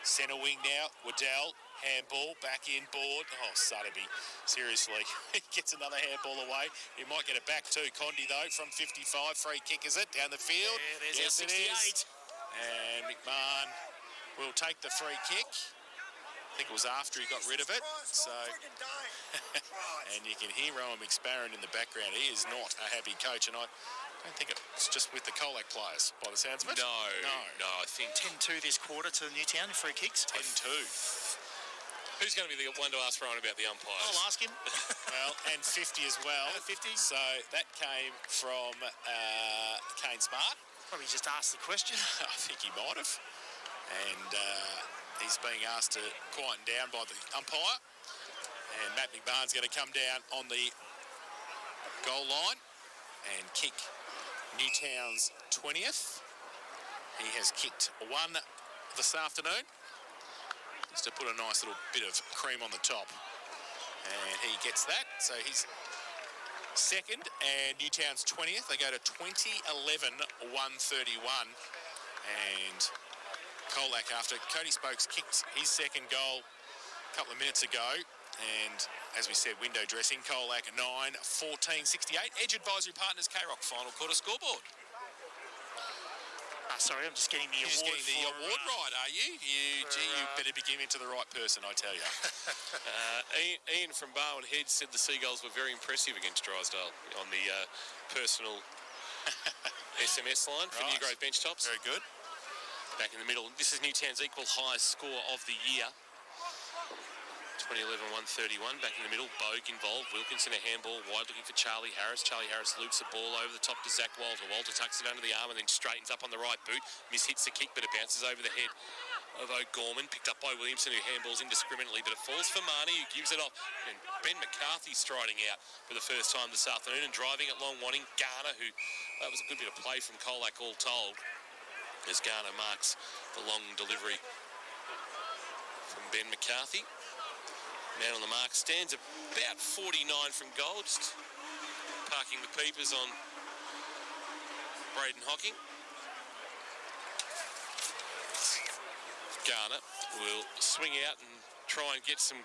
Centre wing now, Waddell, handball, back in, board. Oh, Sotheby, seriously. He gets another handball away. He might get it back too. Condi, though, from 55. Free kick, is it? Down the field. Yeah, there's yes, it is. And McMahon will take the free kick. I think it was after he got rid of it. So, and you can hear Rowan McSparron in the background. He is not a happy coach, and I don't think it's just with the Colac players, by the sounds of it. No, I think 10-2 this quarter to Newtown in free kicks. 10-2. Who's going to be the one to ask Rowan about the umpires? I'll ask him. Well, and 50 as well. 50. So that came from Kane Smart. Probably just asked the question. I think he might have. And he's being asked to quieten down by the umpire. And Matt McMahon's going to come down on the goal line and kick Newtown's 20th. He has kicked one this afternoon, just to put a nice little bit of cream on the top. And he gets that, so he's second, and Newtown's 20th. They go to 20-11-131. And Colac, after Cody Spokes kicked his second goal a couple of minutes ago, and as we said, window dressing, Colac 9-14-68. Edge Advisory Partners, K-Rock final quarter scoreboard. Sorry, I'm just getting the You're award. just getting the award right, are you? You better be giving it to the right person, I tell you. Ian from Barwon Heads said the Seagulls were very impressive against Drysdale on the personal SMS line for New Grove bench tops. Very good. Back in the middle. This is Newtown's equal highest score of the year. 20-11-131. Back in the middle. Bogue involved. Wilkinson a handball wide looking for Charlie Harris. Charlie Harris loops the ball over the top to Zach Walter. Walter tucks it under the arm and then straightens up on the right boot. Hits the kick, but it bounces over the head of O'Gorman. Picked up by Williamson, who handballs indiscriminately, but it falls for Marnie, who gives it off. And Ben McCarthy striding out for the first time this afternoon and driving it long, wanting Garner, who that was a good bit of play from Colac all told, as Garner marks the long delivery from Ben McCarthy. Man on the mark, stands about 49 from goal, just parking the peepers on Braden Hocking. Garner will swing out and try and get some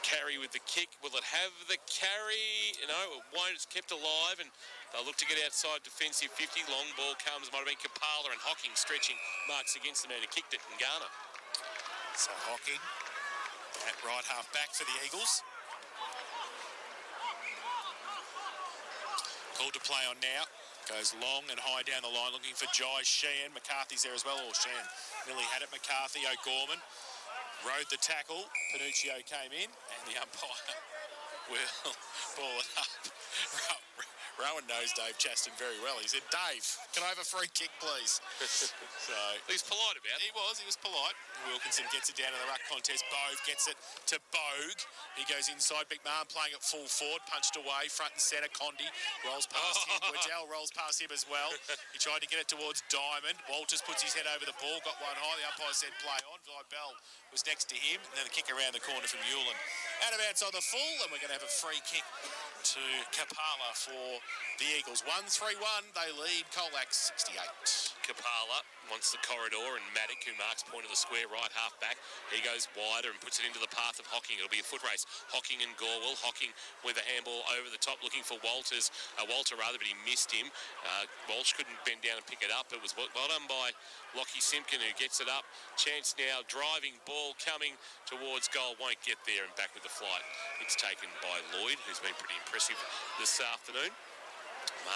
carry with the kick. Will it have the carry? No, it won't. It's kept alive, and they'll look to get outside defensive 50. Long ball comes, might have been Kapala, and Hocking stretching, marks against the man who kicked it, and Garner. So Hocking at right half back for the Eagles. Called to play on now. Goes long and high down the line looking for Jai Sheehan. McCarthy's there as well. Or Sheehan nearly had it. McCarthy, O'Gorman rode the tackle. Panuccio came in and the umpire will ball it up. Rowan knows Dave Chaston very well. He said, Dave, can I have a free kick, please? So he's polite about it. He was polite. Wilkinson gets it down in the ruck contest. Bogue gets it to Bogue. He goes inside. McMahon playing it full forward. Punched away. Front and centre. Condi rolls past him. Waddell rolls past him as well. He tried to get it towards Diamond. Walters puts his head over the ball. Got one high. The umpire said play on. Bell was next to him. And then the kick around the corner from Hewlin. Out of bounds on the full. And we're going to have a free kick to Kapala for the Eagles. 1-3-1. They lead Colac 68. Kapala wants the corridor, and Maddock, who marks point of the square right half back, he goes wider and puts it into the path of Hocking. It'll be a foot race. Hocking and Gorwell. Hocking with a handball over the top looking for Walter, but he missed him. Walsh couldn't bend down and pick it up. It was well done by Lockie Simpkin, who gets it up. Chance now, driving ball coming towards goal, won't get there, and back with the flight. It's taken by Lloyd, who's been pretty impressive this afternoon.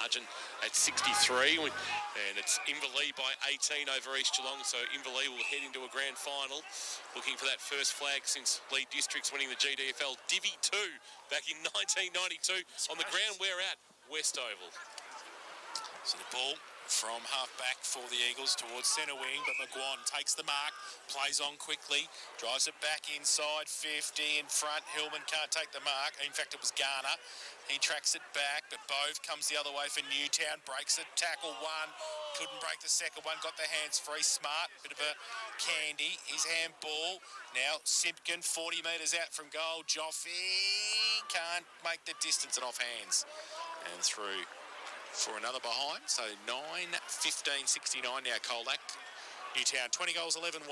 Margin at 63, and it's Inverleigh by 18 over East Geelong, so Inverleigh will head into a grand final, looking for that first flag since Leigh Districts winning the GDFL Divvy 2 back in 1992 on the ground we're at, West Oval. So the ball from half back for the Eagles towards centre wing, but McGuan takes the mark, plays on quickly, drives it back inside 50 in front. Hillman can't take the mark. In fact, it was Garner. He tracks it back, but Bove comes the other way for Newtown, breaks the tackle one, couldn't break the second one, got the hands free. Smart, bit of a candy. His handball. Now Simpkin, 40 metres out from goal. Joffe can't make the distance and off hands. And through for another behind, so 9-15-69 now Colac. Newtown 20 goals, 11-1-31.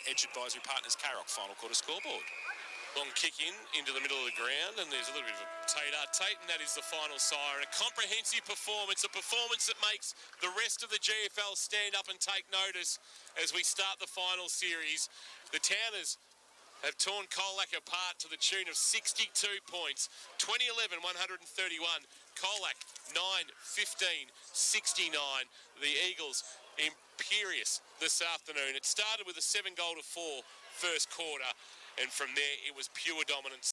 Edge Advisory Partners, K-Rock final quarter scoreboard. Long kick into the middle of the ground, and there's a little bit of a tate, and that is the final siren. A comprehensive performance, a performance that makes the rest of the GFL stand up and take notice as we start the final series. The Towners have torn Colac apart to the tune of 62 points. 20-11-131. Colac 9-15-69. The Eagles imperious this afternoon. It started with a 7-4 first quarter, and from there it was pure dominance.